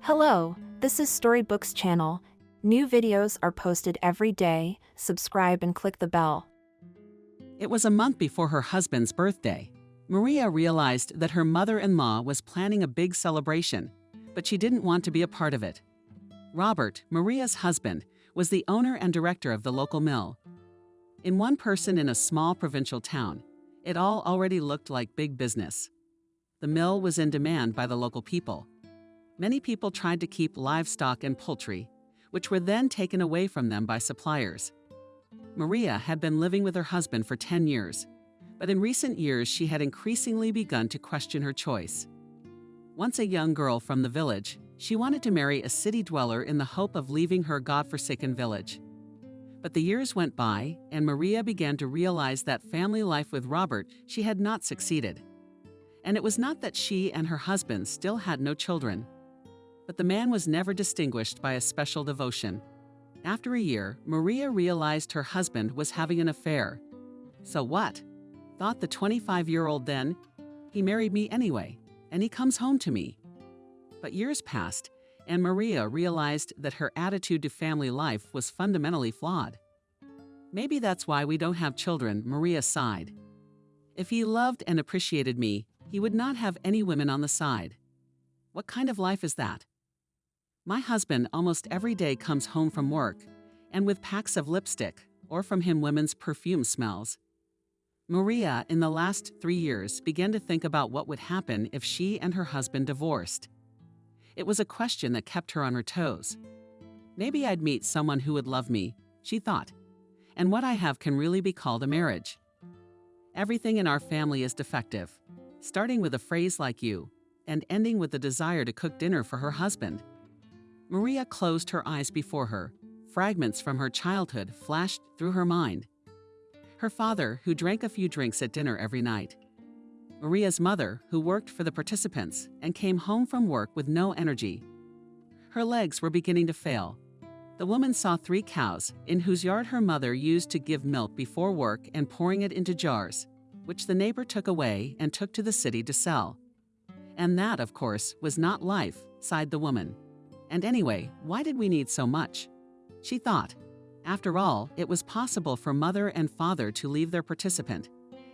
Hello, this is Storybooks channel. New videos are posted every day. Subscribe and click the bell. It was a month before her husband's birthday. Maria realized that her mother-in-law was planning a big celebration, but she didn't want to be a part of it. Robert, Maria's husband, was the owner and director of the local mill. In one person in a small provincial town, it all already looked like big business. The mill was in demand by the local people. Many people tried to keep livestock and poultry, which were then taken away from them by suppliers. Maria had been living with her husband for 10 years, but in recent years she had increasingly begun to question her choice. Once a young girl from the village, she wanted to marry a city dweller in the hope of leaving her godforsaken village. But the years went by, and Maria began to realize that family life with Robert, she had not succeeded. And it was not that she and her husband still had no children, but the man was never distinguished by a special devotion. After a year, Maria realized her husband was having an affair. So what? Thought the 25-year-old then. He married me anyway, and he comes home to me. But years passed, and Maria realized that her attitude to family life was fundamentally flawed. Maybe that's why we don't have children, Maria sighed. If he loved and appreciated me, he would not have any women on the side. What kind of life is that? My husband almost every day comes home from work, and with packs of lipstick, or from him women's perfume smells. Maria, in the last 3 years, began to think about what would happen if she and her husband divorced. It was a question that kept her on her toes. Maybe I'd meet someone who would love me, she thought, and what I have can really be called a marriage. Everything in our family is defective, starting with a phrase like you, and ending with the desire to cook dinner for her husband. Maria closed her eyes before her. Fragments from her childhood flashed through her mind. Her father, who drank a few drinks at dinner every night. Maria's mother, who worked for the participants and came home from work with no energy. Her legs were beginning to fail. The woman saw 3 cows, in whose yard her mother used to give milk before work and pouring it into jars, which the neighbor took away and took to the city to sell. And that, of course, was not life, sighed the woman. And anyway, why did we need so much? She thought. After all, it was possible for mother and father to leave their participant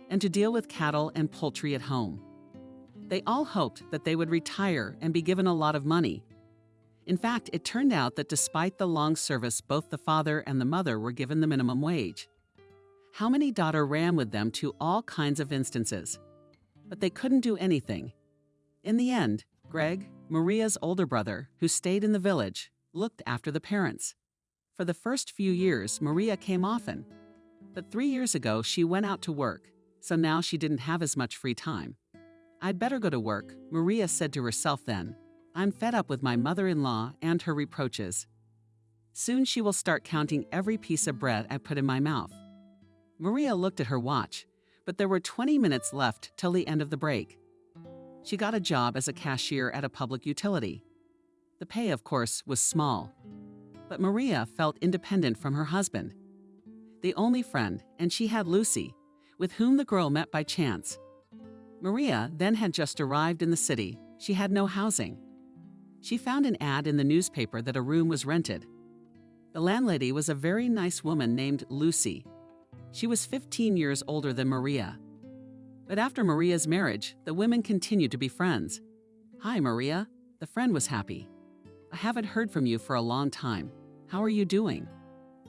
and to deal with cattle and poultry at home. They all hoped that they would retire and be given a lot of money. In fact, it turned out that despite the long service, both the father and the mother were given the minimum wage. How many daughter ran with them to all kinds of instances? But they couldn't do anything. In the end, Greg, Maria's older brother, who stayed in the village, looked after the parents. For the first few years, Maria came often. But 3 years ago, she went out to work, so now she didn't have as much free time. I'd better go to work, Maria said to herself then. I'm fed up with my mother-in-law and her reproaches. Soon she will start counting every piece of bread I put in my mouth. Maria looked at her watch, but there were 20 minutes left till the end of the break. She got a job as a cashier at a public utility. The pay, of course, was small. But Maria felt independent from her husband. The only friend, and she had Lucy, with whom the girl met by chance. Maria then had just arrived in the city. She had no housing. She found an ad in the newspaper that a room was rented. The landlady was a very nice woman named Lucy. She was 15 years older than Maria. But after Maria's marriage, the women continued to be friends. Hi, Maria. The friend was happy. I haven't heard from you for a long time. How are you doing?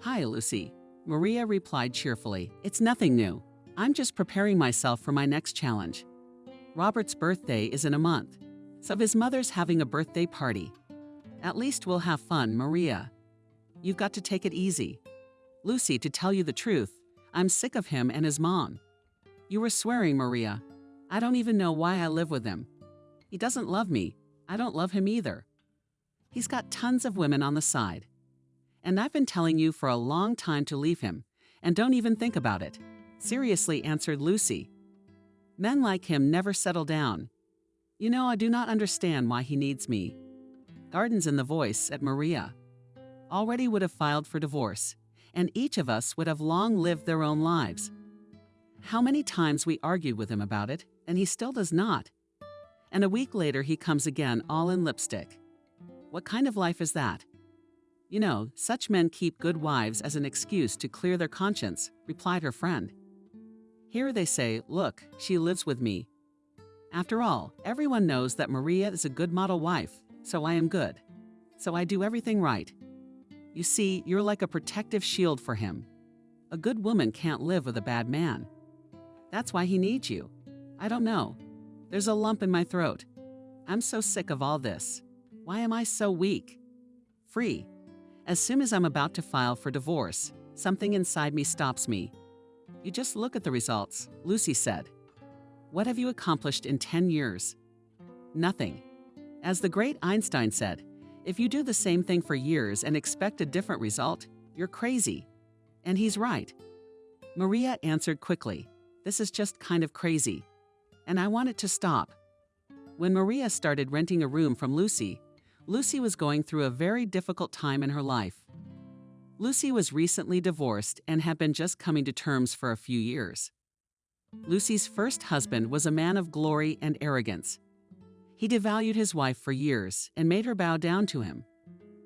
Hi, Lucy. Maria replied cheerfully. It's nothing new. I'm just preparing myself for my next challenge. Robert's birthday is in a month, so his mother's having a birthday party. At least we'll have fun, Maria. You've got to take it easy. Lucy, to tell you the truth, I'm sick of him and his mom. You were swearing, Maria. I don't even know why I live with him. He doesn't love me. I don't love him either. He's got tons of women on the side. And I've been telling you for a long time to leave him, and don't even think about it. Seriously, answered Lucy. Men like him never settle down. You know, I do not understand why he needs me. Gardens in the voice at Maria. Already would have filed for divorce, and each of us would have long lived their own lives. How many times we argued with him about it, and he still does not. And a week later he comes again all in lipstick. What kind of life is that? You know, such men keep good wives as an excuse to clear their conscience, replied her friend. Here they say, look, she lives with me. After all, everyone knows that Maria is a good model wife, so I am good. So I do everything right. You see, you're like a protective shield for him. A good woman can't live with a bad man. That's why he needs you. I don't know. There's a lump in my throat. I'm so sick of all this. Why am I so weak? Free. As soon as I'm about to file for divorce, something inside me stops me. You just look at the results, Lucy said. What have you accomplished in 10 years? Nothing. As the great Einstein said, if you do the same thing for years and expect a different result, you're crazy. And he's right. Maria answered quickly, this is just kind of crazy. And I want it to stop. When Maria started renting a room from Lucy, Lucy was going through a very difficult time in her life. Lucy was recently divorced and had been just coming to terms for a few years. Lucy's first husband was a man of glory and arrogance. He devalued his wife for years and made her bow down to him.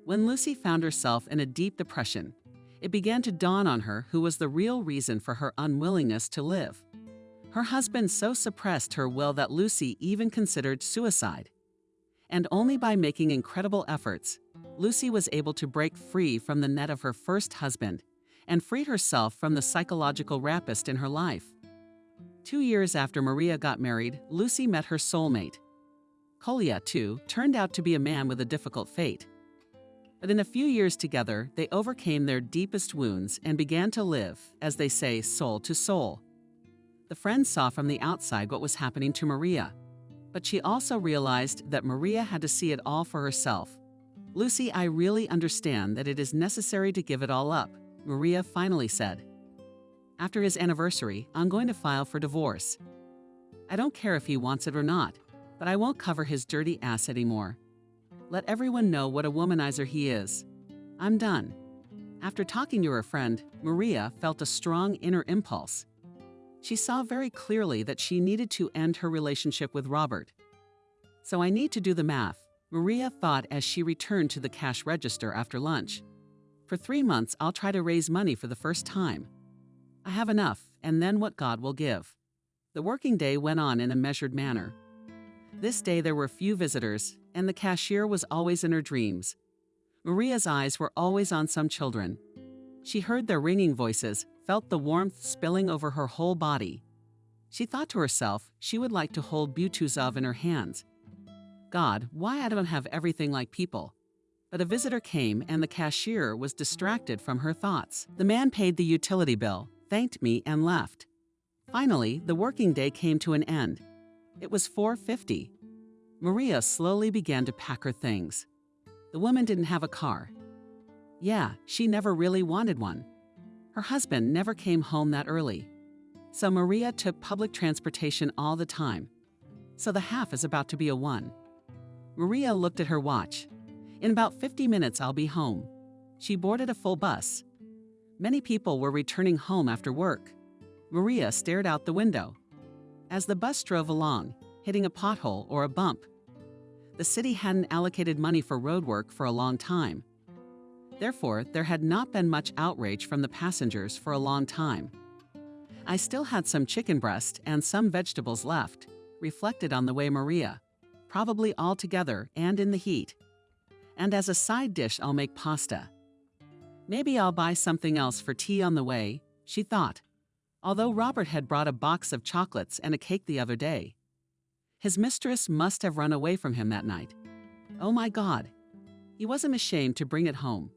When Lucy found herself in a deep depression, it began to dawn on her who was the real reason for her unwillingness to live. Her husband so suppressed her will that Lucy even considered suicide. And only by making incredible efforts, Lucy was able to break free from the net of her first husband and freed herself from the psychological rapist in her life. 2 years after Maria got married, Lucy met her soulmate. Kolya, too, turned out to be a man with a difficult fate. But in a few years together, they overcame their deepest wounds and began to live, as they say, soul to soul. The friends saw from the outside what was happening to Maria, but she also realized that Maria had to see it all for herself. Lucy, I really understand that it is necessary to give it all up, Maria finally said. After his anniversary, I'm going to file for divorce. I don't care if he wants it or not, but I won't cover his dirty ass anymore. Let everyone know what a womanizer he is. I'm done. After talking to her friend, Maria felt a strong inner impulse. She saw very clearly that she needed to end her relationship with Robert. So I need to do the math, Maria thought as she returned to the cash register after lunch. For 3 months, I'll try to raise money for the first time. I have enough, and then what God will give. The working day went on in a measured manner. This day there were few visitors, and the cashier was always in her dreams. Maria's eyes were always on some children. She heard their ringing voices, felt the warmth spilling over her whole body. She thought to herself she would like to hold Butuzov in her hands. God, why I don't have everything like people? But a visitor came and the cashier was distracted from her thoughts. The man paid the utility bill, thanked me, and left. Finally, the working day came to an end. It was 4:50. Maria slowly began to pack her things. The woman didn't have a car. Yeah, she never really wanted one. Her husband never came home that early. So Maria took public transportation all the time. So the half is about to be a 1. Maria looked at her watch. In about 50 minutes, I'll be home. She boarded a full bus. Many people were returning home after work. Maria stared out the window. As the bus drove along, hitting a pothole or a bump, the city hadn't allocated money for road work for a long time. Therefore, there had not been much outrage from the passengers for a long time. I still had some chicken breast and some vegetables left, reflected on the way Maria, probably all together and in the heat. And as a side dish, I'll make pasta. Maybe I'll buy something else for tea on the way, she thought, although Robert had brought a box of chocolates and a cake the other day. His mistress must have run away from him that night. Oh my God. He wasn't ashamed to bring it home.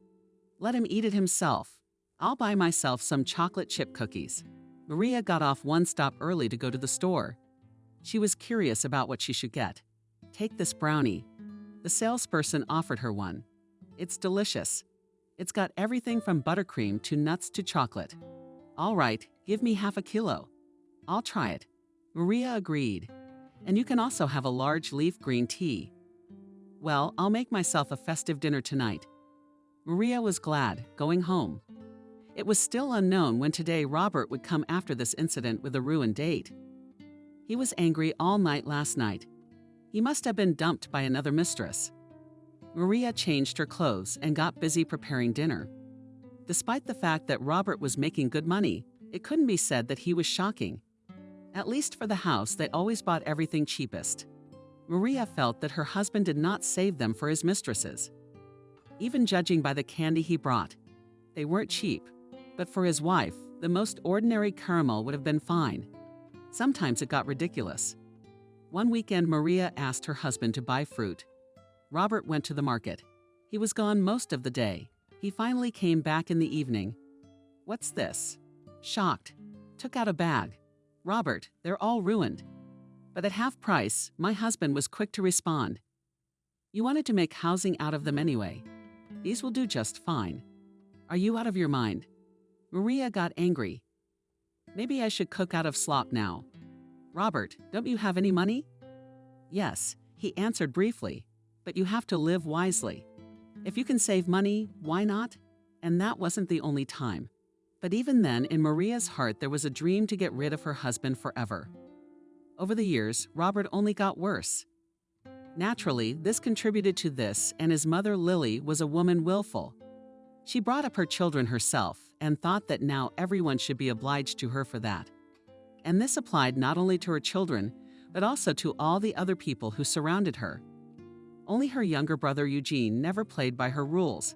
Let him eat it himself. I'll buy myself some chocolate chip cookies. Maria got off one stop early to go to the store. She was curious about what she should get. Take this brownie. The salesperson offered her one. It's delicious. It's got everything from buttercream to nuts to chocolate. All right, give me half a kilo. I'll try it. Maria agreed. And you can also have a large leaf green tea. Well, I'll make myself a festive dinner tonight. Maria was glad, going home. It was still unknown when today Robert would come after this incident with a ruined date. He was angry all night last night. He must have been dumped by another mistress. Maria changed her clothes and got busy preparing dinner. Despite the fact that Robert was making good money, it couldn't be said that he was shocking. At least for the house, they always bought everything cheapest. Maria felt that her husband did not save them for his mistresses. Even judging by the candy he brought, they weren't cheap, but for his wife, the most ordinary caramel would have been fine. Sometimes it got ridiculous. One weekend, Maria asked her husband to buy fruit. Robert went to the market. He was gone most of the day. He finally came back in the evening. "What's this?" Shocked. Took out a bag. "Robert, they're all ruined." But at half price, my husband was quick to respond. "You wanted to make housing out of them anyway. These will do just fine. Are you out of your mind?" Maria got angry. "Maybe I should cook out of slop now." "Robert, don't you have any money?" "Yes," he answered briefly, "but you have to live wisely. If you can save money, why not?" And that wasn't the only time. But even then, in Maria's heart, there was a dream to get rid of her husband forever. Over the years, Robert only got worse. Naturally, this contributed to this, and his mother, Lily, was a woman willful. She brought up her children herself and thought that now everyone should be obliged to her for that. And this applied not only to her children, but also to all the other people who surrounded her. Only her younger brother Eugene never played by her rules.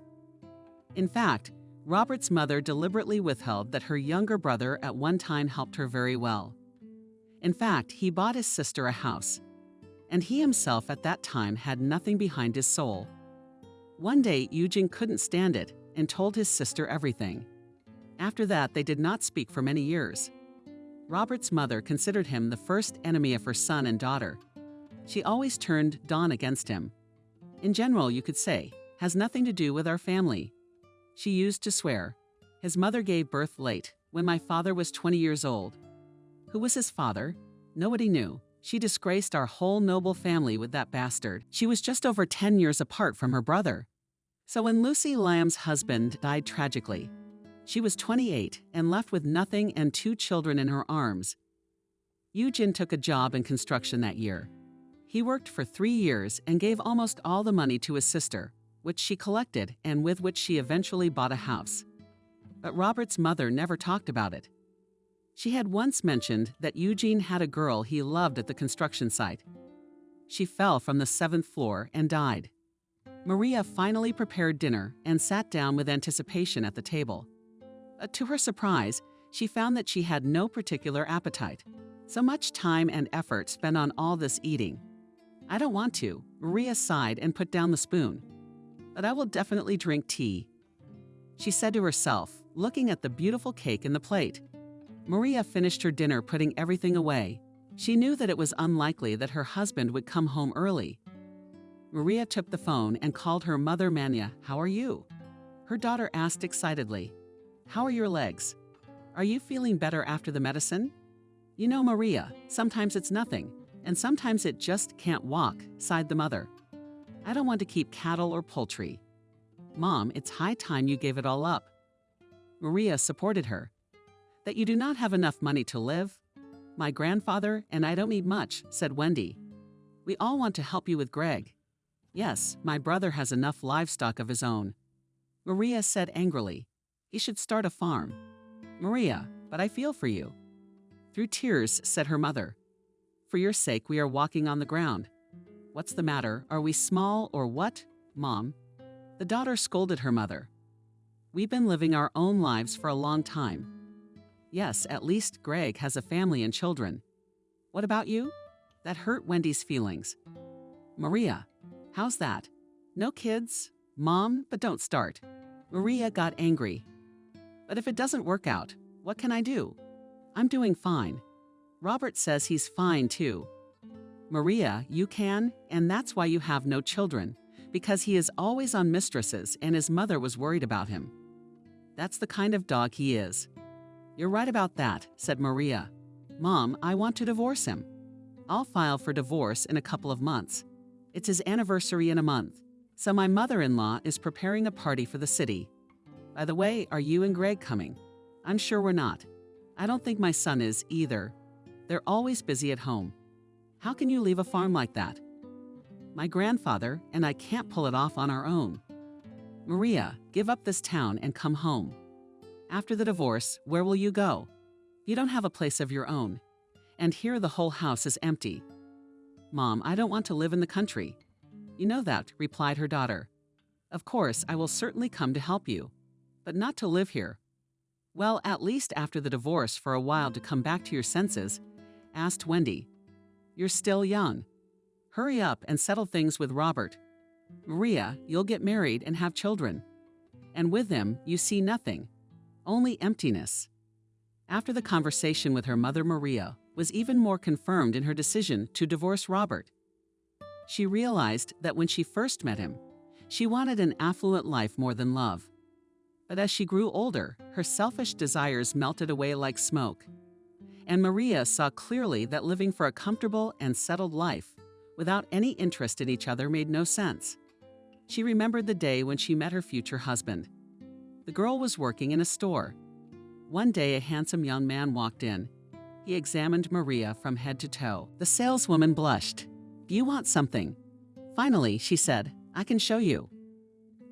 In fact, Robert's mother deliberately withheld that her younger brother at one time helped her very well. In fact, he bought his sister a house, and he himself at that time had nothing behind his soul. One day, Eugene couldn't stand it and told his sister everything. After that, they did not speak for many years. Robert's mother considered him the first enemy of her son and daughter. She always turned Don against him. In general, you could say, "Has nothing to do with our family." She used to swear, "His mother gave birth late, when my father was 20 years old." Who was his father? Nobody knew. She disgraced our whole noble family with that bastard. She was just over 10 years apart from her brother. So when Lucy Lamb's husband died tragically, she was 28 and left with nothing and 2 children in her arms. Eugene took a job in construction that year. He worked for 3 years and gave almost all the money to his sister, which she collected and with which she eventually bought a house. But Robert's mother never talked about it. She had once mentioned that Eugene had a girl he loved at the construction site. She fell from the 7th floor and died. Maria finally prepared dinner and sat down with anticipation at the table. But to her surprise, she found that she had no particular appetite. So much time and effort spent on all this eating. "I don't want to," Maria sighed and put down the spoon. "But I will definitely drink tea," she said to herself, looking at the beautiful cake in the plate. Maria finished her dinner, putting everything away. She knew that it was unlikely that her husband would come home early. Maria took the phone and called her mother, Manya. "How are you?" Her daughter asked excitedly. "How are your legs? Are you feeling better after the medicine?" "You know, Maria, sometimes it's nothing, and sometimes it just can't walk," sighed the mother. "I don't want to keep cattle or poultry." "Mom, it's high time you gave it all up." Maria supported her. "That you do not have enough money to live? My grandfather and I don't need much," said Wendy. "We all want to help you with Greg." "Yes, my brother has enough livestock of his own." Maria said angrily, "He should start a farm." "Maria, but I feel for you." Through tears, said her mother, "For your sake, we are walking on the ground." "What's the matter? Are we small or what, Mom?" The daughter scolded her mother. "We've been living our own lives for a long time. Yes, at least Greg has a family and children. What about you?" That hurt Wendy's feelings. "Maria, how's that? No kids? Mom, but don't start." Maria got angry. "But if it doesn't work out, what can I do? I'm doing fine. Robert says he's fine too." "Maria, you can, and that's why you have no children, because he is always on mistresses and his mother was worried about him. That's the kind of dog he is." "You're right about that," said Maria. "Mom, I want to divorce him. I'll file for divorce in a couple of months. It's his anniversary in a month, so my mother-in-law is preparing a party for the city. By the way, are you and Greg coming?" "I'm sure we're not. I don't think my son is either. They're always busy at home. How can you leave a farm like that?" my grandfather and I can't pull it off on our own. Maria, give up this town and come home. After the divorce, where will you go? You don't have a place of your own. And here the whole house is empty. Mom, I don't want to live in the country. You know that, replied her daughter. Of course, I will certainly come to help you, but not to live here. Well, at least after the divorce for a while to come back to your senses, asked Wendy. You're still young. Hurry up and settle things with Robert. Maria, you'll get married and have children. And with them, you see nothing, only emptiness. After the conversation with her mother, Maria was even more confirmed in her decision to divorce Robert. She realized that when she first met him, she wanted an affluent life more than love. But as she grew older, her selfish desires melted away like smoke. And Maria saw clearly that living for a comfortable and settled life without any interest in each other made no sense. She remembered the day when she met her future husband. The girl was working in a store. One day, a handsome young man walked in. He examined Maria from head to toe. The saleswoman blushed. Do you want something? Finally, she said, I can show you.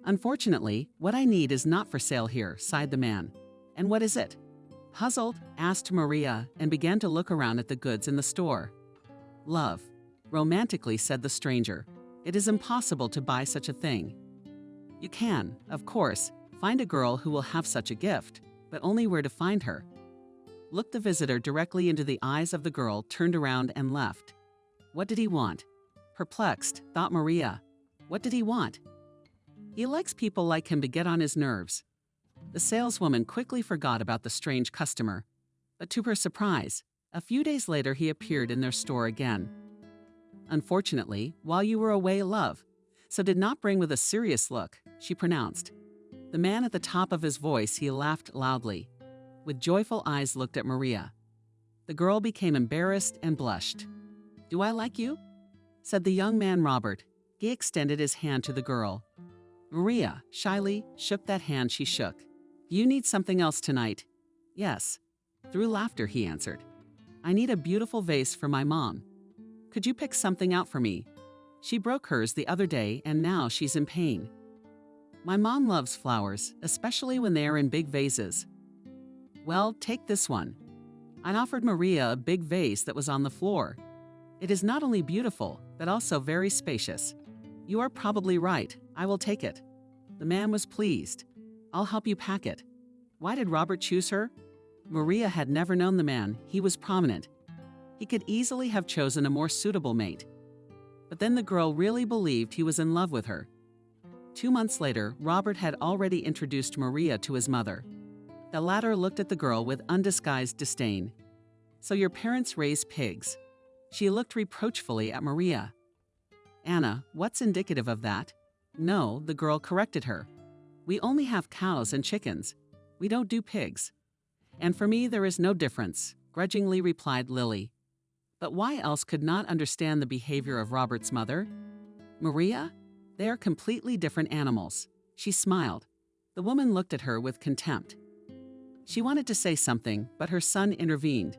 Unfortunately, what I need is not for sale here, sighed the man. And what is it? Puzzled, asked Maria and began to look around at the goods in the store. Love, romantically said the stranger. It is impossible to buy such a thing. You can, of course, find a girl who will have such a gift, but only where to find her. Looked the visitor directly into the eyes of the girl, turned around and left. What did he want? Perplexed, thought Maria. What did he want? He likes people like him to get on his nerves. The saleswoman quickly forgot about the strange customer. But to her surprise, a few days later he appeared in their store again. Unfortunately, while you were away, love, so did not bring with a serious look, she pronounced. The man at the top of his voice, he laughed loudly. With joyful eyes looked at Maria. The girl became embarrassed and blushed. Do I like you? Said the young man Robert. He extended his hand to the girl. Maria, shyly, shook that hand she shook. Do you need something else tonight? Yes. Through laughter, he answered. I need a beautiful vase for my mom. Could you pick something out for me? She broke hers the other day and now she's in pain. My mom loves flowers, especially when they are in big vases. Well, take this one. I offered Maria a big vase that was on the floor. It is not only beautiful, but also very spacious. You are probably right. I will take it. The man was pleased. I'll help you pack it. Why did Robert choose her? Maria had never known the man. He was prominent. He could easily have chosen a more suitable mate. But then the girl really believed he was in love with her. 2 months later, Robert had already introduced Maria to his mother. The latter looked at the girl with undisguised disdain. So your parents raise pigs. She looked reproachfully at Maria. Anna, what's indicative of that? No, the girl corrected her. We only have cows and chickens. We don't do pigs. And for me, there is no difference, grudgingly replied Lily. But why else could not understand the behavior of Robert's mother? Maria? They are completely different animals. She smiled. The woman looked at her with contempt. She wanted to say something, but her son intervened.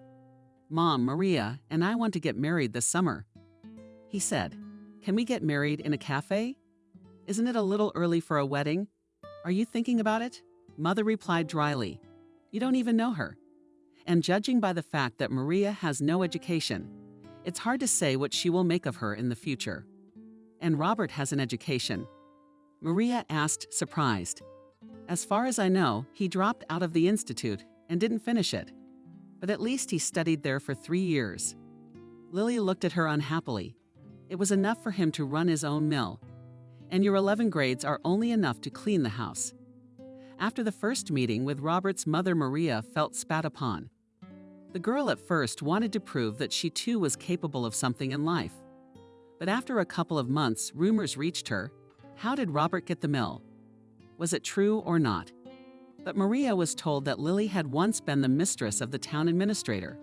Mom, Maria, and I want to get married this summer. He said, Can we get married in a cafe? Isn't it a little early for a wedding? Are you thinking about it? Mother replied dryly. You don't even know her. And judging by the fact that Maria has no education, it's hard to say what she will make of her in the future. And Robert has an education. Maria asked, surprised. As far as I know, he dropped out of the institute and didn't finish it. But at least he studied there for 3 years. Lily looked at her unhappily. It was enough for him to run his own mill. And your 11 grades are only enough to clean the house. After the first meeting with Robert's mother, Maria felt spat upon. The girl at first wanted to prove that she too was capable of something in life. But after a couple of months, rumors reached her. How did Robert get the mill? Was it true or not? But Maria was told that Lily had once been the mistress of the town administrator.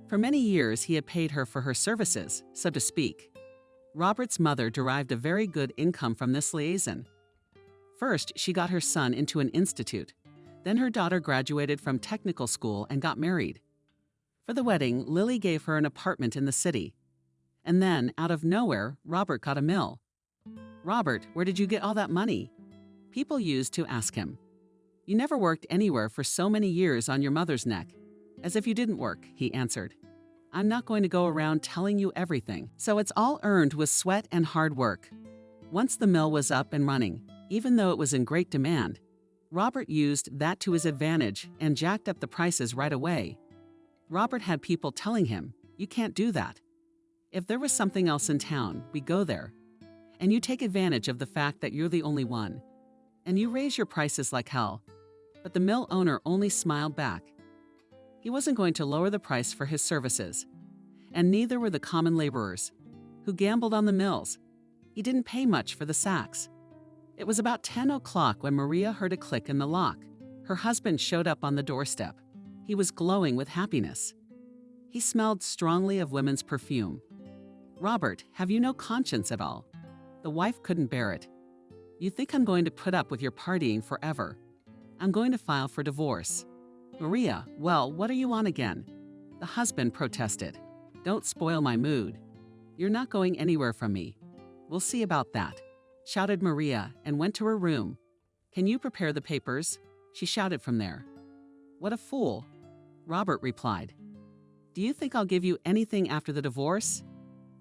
For many years, he had paid her for her services, so to speak. Robert's mother derived a very good income from this liaison. First, she got her son into an institute. Then her daughter graduated from technical school and got married. For the wedding, Lily gave her an apartment in the city. And then, out of nowhere, Robert got a mill. "Robert, where did you get all that money?" People used to ask him. "You never worked anywhere for so many years on your mother's neck." "As if you didn't work," he answered. "I'm not going to go around telling you everything, so it's all earned with sweat and hard work." Once the mill was up and running, even though it was in great demand, Robert used that to his advantage and jacked up the prices right away. Robert had people telling him, "You can't do that. If there was something else in town, we go there. And you take advantage of the fact that you're the only one. And you raise your prices like hell." But the mill owner only smiled back. He wasn't going to lower the price for his services. And neither were the common laborers, who gambled on the mills. He didn't pay much for the sacks. It was about 10 o'clock when Maria heard a click in the lock. Her husband showed up on the doorstep. He was glowing with happiness. He smelled strongly of women's perfume. "Robert, have you no conscience at all?" The wife couldn't bear it. "You think I'm going to put up with your partying forever? I'm going to file for divorce." "Maria, well, what are you on again?" The husband protested. "Don't spoil my mood. You're not going anywhere from me." "We'll see about that," shouted Maria and went to her room. "Can you prepare the papers?" she shouted from there. "What a fool," Robert replied. "Do you think I'll give you anything after the divorce?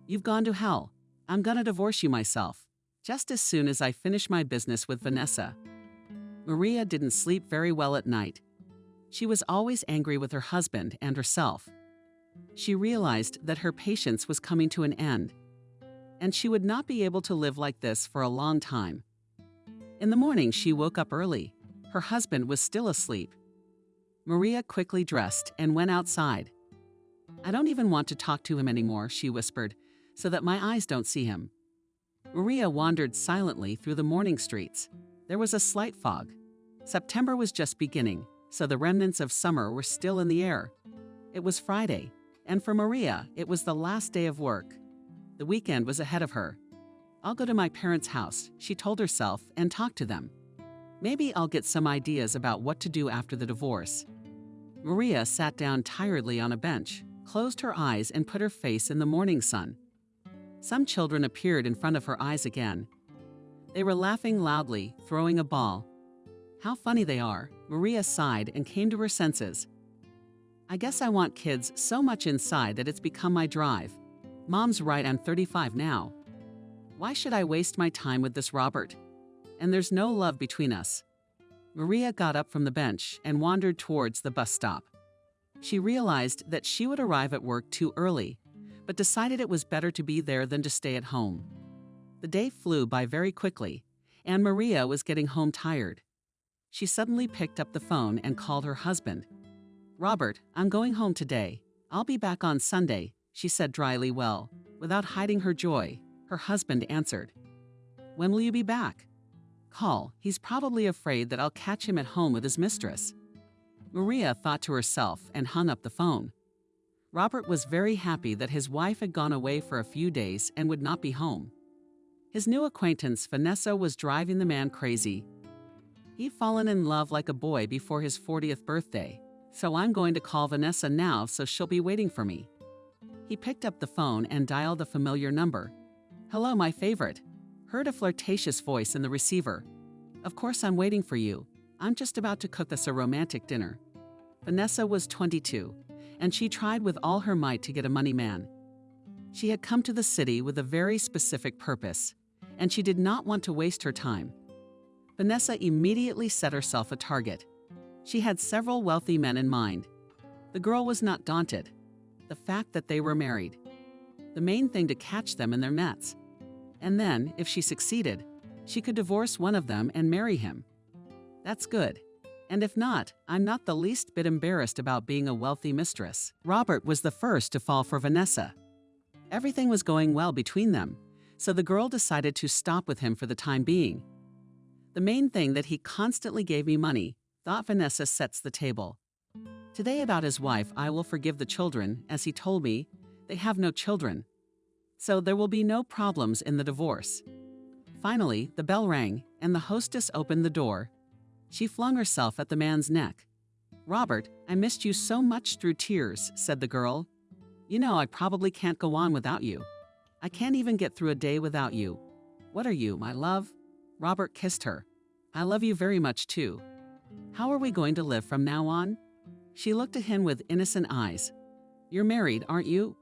You've gone to hell. I'm gonna divorce you myself, just as soon as I finish my business with Vanessa." Maria didn't sleep very well at night. She was always angry with her husband and herself. She realized that her patience was coming to an end, and she would not be able to live like this for a long time. In the morning, she woke up early. Her husband was still asleep. Maria quickly dressed and went outside. "I don't even want to talk to him anymore," she whispered, "so that my eyes don't see him." Maria wandered silently through the morning streets. There was a slight fog. September was just beginning, so the remnants of summer were still in the air. It was Friday, and for Maria, it was the last day of work. The weekend was ahead of her. "I'll go to my parents' house," she told herself, "and talk to them. Maybe I'll get some ideas about what to do after the divorce." Maria sat down tiredly on a bench, closed her eyes, and put her face in the morning sun. Some children appeared in front of her eyes again. They were laughing loudly, throwing a ball. "How funny they are," Maria sighed and came to her senses. "I guess I want kids so much inside that it's become my drive. Mom's right, I'm 35 now. Why should I waste my time with this Robert? And there's no love between us." Maria got up from the bench and wandered towards the bus stop. She realized that she would arrive at work too early, but decided it was better to be there than to stay at home. The day flew by very quickly, and Maria was getting home tired. She suddenly picked up the phone and called her husband. "Robert, I'm going home today. I'll be back on Sunday," she said dryly. Well, without hiding her joy, her husband answered. "When will you be back?" "Call. He's probably afraid that I'll catch him at home with his mistress." Maria thought to herself and hung up the phone. Robert was very happy that his wife had gone away for a few days and would not be home. His new acquaintance, Vanessa, was driving the man crazy. He'd fallen in love like a boy before his 40th birthday, so I'm going to call Vanessa now so she'll be waiting for me. He picked up the phone and dialed a familiar number. "Hello, my favorite," heard a flirtatious voice in the receiver. "Of course I'm waiting for you. I'm just about to cook us a romantic dinner." Vanessa was 22, and she tried with all her might to get a money man. She had come to the city with a very specific purpose, and she did not want to waste her time. Vanessa immediately set herself a target. She had several wealthy men in mind. The girl was not daunted. The fact that they were married. The main thing to catch them in their nets. And then, if she succeeded, she could divorce one of them and marry him. That's good. And if not, I'm not the least bit embarrassed about being a wealthy mistress. Robert was the first to fall for Vanessa. Everything was going well between them, so the girl decided to stop with him for the time being. "The main thing that he constantly gave me money," thought Vanessa, sets the table. "Today about his wife, I will forgive the children, as he told me. They have no children. So there will be no problems in the divorce." Finally, the bell rang, and the hostess opened the door. She flung herself at the man's neck. "Robert, I missed you so much," through tears, said the girl. "You know I probably can't go on without you." I can't even get through a day without you. What are you, my love? Robert kissed her. I love you very much too. How are we going to live from now on? She looked at him with innocent eyes. You're married, aren't you?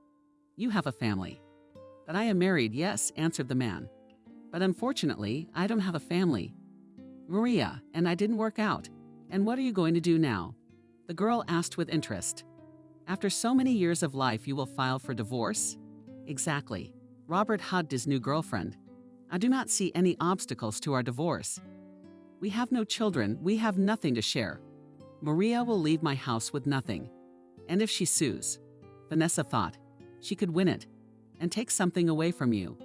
You have a family. But I am married, yes, answered the man. But unfortunately, I don't have a family. Maria, and I didn't work out. And what are you going to do now? The girl asked with interest. After so many years of life, you will file for divorce? Exactly. Robert hugged his new girlfriend. I do not see any obstacles to our divorce. We have no children, we have nothing to share. Maria will leave my house with nothing. And if she sues, Vanessa thought, she could win it and take something away from you.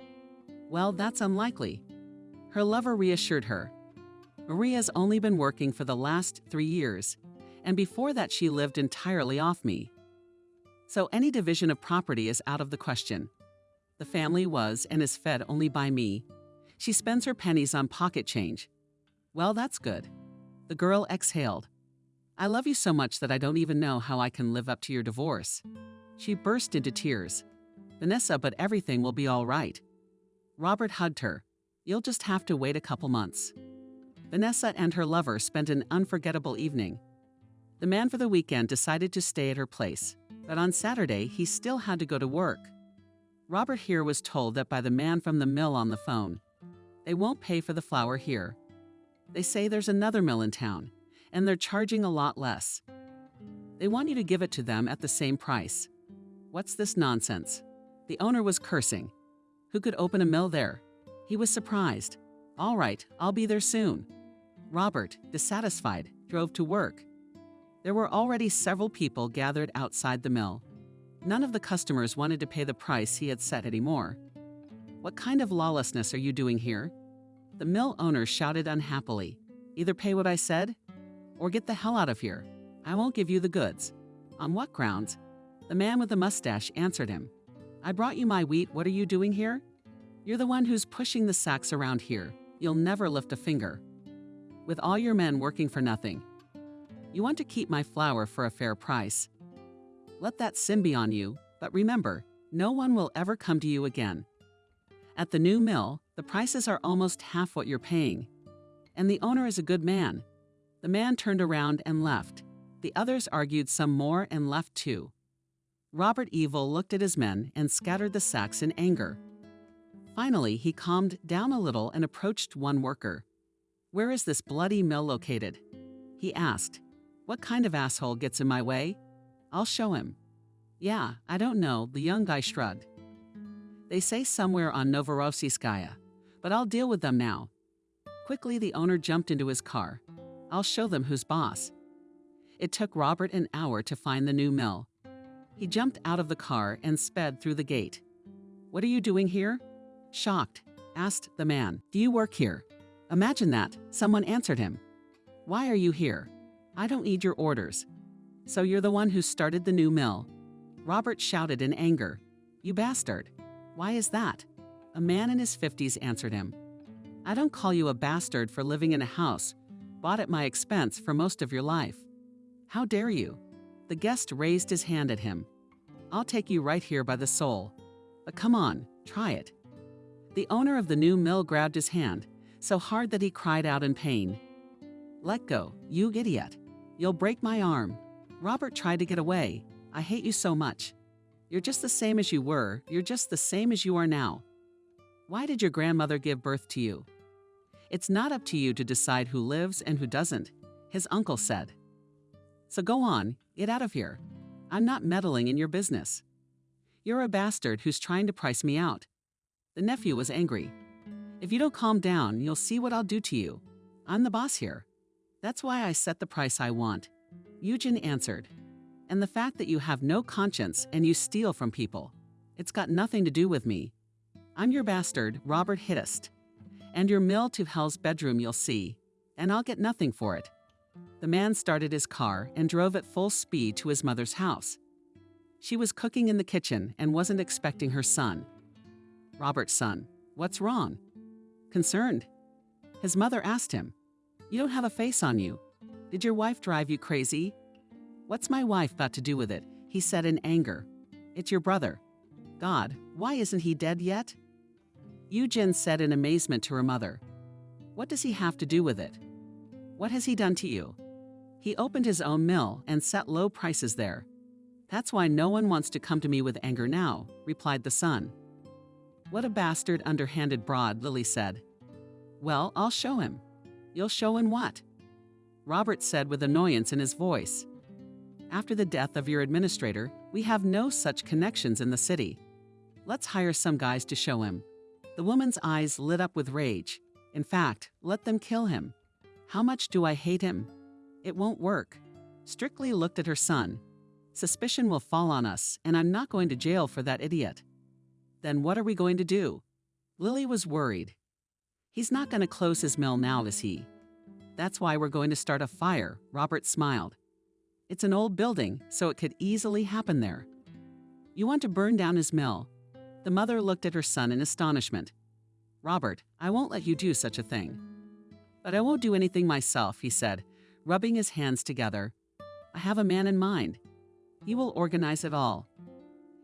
Well, that's unlikely. Her lover reassured her. Maria's only been working for the last 3 years, and before that she lived entirely off me. So any division of property is out of the question. The family was and is fed only by me. She spends her pennies on pocket change. Well, that's good. The girl exhaled. I love you so much that I don't even know how I can live up to your divorce. She burst into tears. Vanessa, but everything will be all right. Robert hugged her. You'll just have to wait a couple months. Vanessa and her lover spent an unforgettable evening. The man for the weekend decided to stay at her place, but on Saturday he still had to go to work. Robert here was told that by the man from the mill on the phone. They won't pay for the flour here. They say there's another mill in town, and they're charging a lot less. They want you to give it to them at the same price. What's this nonsense? The owner was cursing. Who could open a mill there? He was surprised. All right, I'll be there soon. Robert, dissatisfied, drove to work. There were already several people gathered outside the mill. None of the customers wanted to pay the price he had set anymore. What kind of lawlessness are you doing here? The mill owner shouted unhappily. Either pay what I said, or get the hell out of here. I won't give you the goods. On what grounds? The man with the mustache answered him. I brought you my wheat, what are you doing here? You're the one who's pushing the sacks around here. You'll never lift a finger. With all your men working for nothing. You want to keep my flour for a fair price. Let that sin be on you, but remember, no one will ever come to you again. At the new mill, the prices are almost half what you're paying. And the owner is a good man. The man turned around and left. The others argued some more and left too. Robert Evil looked at his men and scattered the sacks in anger. Finally, he calmed down a little and approached one worker. Where is this bloody mill located? He asked. What kind of asshole gets in my way? I'll show him. Yeah, I don't know, the young guy shrugged. They say somewhere on Novorossiyskaya, but I'll deal with them now. Quickly, the owner jumped into his car. I'll show them who's boss. It took Robert an hour to find the new mill. He jumped out of the car and sped through the gate. What are you doing here? Shocked, asked the man. Do you work here? Imagine that, someone answered him. Why are you here? I don't need your orders. So you're the one who started the new mill. Robert shouted in anger. You bastard. Why is that? A man in his 50s answered him. I don't call you a bastard for living in a house bought at my expense for most of your life. How dare you? The guest raised his hand at him. I'll take you right here by the soul. But come on, try it. The owner of the new mill grabbed his hand, so hard that he cried out in pain. Let go, you idiot. You'll break my arm. Robert tried to get away. I hate you so much. You're just the same as you were. You're just the same as you are now. Why did your grandmother give birth to you? It's not up to you to decide who lives and who doesn't, his uncle said. So go on, get out of here. I'm not meddling in your business. You're a bastard who's trying to price me out. The nephew was angry. If you don't calm down, you'll see what I'll do to you. I'm the boss here. That's why I set the price I want. Eugen answered. And the fact that you have no conscience and you steal from people. It's got nothing to do with me. I'm your bastard, Robert hissed. And your mill to hell's bedroom you'll see. And I'll get nothing for it. The man started his car and drove at full speed to his mother's house. She was cooking in the kitchen and wasn't expecting her son. Robert's son, what's wrong? Concerned. His mother asked him, You don't have a face on you. Did your wife drive you crazy? What's my wife got to do with it? He said in anger. It's your brother. God, why isn't he dead yet? Yujin said in amazement to her mother. What does he have to do with it? What has he done to you? He opened his own mill and set low prices there. That's why no one wants to come to me with anger now, replied the son. What a bastard, underhanded broad, Lily said. Well, I'll show him. You'll show him what? Robert said with annoyance in his voice. After the death of your administrator, we have no such connections in the city. Let's hire some guys to show him. The woman's eyes lit up with rage. In fact, let them kill him. How much do I hate him? It won't work. Strictly looked at her son. Suspicion will fall on us, and I'm not going to jail for that idiot. Then what are we going to do? Lily was worried. He's not going to close his mill now, is he? That's why we're going to start a fire, Robert smiled. It's an old building, so it could easily happen there. You want to burn down his mill? The mother looked at her son in astonishment. Robert, I won't let you do such a thing. But I won't do anything myself, he said, rubbing his hands together. I have a man in mind. He will organize it all.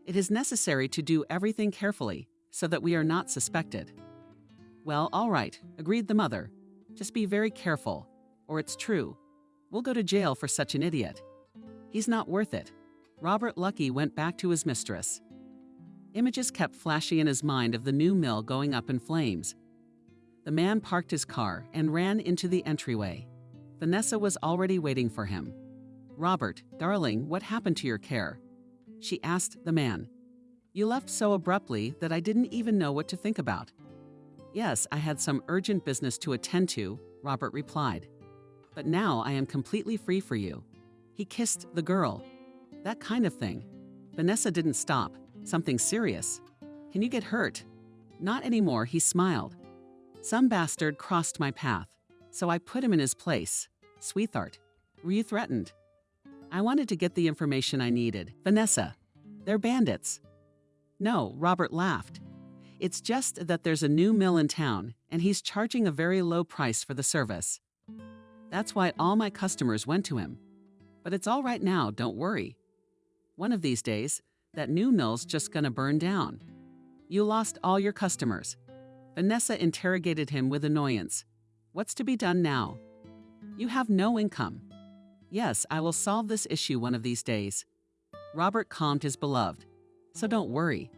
It is necessary to do everything carefully so that we are not suspected. Well, all right, agreed the mother. Just be very careful, or it's true. We'll go to jail for such an idiot. He's not worth it. Robert Lucky went back to his mistress. Images kept flashing in his mind of the new mill going up in flames. The man parked his car and ran into the entryway. Vanessa was already waiting for him. Robert, darling, what happened to your care? She asked the man. You left so abruptly that I didn't even know what to think about. Yes, I had some urgent business to attend to, Robert replied. But now I am completely free for you. He kissed the girl. That kind of thing. Vanessa didn't stop. Something serious. Can you get hurt? Not anymore, he smiled. Some bastard crossed my path, so I put him in his place. Sweetheart, were you threatened? I wanted to get the information I needed. Vanessa, they're bandits. No, Robert laughed. It's just that there's a new mill in town, and he's charging a very low price for the service. That's why all my customers went to him. But it's all right now, don't worry. One of these days, that new mill's just gonna burn down. You lost all your customers. Vanessa interrogated him with annoyance. What's to be done now? You have no income. Yes, I will solve this issue one of these days. Robert calmed his beloved. So don't worry.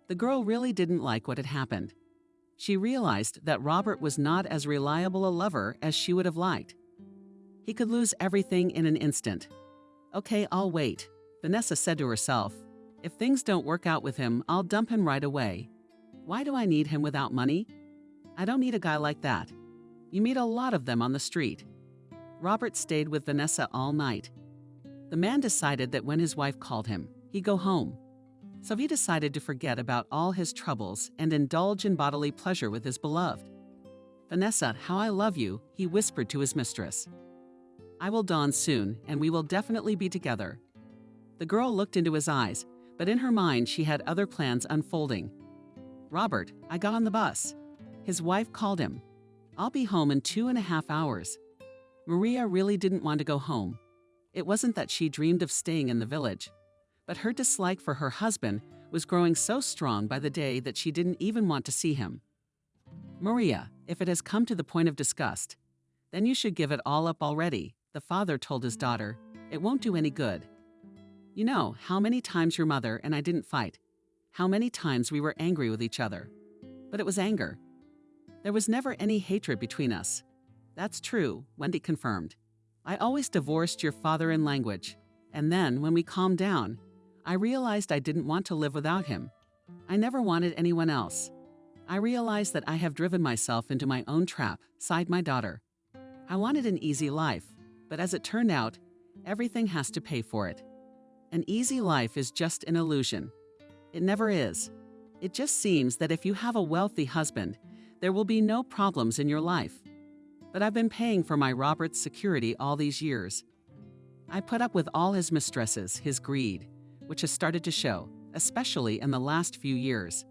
The girl really didn't like what had happened. She realized that Robert was not as reliable a lover as she would have liked. He could lose everything in an instant. Okay, I'll wait, Vanessa said to herself. If things don't work out with him, I'll dump him right away. Why do I need him without money? I don't need a guy like that. You meet a lot of them on the street. Robert stayed with Vanessa all night. The man decided that when his wife called him, he'd go home. So he decided to forget about all his troubles and indulge in bodily pleasure with his beloved. Vanessa, how I love you, he whispered to his mistress. I will dawn soon, and we will definitely be together. The girl looked into his eyes, but in her mind she had other plans unfolding. Robert, I got on the bus. His wife called him. I'll be home in 2.5 hours. Maria really didn't want to go home. It wasn't that she dreamed of staying in the village, but her dislike for her husband was growing so strong by the day that she didn't even want to see him. Maria, if it has come to the point of disgust, then you should give it all up already, the father told his daughter. It won't do any good. You know how many times your mother and I didn't fight, how many times we were angry with each other. But it was anger. There was never any hatred between us. That's true, Wendy confirmed. I always divorced your father in language, and then when we calmed down, I realized I didn't want to live without him. I never wanted anyone else. I realized that I have driven myself into my own trap, sighed my daughter. I wanted an easy life, but as it turned out, everything has to pay for it. An easy life is just an illusion. It never is. It just seems that if you have a wealthy husband, there will be no problems in your life. But I've been paying for my Robert's security all these years. I put up with all his mistresses, his greed, which has started to show, especially in the last few years.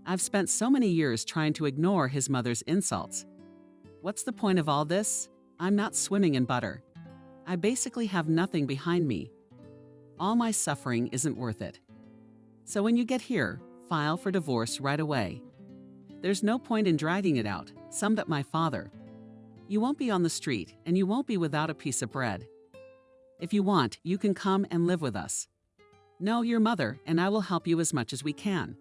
I've spent so many years trying to ignore his mother's insults. What's the point of all this? I'm not swimming in butter. I basically have nothing behind me. All my suffering isn't worth it. So when you get here, file for divorce right away. There's no point in dragging it out, summed up my father. You won't be on the street, and you won't be without a piece of bread. If you want, you can come and live with us. Know your mother, and I will help you as much as we can.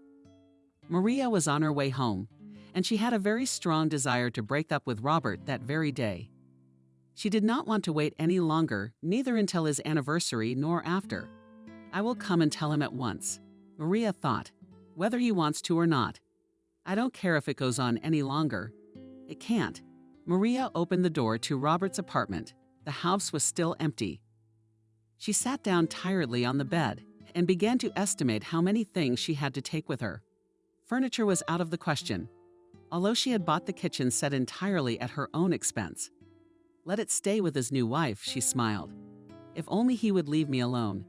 Maria was on her way home, and she had a very strong desire to break up with Robert that very day. She did not want to wait any longer, neither until his anniversary nor after. I will come and tell him at once, Maria thought, whether he wants to or not. I don't care if it goes on any longer. It can't. Maria opened the door to Robert's apartment. The house was still empty. She sat down tiredly on the bed and began to estimate how many things she had to take with her. Furniture was out of the question, although she had bought the kitchen set entirely at her own expense. Let it stay with his new wife, she smiled. If only he would leave me alone.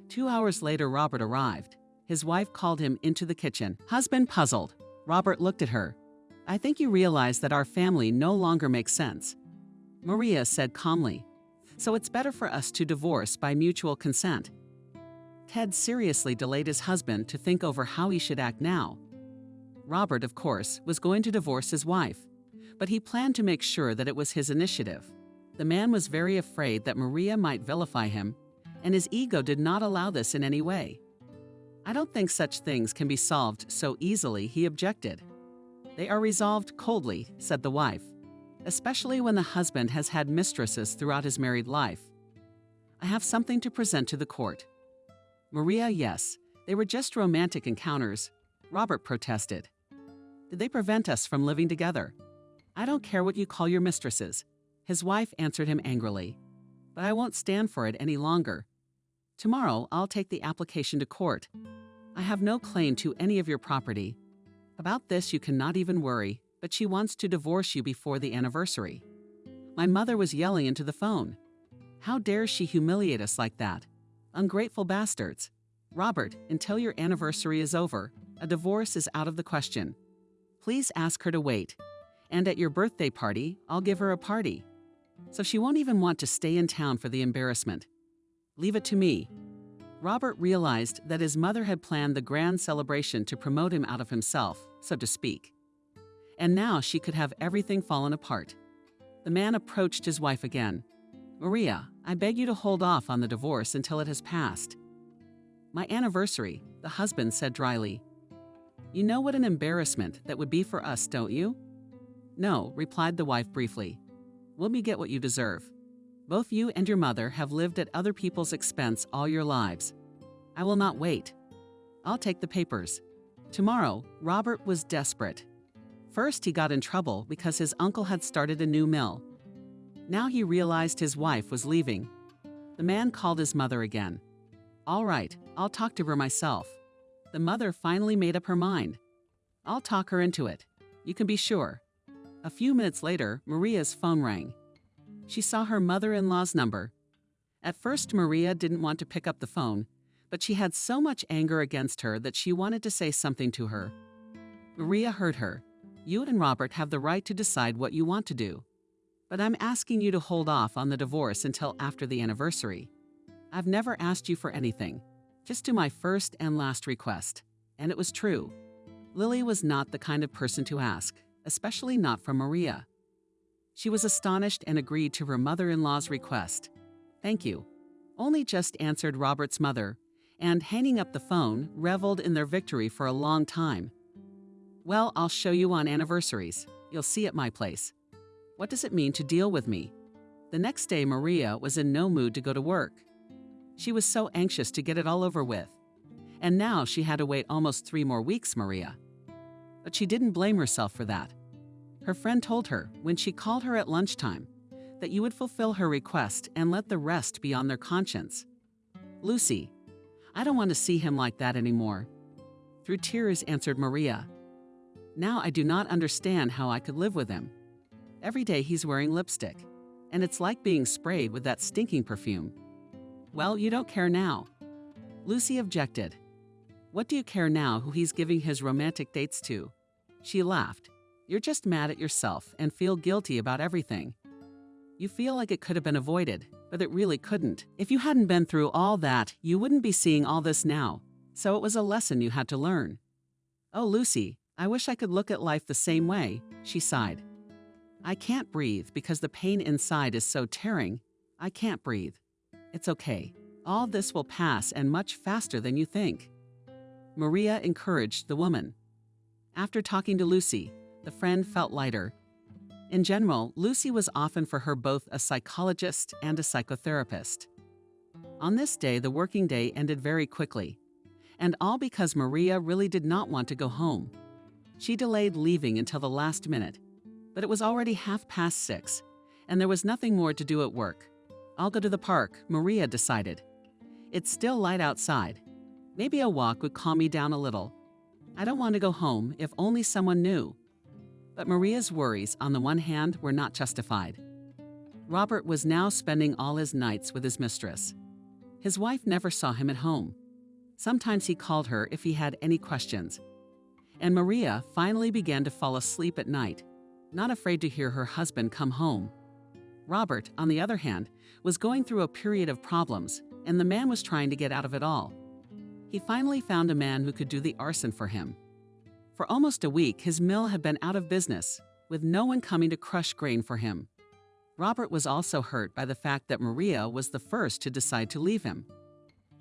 2 hours later, Robert arrived. His wife called him into the kitchen. Husband puzzled. Robert looked at her. I think you realize that our family no longer makes sense. Maria said calmly. So it's better for us to divorce by mutual consent. Ted seriously delayed his husband to think over how he should act now. Robert, of course, was going to divorce his wife, but he planned to make sure that it was his initiative. The man was very afraid that Maria might vilify him, and his ego did not allow this in any way. I don't think such things can be solved so easily, he objected. They are resolved coldly, said the wife, especially when the husband has had mistresses throughout his married life. I have something to present to the court. Maria, yes, they were just romantic encounters. Robert protested. Did they prevent us from living together? I don't care what you call your mistresses. His wife answered him angrily. But I won't stand for it any longer. Tomorrow, I'll take the application to court. I have no claim to any of your property. About this, you cannot even worry, but she wants to divorce you before the anniversary. My mother was yelling into the phone. How dare she humiliate us like that? Ungrateful bastards. Robert, until your anniversary is over, a divorce is out of the question. Please ask her to wait. And at your birthday party, I'll give her a party. So she won't even want to stay in town for the embarrassment. Leave it to me. Robert realized that his mother had planned the grand celebration to promote him out of himself, so to speak. And now she could have everything fallen apart. The man approached his wife again. Maria, I beg you to hold off on the divorce until it has passed. My anniversary, the husband said dryly. You know what an embarrassment that would be for us, don't you? No, replied the wife briefly. Let me get what you deserve. Both you and your mother have lived at other people's expense all your lives. I will not wait. I'll take the papers. Tomorrow, Robert was desperate. First, he got in trouble because his uncle had started a new mill. Now he realized his wife was leaving. The man called his mother again. All right, I'll talk to her myself. The mother finally made up her mind. I'll talk her into it. You can be sure. A few minutes later, Maria's phone rang. She saw her mother-in-law's number. At first, Maria didn't want to pick up the phone, but she had so much anger against her that she wanted to say something to her. Maria heard her. You and Robert have the right to decide what you want to do. But I'm asking you to hold off on the divorce until after the anniversary. I've never asked you for anything, just do my first and last request. And it was true. Lily was not the kind of person to ask, especially not from Maria. She was astonished and agreed to her mother-in-law's request. Thank you. Only just answered Robert's mother, and hanging up the phone, reveled in their victory for a long time. Well, I'll show you on anniversaries. You'll see at my place. What does it mean to deal with me? The next day, Maria was in no mood to go to work. She was so anxious to get it all over with. And now she had to wait almost 3 more weeks, Maria. But she didn't blame herself for that. Her friend told her, when she called her at lunchtime, that you would fulfill her request and let the rest be on their conscience. Lucy, I don't want to see him like that anymore. Through tears answered Maria. Now I do not understand how I could live with him. Every day he's wearing lipstick, and it's like being sprayed with that stinking perfume. Well, you don't care now. Lucy objected. What do you care now who he's giving his romantic dates to? She laughed. You're just mad at yourself and feel guilty about everything. You feel like it could have been avoided, but it really couldn't. If you hadn't been through all that, you wouldn't be seeing all this now. So it was a lesson you had to learn. "Oh, Lucy, I wish I could look at life the same way," she sighed. "I can't breathe because the pain inside is so tearing. I can't breathe. It's okay. All this will pass and much faster than you think." Maria encouraged the woman. After talking to Lucy, the friend felt lighter. In general, Lucy was often for her both a psychologist and a psychotherapist. On this day, the working day ended very quickly, and all because Maria really did not want to go home. She delayed leaving until the last minute, but it was already 6:30, and there was nothing more to do at work. "I'll go to the park," Maria decided. "It's still light outside. Maybe a walk would calm me down a little. I don't want to go home if only someone knew." But Maria's worries, on the one hand, were not justified. Robert was now spending all his nights with his mistress. His wife never saw him at home. Sometimes he called her if he had any questions. And Maria finally began to fall asleep at night, not afraid to hear her husband come home. Robert, on the other hand, was going through a period of problems, and the man was trying to get out of it all. He finally found a man who could do the arson for him. For almost a week, his mill had been out of business, with no one coming to crush grain for him. Robert was also hurt by the fact that Maria was the first to decide to leave him.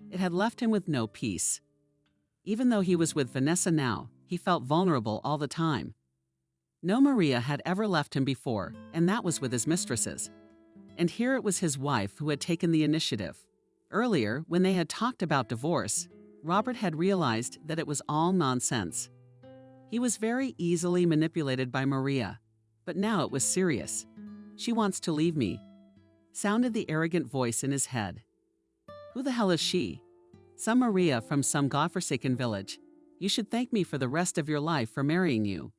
It had left him with no peace. Even though he was with Vanessa now, he felt vulnerable all the time. No Maria had ever left him before, and that was with his mistresses. And here it was his wife who had taken the initiative. Earlier, when they had talked about divorce, Robert had realized that it was all nonsense. He was very easily manipulated by Maria, but now it was serious. "She wants to leave me," sounded the arrogant voice in his head. Who the hell is she? Some Maria from some godforsaken village. You should thank me for the rest of your life for marrying you.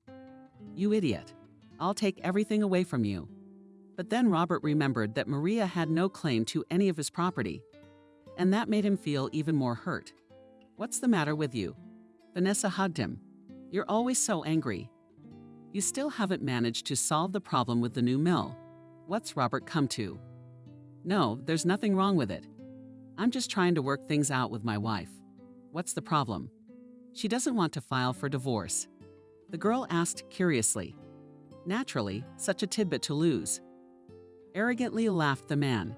You idiot. I'll take everything away from you. But then Robert remembered that Maria had no claim to any of his property, and that made him feel even more hurt. "What's the matter with you?" Vanessa hugged him. "You're always so angry. You still haven't managed to solve the problem with the new mill. What's Robert come to?" "No, there's nothing wrong with it. I'm just trying to work things out with my wife." "What's the problem?" "She doesn't want to file for divorce." The girl asked curiously. Naturally, such a tidbit to lose. Arrogantly laughed the man.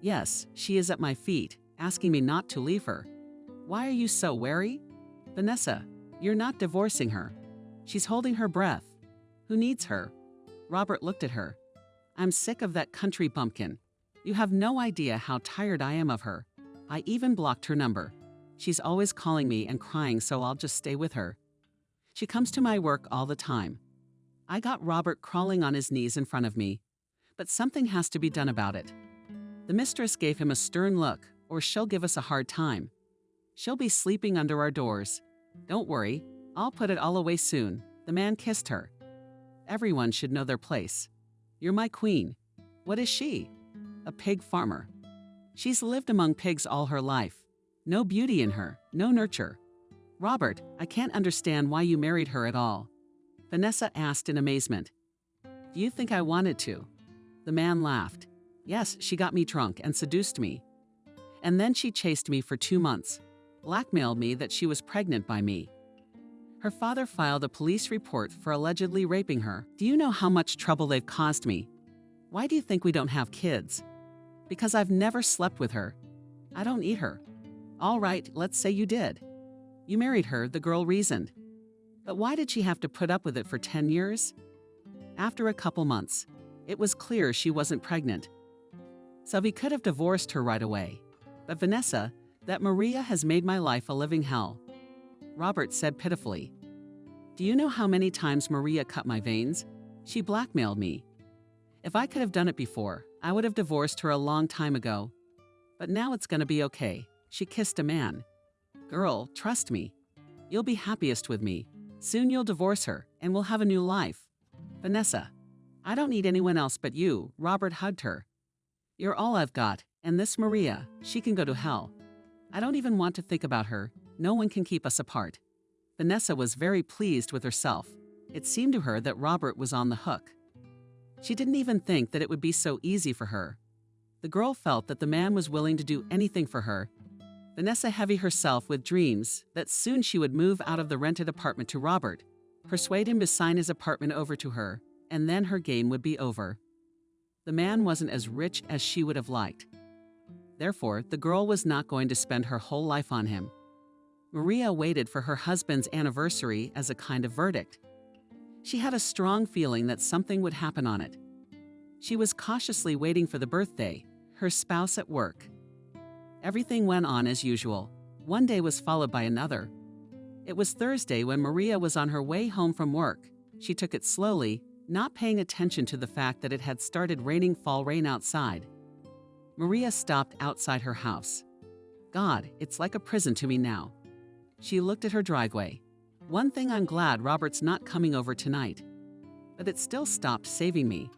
"Yes, she is at my feet, asking me not to leave her. Why are you so wary?" "Vanessa, you're not divorcing her. She's holding her breath. Who needs her?" Robert looked at her. "I'm sick of that country bumpkin. You have no idea how tired I am of her. I even blocked her number. She's always calling me and crying, so I'll just stay with her. She comes to my work all the time." I got Robert crawling on his knees in front of me. But something has to be done about it. The mistress gave him a stern look, or she'll give us a hard time. She'll be sleeping under our doors. Don't worry, I'll put it all away soon. The man kissed her. Everyone should know their place. You're my queen. What is she? A pig farmer. She's lived among pigs all her life. No beauty in her, no nurture. Robert, I can't understand why you married her at all. Vanessa asked in amazement. Do you think I wanted to? The man laughed. Yes, she got me drunk and seduced me. And then she chased me for 2 months, blackmailed me that she was pregnant by me. Her father filed a police report for allegedly raping her. Do you know how much trouble they've caused me? Why do you think we don't have kids? Because I've never slept with her. I don't eat her. All right, let's say you did. You married her, the girl reasoned. But why did she have to put up with it for 10 years? After a couple months, it was clear she wasn't pregnant. So he could have divorced her right away. But Vanessa, that Maria has made my life a living hell. Robert said pitifully. Do you know how many times Maria cut my veins? She blackmailed me. If I could have done it before, I would have divorced her a long time ago. But now it's gonna be okay. She kissed a man. Girl, trust me. You'll be happiest with me. Soon you'll divorce her, and we'll have a new life. Vanessa, I don't need anyone else but you. Robert hugged her. You're all I've got, and this Maria, she can go to hell. I don't even want to think about her. No one can keep us apart. Vanessa was very pleased with herself. It seemed to her that Robert was on the hook. She didn't even think that it would be so easy for her. The girl felt that the man was willing to do anything for her, Vanessa heavy herself with dreams that soon she would move out of the rented apartment to Robert, persuade him to sign his apartment over to her, and then her game would be over. The man wasn't as rich as she would have liked. Therefore, the girl was not going to spend her whole life on him. Maria waited for her husband's anniversary as a kind of verdict. She had a strong feeling that something would happen on it. She was cautiously waiting for the birthday, her spouse at work. Everything went on as usual. One day was followed by another. It was Thursday when Maria was on her way home from work. She took it slowly, not paying attention to the fact that it had started raining fall rain outside. Maria stopped outside her house. God, it's like a prison to me now. She looked at her driveway. One thing I'm glad Robert's not coming over tonight. But it still stopped saving me.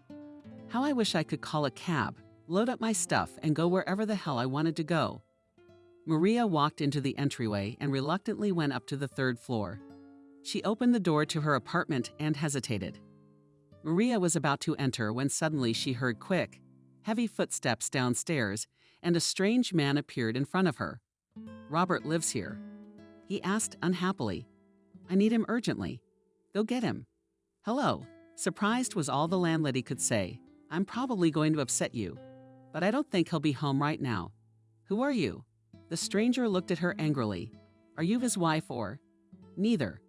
How I wish I could call a cab, load up my stuff, and go wherever the hell I wanted to go. Maria walked into the entryway and reluctantly went up to the third floor. She opened the door to her apartment and hesitated. Maria was about to enter when suddenly she heard quick, heavy footsteps downstairs, and a strange man appeared in front of her. Robert lives here. He asked unhappily. I need him urgently. Go get him. Hello. Surprised was all the landlady could say. I'm probably going to upset you, but I don't think he'll be home right now. Who are you? The stranger looked at her angrily. Are you his wife or? Neither.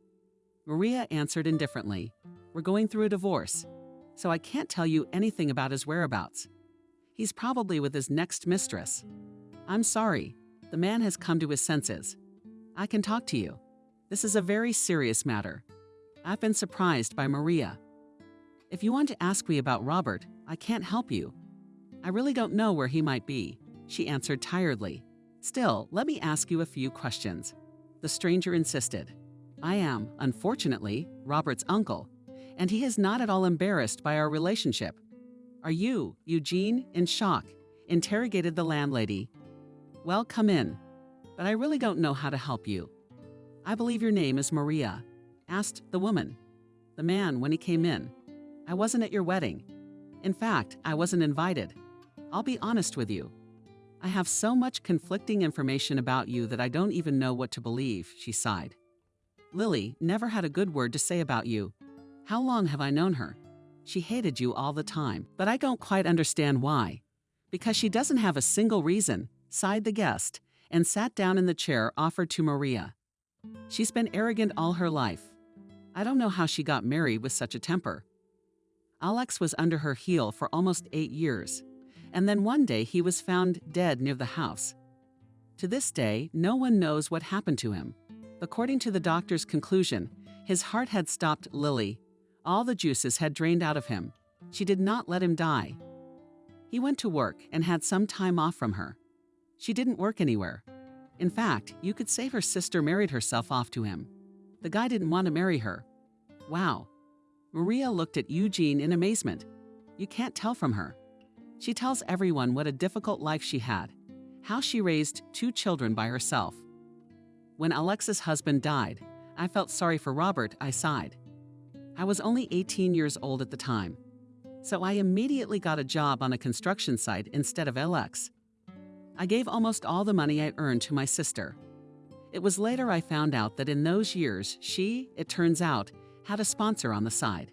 Maria answered indifferently. We're going through a divorce, so I can't tell you anything about his whereabouts. He's probably with his next mistress. I'm sorry. The man has come to his senses. I can talk to you. This is a very serious matter. I've been surprised by Maria. If you want to ask me about Robert, I can't help you. I really don't know where he might be, she answered tiredly. Still, let me ask you a few questions. The stranger insisted. I am, unfortunately, Robert's uncle, and he is not at all embarrassed by our relationship. Are you, Eugene, in shock? Interrogated the landlady. Well, come in, but I really don't know how to help you. I believe your name is Maria, asked the woman. The man, when he came in. I wasn't at your wedding. In fact, I wasn't invited. I'll be honest with you. I have so much conflicting information about you that I don't even know what to believe, she sighed. Lily never had a good word to say about you. How long have I known her? She hated you all the time, but I don't quite understand why. Because she doesn't have a single reason, sighed the guest, and sat down in the chair offered to Maria. She's been arrogant all her life. I don't know how she got married with such a temper. Alex was under her heel for almost 8 years, and then one day he was found dead near the house. To this day, no one knows what happened to him. According to the doctor's conclusion, his heart had stopped Lily. All the juices had drained out of him. She did not let him die. He went to work and had some time off from her. She didn't work anywhere. In fact, you could say her sister married herself off to him. The guy didn't want to marry her. Wow. Maria looked at Eugene in amazement. You can't tell from her. She tells everyone what a difficult life she had, how she raised 2 children by herself. When Alex's husband died, I felt sorry for Robert, I sighed. I was only 18 years old at the time, so I immediately got a job on a construction site instead of Alex. I gave almost all the money I earned to my sister. It was later I found out that in those years she, it turns out, had a sponsor on the side.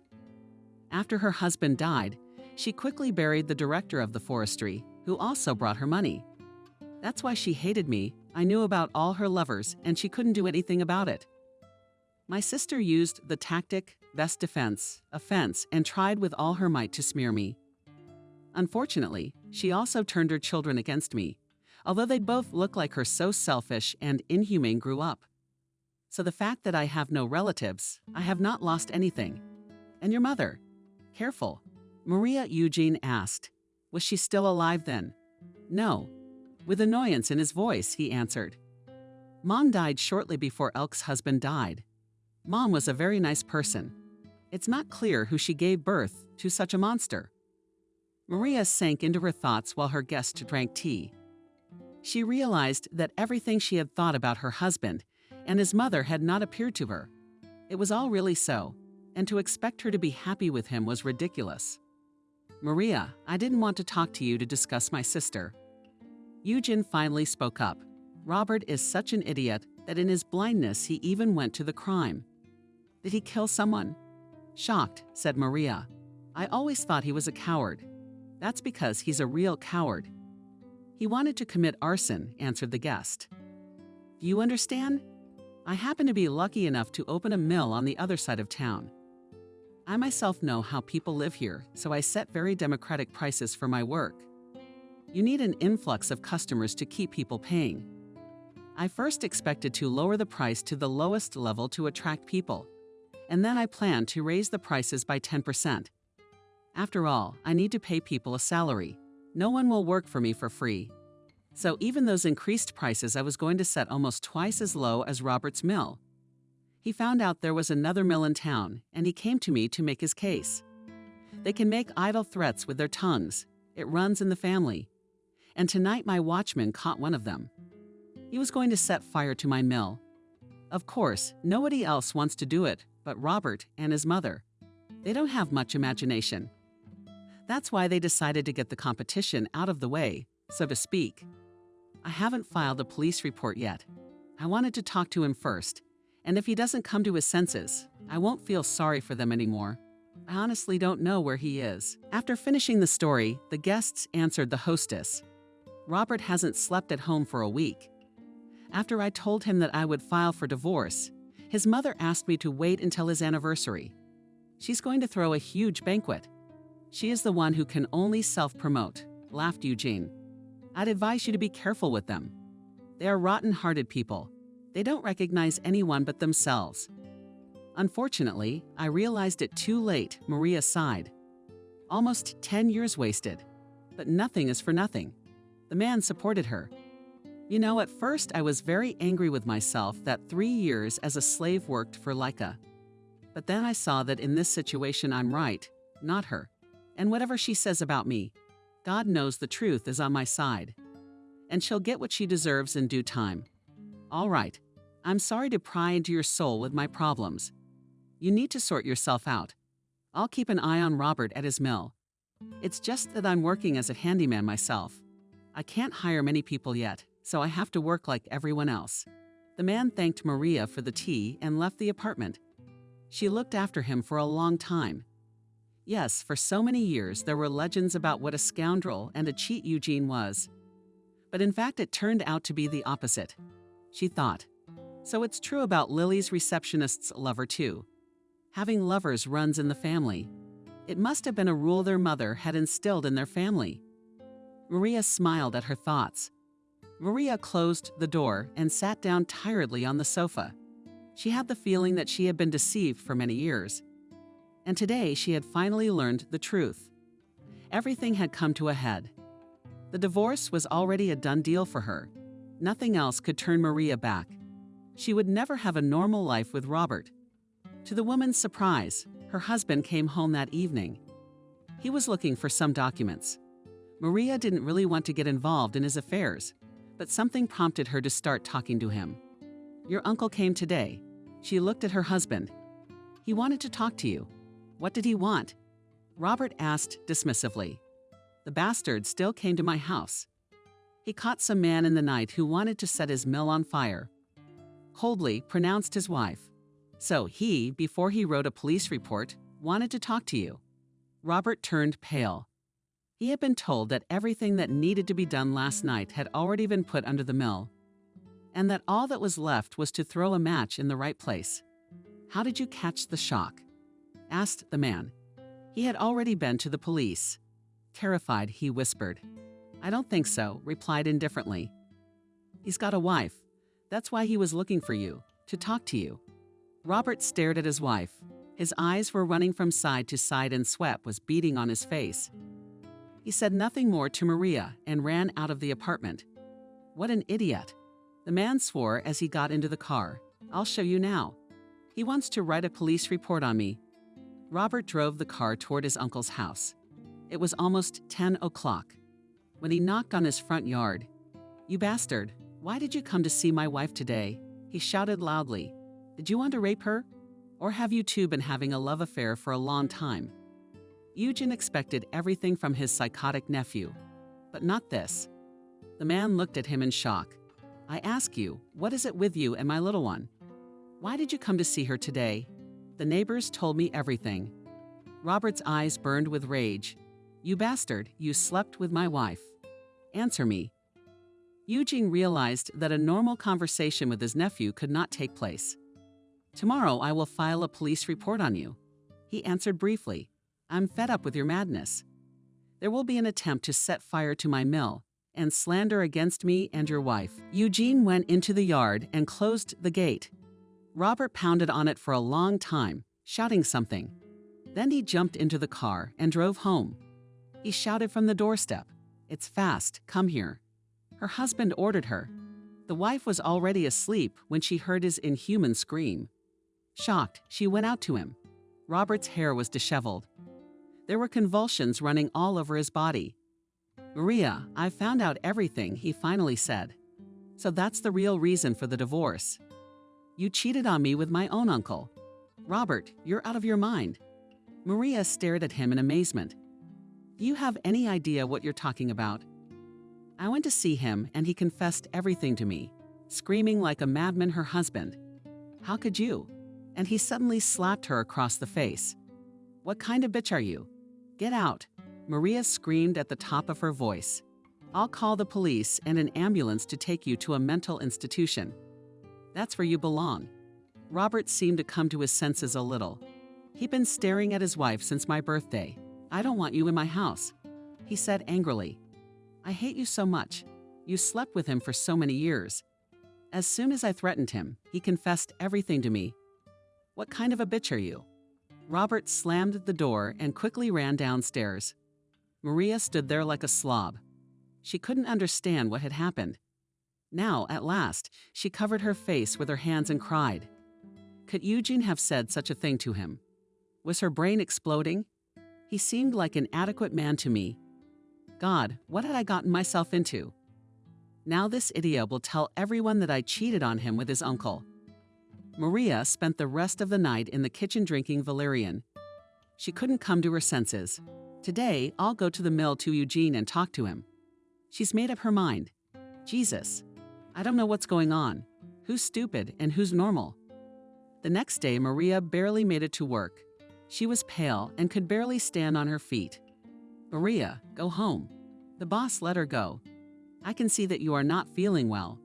After her husband died, she quickly buried the director of the forestry, who also brought her money. That's why she hated me. I knew about all her lovers, and she couldn't do anything about it. My sister used the tactic, best defense, offense, and tried with all her might to smear me. Unfortunately, she also turned her children against me, although they both look like her so selfish and inhumane grew up. So the fact that I have no relatives, I have not lost anything. And your mother? Careful. Maria Eugene asked. Was she still alive then? No. With annoyance in his voice, he answered. Mom died shortly before Elk's husband died. Mom was a very nice person. It's not clear who she gave birth to such a monster. Maria sank into her thoughts while her guest drank tea. She realized that everything she had thought about her husband and his mother had not appeared to her. It was all really so, and to expect her to be happy with him was ridiculous. Maria, I didn't want to talk to you to discuss my sister. Eugene finally spoke up. Robert is such an idiot that in his blindness he even went to the crime. Did he kill someone? Shocked, said Maria. I always thought he was a coward. That's because he's a real coward. He wanted to commit arson, answered the guest. Do you understand? I happen to be lucky enough to open a mill on the other side of town. I myself know how people live here, so I set very democratic prices for my work. You need an influx of customers to keep people paying. I first expected to lower the price to the lowest level to attract people, and then I planned to raise the prices by 10%. After all, I need to pay people a salary. No one will work for me for free. So even those increased prices, I was going to set almost twice as low as Robert's mill. He found out there was another mill in town, and he came to me to make his case. They can make idle threats with their tongues. It runs in the family. And tonight my watchman caught one of them. He was going to set fire to my mill. Of course, nobody else wants to do it but Robert and his mother. They don't have much imagination. That's why they decided to get the competition out of the way, so to speak. I haven't filed a police report yet. I wanted to talk to him first, and if he doesn't come to his senses, I won't feel sorry for them anymore. I honestly don't know where he is. After finishing the story, the guests answered the hostess. Robert hasn't slept at home for a week. After I told him that I would file for divorce, his mother asked me to wait until his anniversary. She's going to throw a huge banquet. She is the one who can only self-promote, laughed Eugene. I'd advise you to be careful with them. They are rotten-hearted people. They don't recognize anyone but themselves. Unfortunately, I realized it too late, Maria sighed. Almost 10 years wasted. But nothing is for nothing. The man supported her. You know, at first I was very angry with myself that 3 years as a slave worked for Leica. But then I saw that in this situation I'm right, not her. And whatever she says about me, God knows the truth is on my side. And she'll get what she deserves in due time. All right, I'm sorry to pry into your soul with my problems. You need to sort yourself out. I'll keep an eye on Robert at his mill. It's just that I'm working as a handyman myself. I can't hire many people yet, so I have to work like everyone else. The man thanked Maria for the tea and left the apartment. She looked after him for a long time. Yes, for so many years there were legends about what a scoundrel and a cheat Eugene was. But in fact it turned out to be the opposite. She thought. So it's true about Lily's receptionist's lover too. Having lovers runs in the family. It must have been a rule their mother had instilled in their family. Maria smiled at her thoughts. Maria closed the door and sat down tiredly on the sofa. She had the feeling that she had been deceived for many years. And today she had finally learned the truth. Everything had come to a head. The divorce was already a done deal for her. Nothing else could turn Maria back. She would never have a normal life with Robert. To the woman's surprise, her husband came home that evening. He was looking for some documents. Maria didn't really want to get involved in his affairs, but something prompted her to start talking to him. Your uncle came today. She looked at her husband. He wanted to talk to you. What did he want? Robert asked dismissively. The bastard still came to my house. He caught some man in the night who wanted to set his mill on fire. Coldly pronounced his wife. So he, before he wrote a police report, wanted to talk to you. Robert turned pale. He had been told that everything that needed to be done last night had already been put under the mill, and that all that was left was to throw a match in the right place. How did you catch the shock? Asked the man. He had already been to the police. Terrified, he whispered. I don't think so, replied indifferently. He's got a wife. That's why he was looking for you, to talk to you. Robert stared at his wife. His eyes were running from side to side and sweat was beading on his face. He said nothing more to Maria and ran out of the apartment. What an idiot. The man swore as he got into the car. I'll show you now. He wants to write a police report on me. Robert drove the car toward his uncle's house. It was almost 10 o'clock. When he knocked on his front yard, You bastard, why did you come to see my wife today? He shouted loudly. Did you want to rape her? Or have you two been having a love affair for a long time? Eugene expected everything from his psychotic nephew, but not this. The man looked at him in shock. I ask you, what is it with you and my little one? Why did you come to see her today? The neighbors told me everything. Robert's eyes burned with rage. You bastard, you slept with my wife. Answer me. Eugene realized that a normal conversation with his nephew could not take place. Tomorrow I will file a police report on you. He answered briefly. I'm fed up with your madness. There will be an attempt to set fire to my mill and slander against me and your wife. Eugene went into the yard and closed the gate. Robert pounded on it for a long time, shouting something. Then he jumped into the car and drove home. He shouted from the doorstep, "It's fast, come here." Her husband ordered her. The wife was already asleep when she heard his inhuman scream. Shocked, she went out to him. Robert's hair was disheveled. There were convulsions running all over his body. "Maria, I found out everything," he finally said. "So that's the real reason for the divorce. You cheated on me with my own uncle. Robert, you're out of your mind." Maria stared at him in amazement. "Do you have any idea what you're talking about?" "I went to see him and he confessed everything to me, screaming like a madman her husband. How could you?" And he suddenly slapped her across the face. "What kind of bitch are you? Get out." Maria screamed at the top of her voice. "I'll call the police and an ambulance to take you to a mental institution. That's where you belong." Robert seemed to come to his senses a little. "He'd been staring at his wife since my birthday. I don't want you in my house," he said angrily. "I hate you so much. You slept with him for so many years. As soon as I threatened him, he confessed everything to me. What kind of a bitch are you?" Robert slammed the door and quickly ran downstairs. Maria stood there like a slob. She couldn't understand what had happened. Now, at last, she covered her face with her hands and cried. Could Eugene have said such a thing to him? Was her brain exploding? He seemed like an adequate man to me. God, what had I gotten myself into? Now this idiot will tell everyone that I cheated on him with his uncle. Maria spent the rest of the night in the kitchen drinking valerian. She couldn't come to her senses. Today, I'll go to the mill to Eugene and talk to him. She's made up her mind. Jesus, I don't know what's going on. Who's stupid and who's normal? The next day, Maria barely made it to work. She was pale and could barely stand on her feet. Maria, go home. The boss let her go. I can see that you are not feeling well.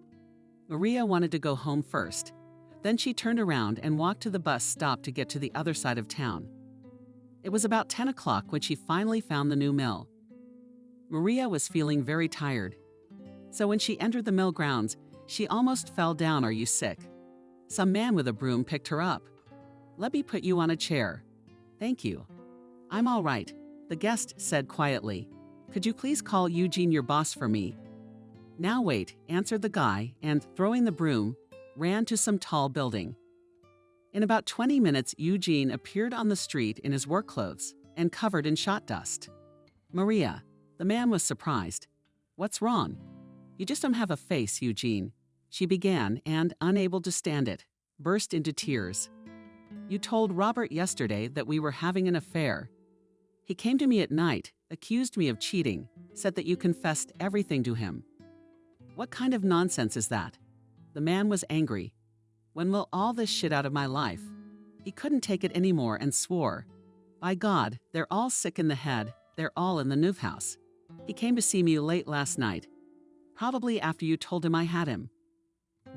Maria wanted to go home first. Then she turned around and walked to the bus stop to get to the other side of town. It was about 10 o'clock when she finally found the new mill. Maria was feeling very tired. So when she entered the mill grounds, she almost fell down. Are you sick? Some man with a broom picked her up. Let me put you on a chair. Thank you. I'm all right, the guest said quietly. Could you please call Eugene your boss for me? Now wait, answered the guy, and throwing the broom, ran to some tall building. In about 20 minutes, Eugene appeared on the street in his work clothes and covered in shot dust. Maria, the man was surprised. What's wrong? You just don't have a face, Eugene. She began and, unable to stand it, burst into tears. You told Robert yesterday that we were having an affair. He came to me at night, accused me of cheating, said that you confessed everything to him. What kind of nonsense is that? The man was angry. When will all this shit out of my life? He couldn't take it anymore and swore. By God, they're all sick in the head. They're all in the Noof house. He came to see me late last night. Probably after you told him I had him.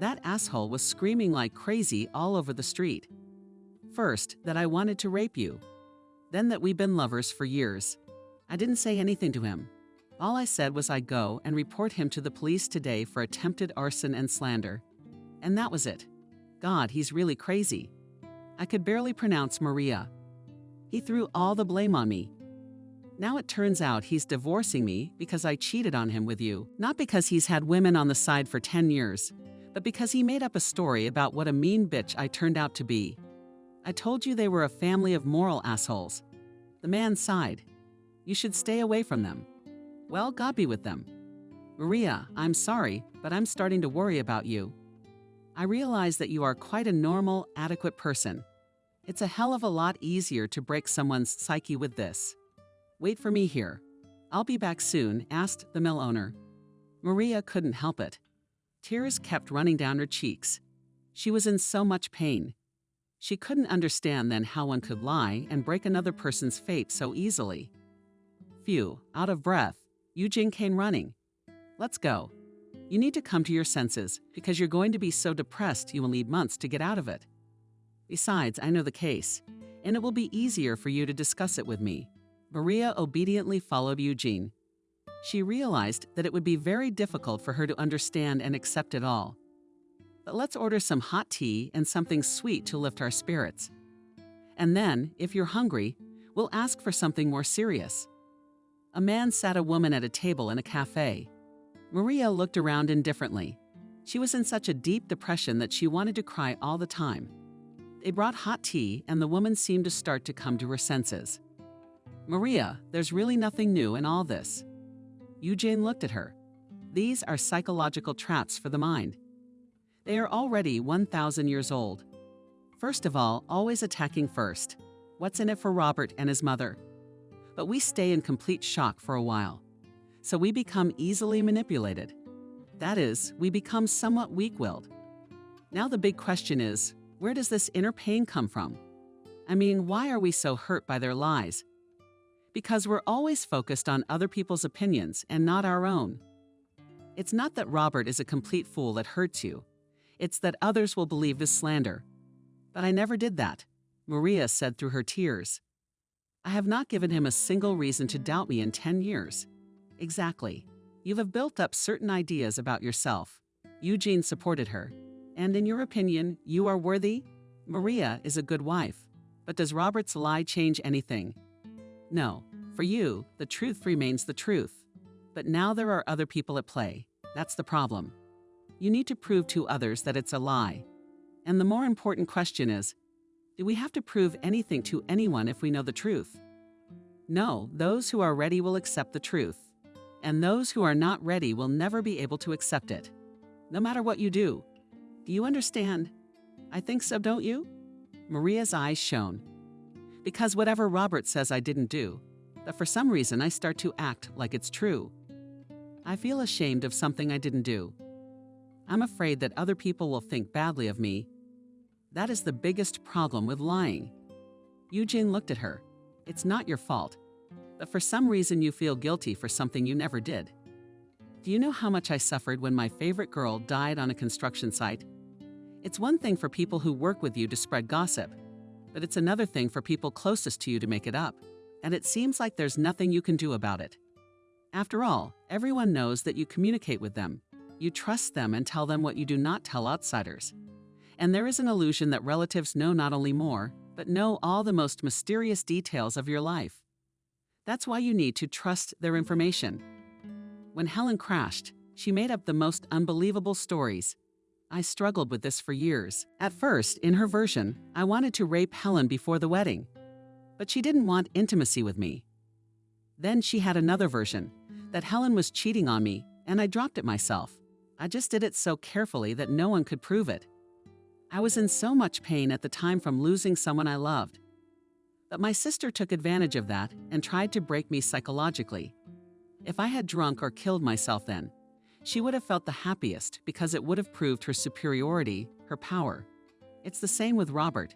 That asshole was screaming like crazy all over the street. First, that I wanted to rape you. Then that we've been lovers for years. I didn't say anything to him. All I said was I'd go and report him to the police today for attempted arson and slander. And that was it. God, he's really crazy. I could barely pronounce Maria. He threw all the blame on me. Now it turns out he's divorcing me because I cheated on him with you, not because he's had women on the side for 10 years, but because he made up a story about what a mean bitch I turned out to be. I told you they were a family of moral assholes. The man sighed. You should stay away from them. Well, God be with them. Maria, I'm sorry, but I'm starting to worry about you. I realize that you are quite a normal, adequate person. It's a hell of a lot easier to break someone's psyche with this. Wait for me here. I'll be back soon, asked the mill owner. Maria couldn't help it. Tears kept running down her cheeks. She was in so much pain. She couldn't understand then how one could lie and break another person's fate so easily. Phew, out of breath, Eugene came running. Let's go. You need to come to your senses because you're going to be so depressed you will need months to get out of it. Besides, I know the case, and it will be easier for you to discuss it with me. Maria obediently followed Eugene. She realized that it would be very difficult for her to understand and accept it all. But let's order some hot tea and something sweet to lift our spirits. And then, if you're hungry, we'll ask for something more serious. A man sat a woman at a table in a cafe. Maria looked around indifferently. She was in such a deep depression that she wanted to cry all the time. They brought hot tea, and the woman seemed to start to come to her senses. Maria, there's really nothing new in all this. Eugene looked at her. These are psychological traps for the mind. They are already 1,000 years old. First of all, always attacking first. What's in it for Robert and his mother? But we stay in complete shock for a while. So we become easily manipulated. That is, we become somewhat weak-willed. Now the big question is, where does this inner pain come from? I mean, why are we so hurt by their lies? Because we're always focused on other people's opinions and not our own. It's not that Robert is a complete fool that hurts you. It's that others will believe his slander. But I never did that, Maria said through her tears. I have not given him a single reason to doubt me in 10 years. Exactly. You have built up certain ideas about yourself. Eugene supported her. And in your opinion, you are worthy? Maria is a good wife. But does Robert's lie change anything? No. For you, the truth remains the truth. But now there are other people at play. That's the problem. You need to prove to others that it's a lie. And the more important question is, do we have to prove anything to anyone if we know the truth? No, those who are ready will accept the truth. And those who are not ready will never be able to accept it. No matter what you do. Do you understand? I think so, don't you? Maria's eyes shone. Because whatever Robert says I didn't do, but for some reason I start to act like it's true. I feel ashamed of something I didn't do. I'm afraid that other people will think badly of me. That is the biggest problem with lying. Eugene looked at her. It's not your fault, but for some reason you feel guilty for something you never did. Do you know how much I suffered when my favorite girl died on a construction site? It's one thing for people who work with you to spread gossip, but it's another thing for people closest to you to make it up, and it seems like there's nothing you can do about it. After all, everyone knows that you communicate with them. You trust them and tell them what you do not tell outsiders. And there is an illusion that relatives know not only more, but know all the most mysterious details of your life. That's why you need to trust their information. When Helen crashed, she made up the most unbelievable stories. I struggled with this for years. At first, in her version, I wanted to rape Helen before the wedding. But she didn't want intimacy with me. Then she had another version, that Helen was cheating on me, and I dropped it myself. I just did it so carefully that no one could prove it. I was in so much pain at the time from losing someone I loved. But my sister took advantage of that and tried to break me psychologically. If I had drunk or killed myself then, she would have felt the happiest because it would have proved her superiority, her power. It's the same with Robert.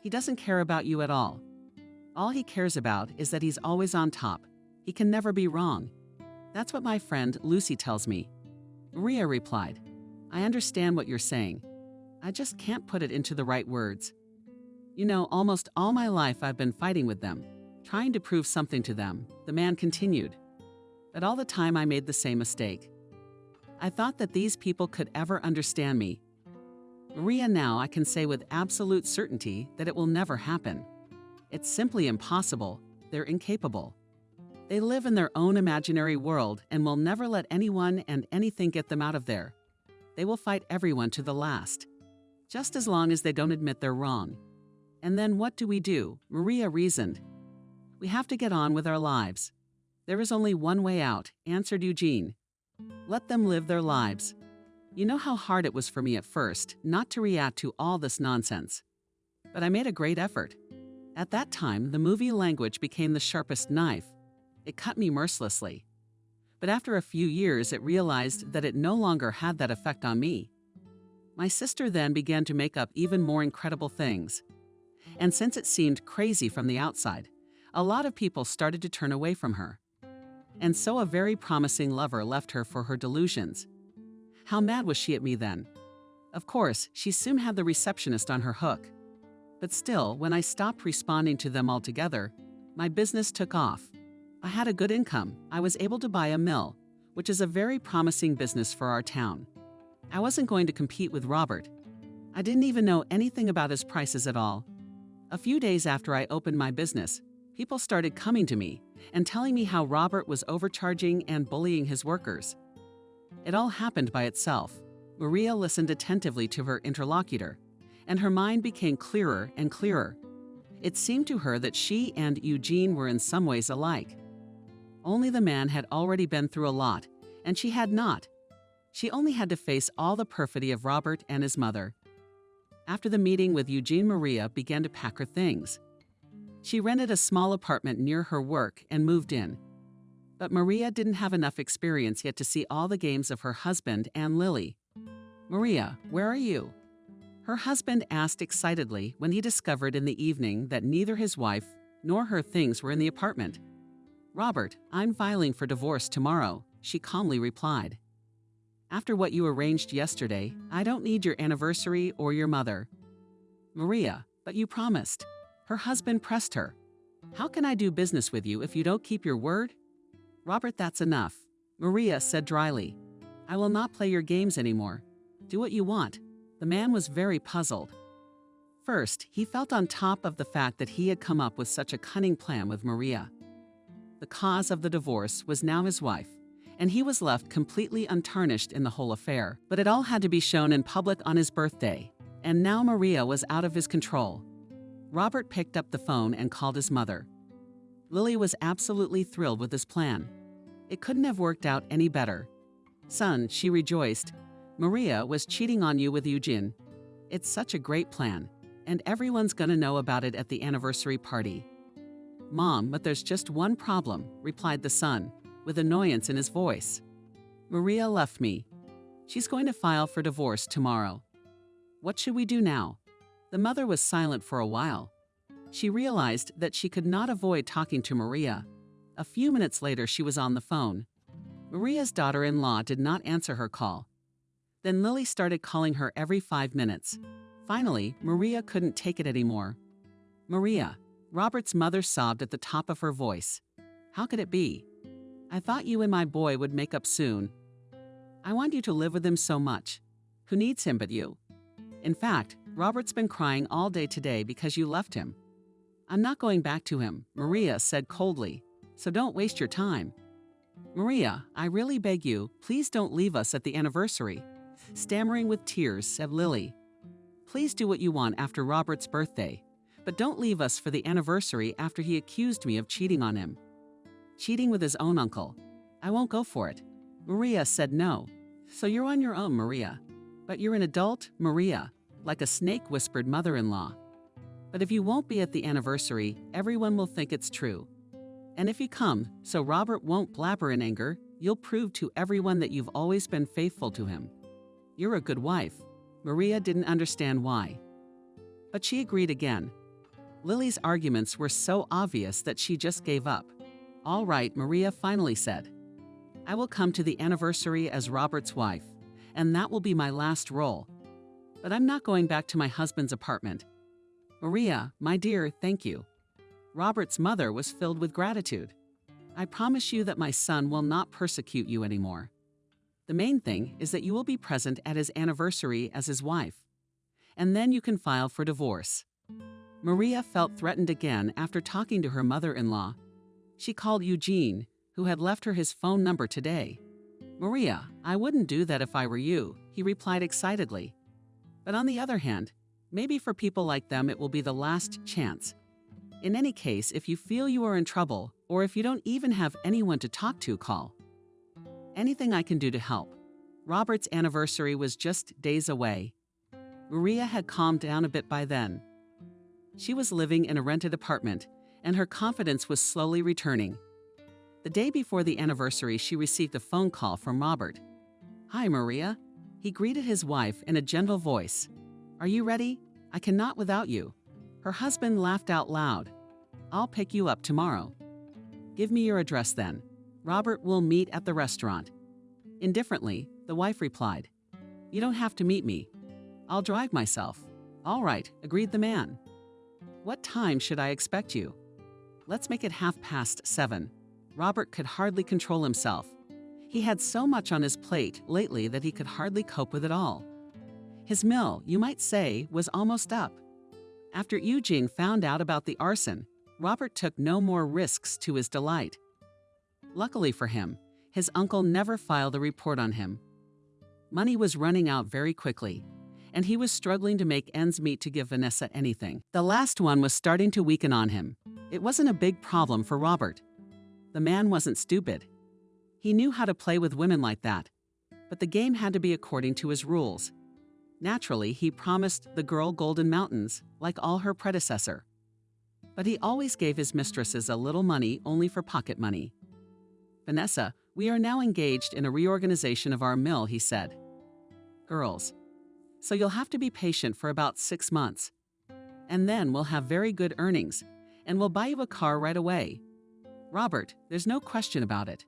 He doesn't care about you at all. All he cares about is that he's always on top. He can never be wrong. That's what my friend Lucy tells me. Maria replied, I understand what you're saying. I just can't put it into the right words. You know, almost all my life I've been fighting with them, trying to prove something to them, the man continued. But all the time I made the same mistake. I thought that these people could ever understand me. Maria, now I can say with absolute certainty that it will never happen. It's simply impossible. They're incapable. They live in their own imaginary world and will never let anyone and anything get them out of there. They will fight everyone to the last, just as long as they don't admit they're wrong. And then what do? Maria reasoned. We have to get on with our lives. There is only one way out, answered Eugene. Let them live their lives. You know how hard it was for me at first not to react to all this nonsense. But I made a great effort. At that time, the movie language became the sharpest knife. It cut me mercilessly. But after a few years, it realized that it no longer had that effect on me. My sister then began to make up even more incredible things. And since it seemed crazy from the outside, a lot of people started to turn away from her. And so a very promising lover left her for her delusions. How mad was she at me then? Of course, she soon had the receptionist on her hook. But still, when I stopped responding to them altogether, my business took off. I had a good income. I was able to buy a mill, which is a very promising business for our town. I wasn't going to compete with Robert. I didn't even know anything about his prices at all. A few days after I opened my business, people started coming to me and telling me how Robert was overcharging and bullying his workers. It all happened by itself. Maria listened attentively to her interlocutor, and her mind became clearer and clearer. It seemed to her that she and Eugene were in some ways alike. Only the man had already been through a lot, and she had not. She only had to face all the perfidy of Robert and his mother. After the meeting with Eugene, Maria began to pack her things. She rented a small apartment near her work and moved in. But Maria didn't have enough experience yet to see all the games of her husband and Lily. "Maria, where are you?" Her husband asked excitedly when he discovered in the evening that neither his wife nor her things were in the apartment. "Robert, I'm filing for divorce tomorrow," she calmly replied. "After what you arranged yesterday, I don't need your anniversary or your mother." "Maria, but you promised." Her husband pressed her. "How can I do business with you if you don't keep your word?" "Robert, that's enough," Maria said dryly. "I will not play your games anymore. Do what you want." The man was very puzzled. First, he felt on top of the fact that he had come up with such a cunning plan with Maria. The cause of the divorce was now his wife, and he was left completely untarnished in the whole affair. But it all had to be shown in public on his birthday, and now Maria was out of his control. Robert picked up the phone and called his mother. Lily was absolutely thrilled with his plan. It couldn't have worked out any better. "Son," she rejoiced, "Maria was cheating on you with Eugene. It's such a great plan, and everyone's gonna know about it at the anniversary party." "Mom, but there's just one problem," replied the son, with annoyance in his voice. "Maria left me. She's going to file for divorce tomorrow. What should we do now?" The mother was silent for a while. She realized that she could not avoid talking to Maria. A few minutes later, she was on the phone. Maria's daughter-in-law did not answer her call. Then Lily started calling her every 5 minutes. Finally, Maria couldn't take it anymore. "Maria," Robert's mother sobbed at the top of her voice. "How could it be? I thought you and my boy would make up soon. I want you to live with him so much. Who needs him but you? In fact, Robert's been crying all day today because you left him." "I'm not going back to him," Maria said coldly, "so don't waste your time." "Maria, I really beg you, please don't leave us at the anniversary," stammering with tears, said Lily. "Please do what you want after Robert's birthday, but don't leave us for the anniversary after he accused me of cheating on him." "Cheating with his own uncle. I won't go for it." Maria said no. "So you're on your own, Maria. But you're an adult, Maria," like a snake whispered mother-in-law. "But if you won't be at the anniversary, everyone will think it's true. And if you come, so Robert won't blabber in anger, you'll prove to everyone that you've always been faithful to him. You're a good wife." Maria didn't understand why. But she agreed again. Lily's arguments were so obvious that she just gave up. "All right," Maria finally said. "I will come to the anniversary as Robert's wife, and that will be my last role. But I'm not going back to my husband's apartment." "Maria, my dear, thank you." Robert's mother was filled with gratitude. "I promise you that my son will not persecute you anymore. The main thing is that you will be present at his anniversary as his wife. And then you can file for divorce." Maria felt threatened again after talking to her mother-in-law. She called Eugene, who had left her his phone number today. "Maria, I wouldn't do that if I were you," he replied excitedly. "But on the other hand, maybe for people like them it will be the last chance. In any case, if you feel you are in trouble, or if you don't even have anyone to talk to, call. Anything I can do to help." Robert's anniversary was just days away. Maria had calmed down a bit by then. She was living in a rented apartment, and her confidence was slowly returning. The day before the anniversary, she received a phone call from Robert. "Hi, Maria." He greeted his wife in a gentle voice. "Are you ready? I cannot without you." Her husband laughed out loud. "I'll pick you up tomorrow." "Give me your address then. Robert will meet at the restaurant." Indifferently, the wife replied, "You don't have to meet me. I'll drive myself." "All right," agreed the man. "What time should I expect you?" "Let's make it 7:30. Robert could hardly control himself. He had so much on his plate lately that he could hardly cope with it all. His mill, you might say, was almost up. After Eugene found out about the arson, Robert took no more risks to his delight. Luckily for him, his uncle never filed a report on him. Money was running out very quickly, and he was struggling to make ends meet to give Vanessa anything. The last one was starting to weaken on him. It wasn't a big problem for Robert. The man wasn't stupid. He knew how to play with women like that, but the game had to be according to his rules. Naturally, he promised the girl Golden Mountains, like all her predecessor. But he always gave his mistresses a little money only for pocket money. "Vanessa, we are now engaged in a reorganization of our mill," he said. "Girls, so you'll have to be patient for about 6 months. And then we'll have very good earnings, and we'll buy you a car right away. Robert, there's no question about it.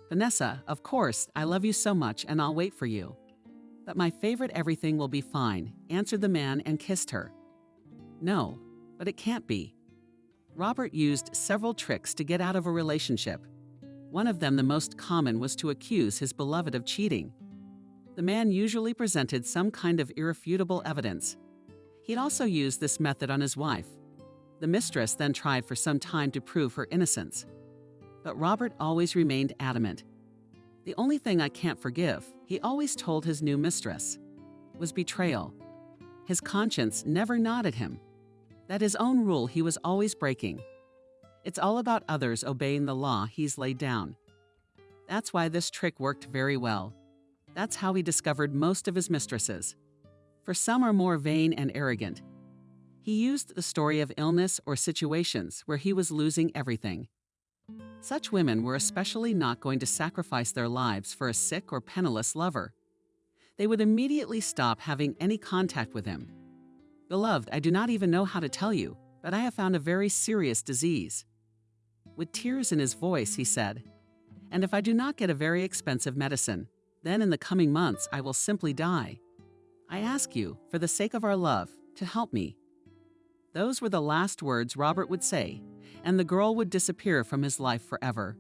Vanessa, of course, I love you so much and I'll wait for you. But my favorite everything will be fine," answered the man and kissed her. "No, but it can't be." Robert used several tricks to get out of a relationship. One of them, the most common, was to accuse his beloved of cheating. The man usually presented some kind of irrefutable evidence. He'd also used this method on his wife. The mistress then tried for some time to prove her innocence. But Robert always remained adamant. "The only thing I can't forgive," he always told his new mistress, "was betrayal." His conscience never nodded him. That his own rule he was always breaking. It's all about others obeying the law he's laid down. That's why this trick worked very well. That's how he discovered most of his mistresses. For some are more vain and arrogant. He used the story of illness or situations where he was losing everything. Such women were especially not going to sacrifice their lives for a sick or penniless lover. They would immediately stop having any contact with him. "Beloved, I do not even know how to tell you, but I have found a very serious disease." With tears in his voice, he said, "And if I do not get a very expensive medicine, then in the coming months I will simply die. I ask you, for the sake of our love, to help me." Those were the last words Robert would say, and the girl would disappear from his life forever.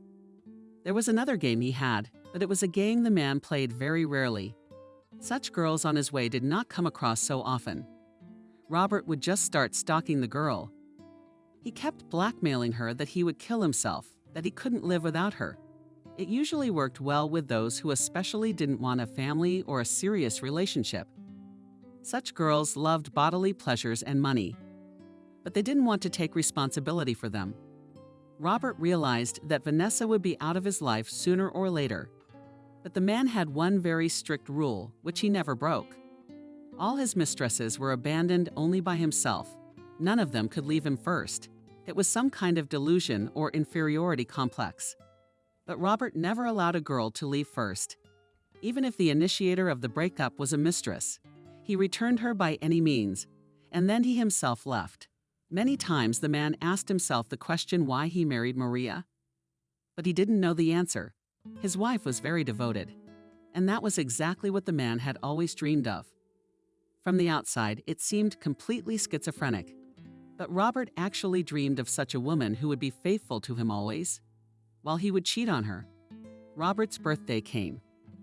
There was another game he had, but it was a game the man played very rarely. Such girls on his way did not come across so often. Robert would just start stalking the girl. He kept blackmailing her that he would kill himself, that he couldn't live without her. It usually worked well with those who especially didn't want a family or a serious relationship. Such girls loved bodily pleasures and money, but they didn't want to take responsibility for them. Robert realized that Vanessa would be out of his life sooner or later. But the man had one very strict rule, which he never broke. All his mistresses were abandoned only by himself. None of them could leave him first. It was some kind of delusion or inferiority complex. But Robert never allowed a girl to leave first. Even if the initiator of the breakup was a mistress, he returned her by any means, and then he himself left. Many times the man asked himself the question why he married Maria. But he didn't know the answer. His wife was very devoted, and that was exactly what the man had always dreamed of. From the outside, it seemed completely schizophrenic. But Robert actually dreamed of such a woman who would be faithful to him always, while he would cheat on her. Robert's birthday came.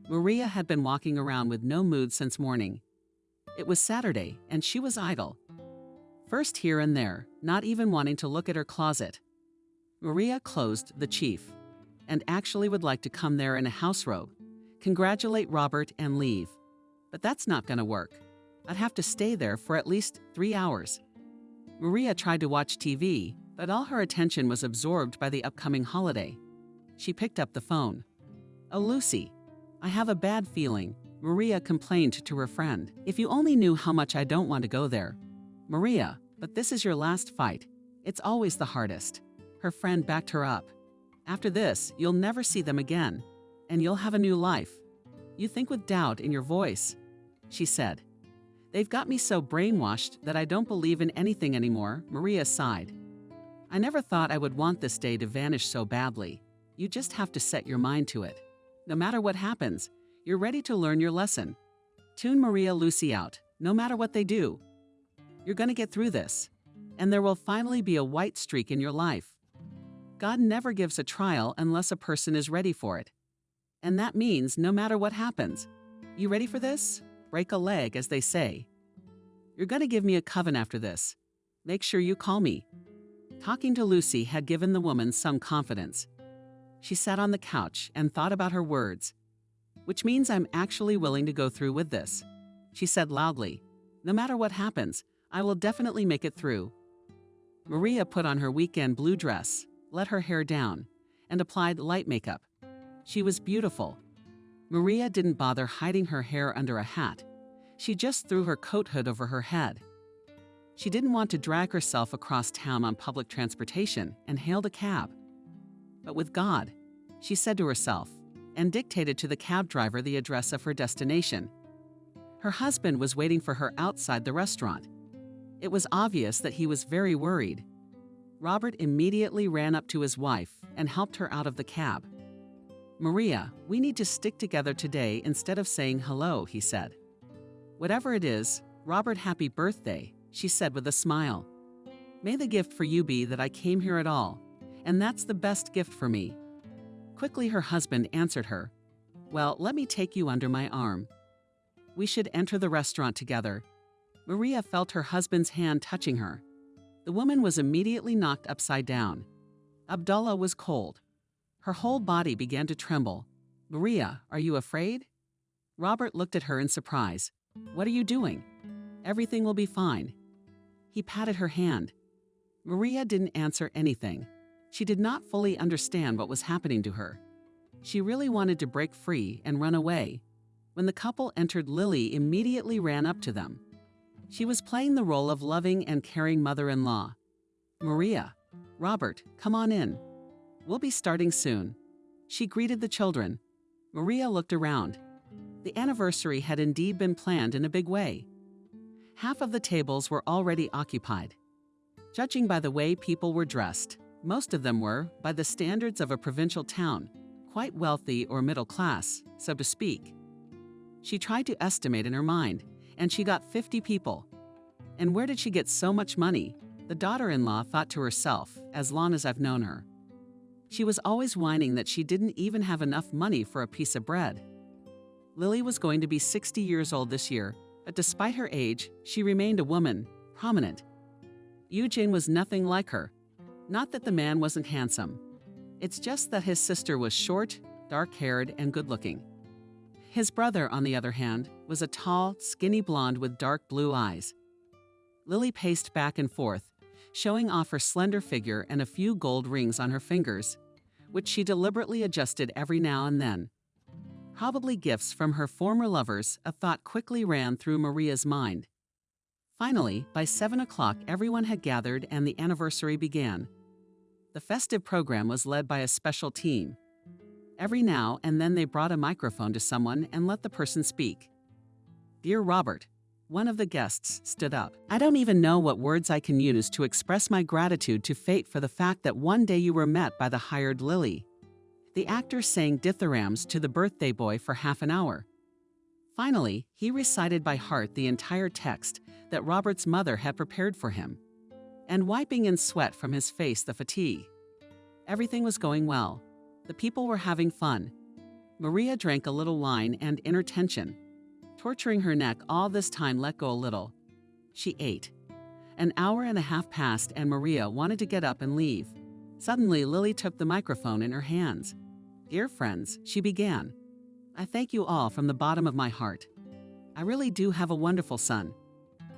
Maria had been walking around with no mood since morning. It was Saturday, and she was idle. First here and there, not even wanting to look at her closet. Maria closed the chief, and actually would like to come there in a house robe, congratulate Robert, and leave. But that's not going to work. I'd have to stay there for at least 3 hours. Maria tried to watch TV, but all her attention was absorbed by the upcoming holiday. She picked up the phone. "Oh, Lucy, I have a bad feeling," Maria complained to her friend. "If you only knew how much I don't want to go there." "Maria, but this is your last fight. It's always the hardest." Her friend backed her up. After this, you'll never see them again, and you'll have a new life. You think with doubt in your voice, she said. They've got me so brainwashed that I don't believe in anything anymore, Maria sighed. I never thought I would want this day to vanish so badly. You just have to set your mind to it. No matter what happens, you're ready to learn your lesson. Tune Maria Lucy out, no matter what they do. You're going to get through this, and there will finally be a white streak in your life. God never gives a trial unless a person is ready for it. And that means no matter what happens. You ready for this? Break a leg, as they say. You're going to give me a coven after this. Make sure you call me. Talking to Lucy had given the woman some confidence. She sat on the couch and thought about her words. Which means I'm actually willing to go through with this, she said loudly. No matter what happens, I will definitely make it through. Maria put on her weekend blue dress, let her hair down, and applied light makeup. She was beautiful. Maria didn't bother hiding her hair under a hat. She just threw her coat hood over her head. She didn't want to drag herself across town on public transportation and hailed a cab. But with God, she said to herself, and dictated to the cab driver the address of her destination. Her husband was waiting for her outside the restaurant. It was obvious that he was very worried. Robert immediately ran up to his wife and helped her out of the cab. Maria, we need to stick together today instead of saying hello, he said. Whatever it is, Robert, happy birthday, she said with a smile. May the gift for you be that I came here at all, and that's the best gift for me. Quickly her husband answered her. Well, let me take you under my arm. We should enter the restaurant together. Maria felt her husband's hand touching her. The woman was immediately knocked upside down. Abdullah was cold. Her whole body began to tremble. Maria, are you afraid? Robert looked at her in surprise. What are you doing? Everything will be fine. He patted her hand. Maria didn't answer anything. She did not fully understand what was happening to her. She really wanted to break free and run away. When the couple entered, Lily immediately ran up to them. She was playing the role of loving and caring mother-in-law. Maria, Robert, come on in. We'll be starting soon. She greeted the children. Maria looked around. The anniversary had indeed been planned in a big way. Half of the tables were already occupied. Judging by the way people were dressed, most of them were, by the standards of a provincial town, quite wealthy or middle class, so to speak. She tried to estimate in her mind, and she got 50 people. And where did she get so much money? The daughter-in-law thought to herself, as long as I've known her. She was always whining that she didn't even have enough money for a piece of bread. Lily was going to be 60 years old this year, but despite her age, she remained a woman, prominent. Eugene was nothing like her. Not that the man wasn't handsome. It's just that his sister was short, dark-haired, and good-looking. His brother, on the other hand, was a tall, skinny blonde with dark blue eyes. Lily paced back and forth, showing off her slender figure and a few gold rings on her fingers, which she deliberately adjusted every now and then. Probably gifts from her former lovers, a thought quickly ran through Maria's mind. Finally, by 7 o'clock, everyone had gathered and the anniversary began. The festive program was led by a special team. Every now and then they brought a microphone to someone and let the person speak. Dear Robert, one of the guests stood up. I don't even know what words I can use to express my gratitude to fate for the fact that one day you were met by the hired Lily. The actor sang dithyrambs to the birthday boy for half an hour. Finally, he recited by heart the entire text that Robert's mother had prepared for him, and wiping in sweat from his face the fatigue. Everything was going well. The people were having fun. Maria drank a little wine and inner tension, torturing her neck all this time, let go a little. She ate. An hour and a half passed and Maria wanted to get up and leave. Suddenly, Lily took the microphone in her hands. Dear friends, she began. I thank you all from the bottom of my heart. I really do have a wonderful son.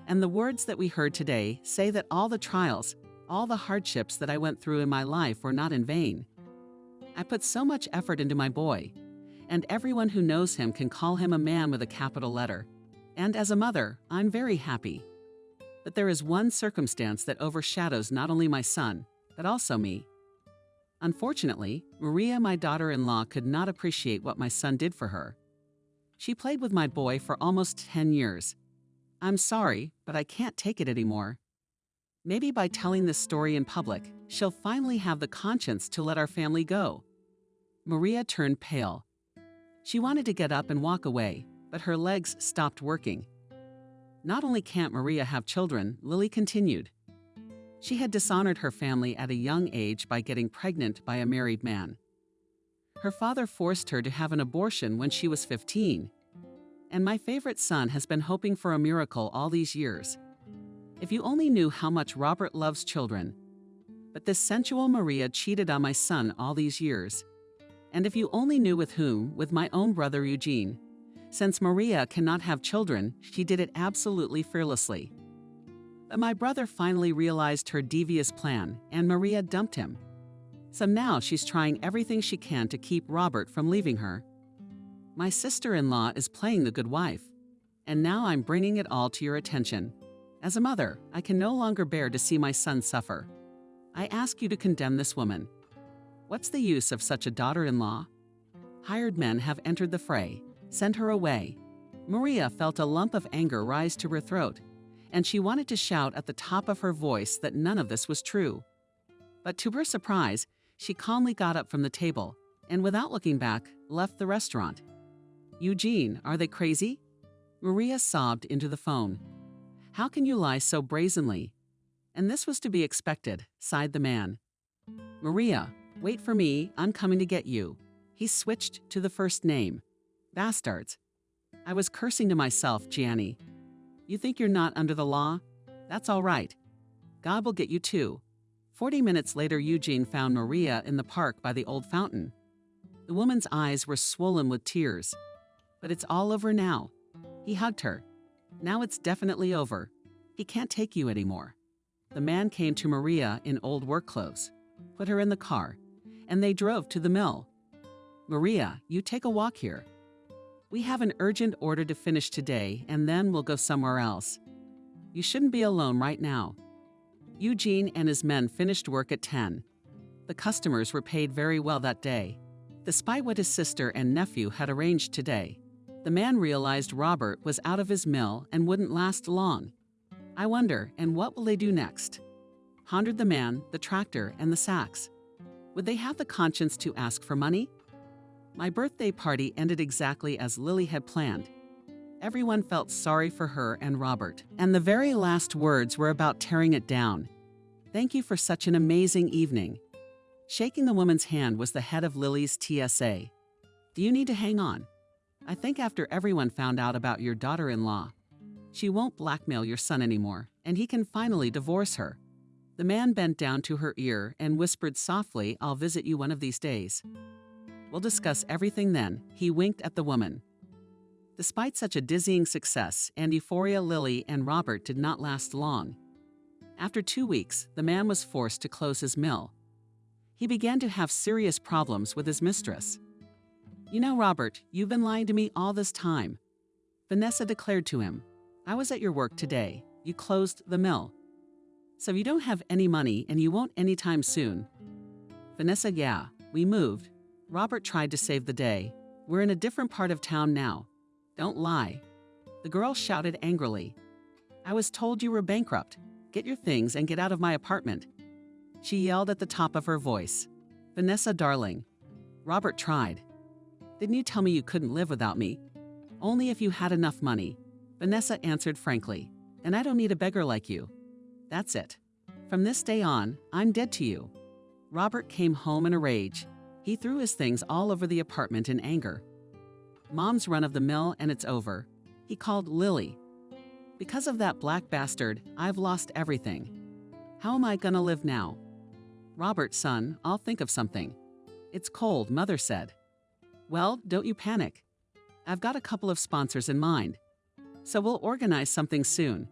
And the words that we heard today say that all the trials, all the hardships that I went through in my life were not in vain. I put so much effort into my boy, and everyone who knows him can call him a man with a capital letter. And as a mother, I'm very happy. But there is one circumstance that overshadows not only my son, but also me. Unfortunately, Maria, my daughter-in-law, could not appreciate what my son did for her. She played with my boy for almost 10 years. I'm sorry, but I can't take it anymore. Maybe by telling this story in public, she'll finally have the conscience to let our family go." Maria turned pale. She wanted to get up and walk away, but her legs stopped working. Not only can't Maria have children, Lily continued. She had dishonored her family at a young age by getting pregnant by a married man. Her father forced her to have an abortion when she was 15. And my favorite son has been hoping for a miracle all these years. If you only knew how much Robert loves children. But this sensual Maria cheated on my son all these years. And if you only knew with whom, with my own brother Eugene. Since Maria cannot have children, she did it absolutely fearlessly. But my brother finally realized her devious plan, and Maria dumped him. So now she's trying everything she can to keep Robert from leaving her. My sister-in-law is playing the good wife. And now I'm bringing it all to your attention. As a mother, I can no longer bear to see my son suffer. I ask you to condemn this woman. What's the use of such a daughter-in-law? Hired men have entered the fray. Send her away. Maria felt a lump of anger rise to her throat, and she wanted to shout at the top of her voice that none of this was true. But to her surprise, she calmly got up from the table and, without looking back, left the restaurant. Eugene, are they crazy? Maria sobbed into the phone. How can you lie so brazenly? And this was to be expected, sighed the man. Maria, wait for me, I'm coming to get you. He switched to the first name. Bastards. I was cursing to myself, Gianni. You think you're not under the law? That's all right. God will get you too. 40 minutes later, Eugene found Maria in the park by the old fountain. The woman's eyes were swollen with tears. But it's all over now. He hugged her. Now it's definitely over. He can't take you anymore. The man came to Maria in old work clothes, put her in the car, and they drove to the mill. Maria, you take a walk here. We have an urgent order to finish today, and then we'll go somewhere else. You shouldn't be alone right now. Eugene and his men finished work at 10. The customers were paid very well that day. Despite what his sister and nephew had arranged today, the man realized Robert was out of his mill and wouldn't last long. I wonder, and what will they do next? Pondered the man, the tractor, and the sacks. Would they have the conscience to ask for money? My birthday party ended exactly as Lily had planned. Everyone felt sorry for her and Robert, and the very last words were about tearing it down. Thank you for such an amazing evening. Shaking the woman's hand was the head of Lily's TSA. Do you need to hang on? I think after everyone found out about your daughter-in-law, she won't blackmail your son anymore, and he can finally divorce her. The man bent down to her ear and whispered softly, I'll visit you one of these days. We'll discuss everything then, he winked at the woman. Despite such a dizzying success and euphoria, Lily and Robert did not last long. After 2 weeks, the man was forced to close his mill. He began to have serious problems with his mistress. You know, Robert, you've been lying to me all this time. Vanessa declared to him, I was at your work today. You closed the mill. So you don't have any money and you won't anytime soon. Vanessa, yeah, we moved. Robert tried to save the day. We're in a different part of town now. Don't lie. The girl shouted angrily. I was told you were bankrupt. Get your things and get out of my apartment. She yelled at the top of her voice. Vanessa, darling. Robert tried. Didn't you tell me you couldn't live without me? Only if you had enough money. Vanessa answered frankly. And I don't need a beggar like you. That's it. From this day on, I'm dead to you. Robert came home in a rage. He threw his things all over the apartment in anger. Mom's run of the mill and it's over. He called Lily. Because of that black bastard, I've lost everything. How am I gonna live now? Robert, son, I'll think of something. It's cold, Mother said. Well, don't you panic. I've got a couple of sponsors in mind. So we'll organize something soon.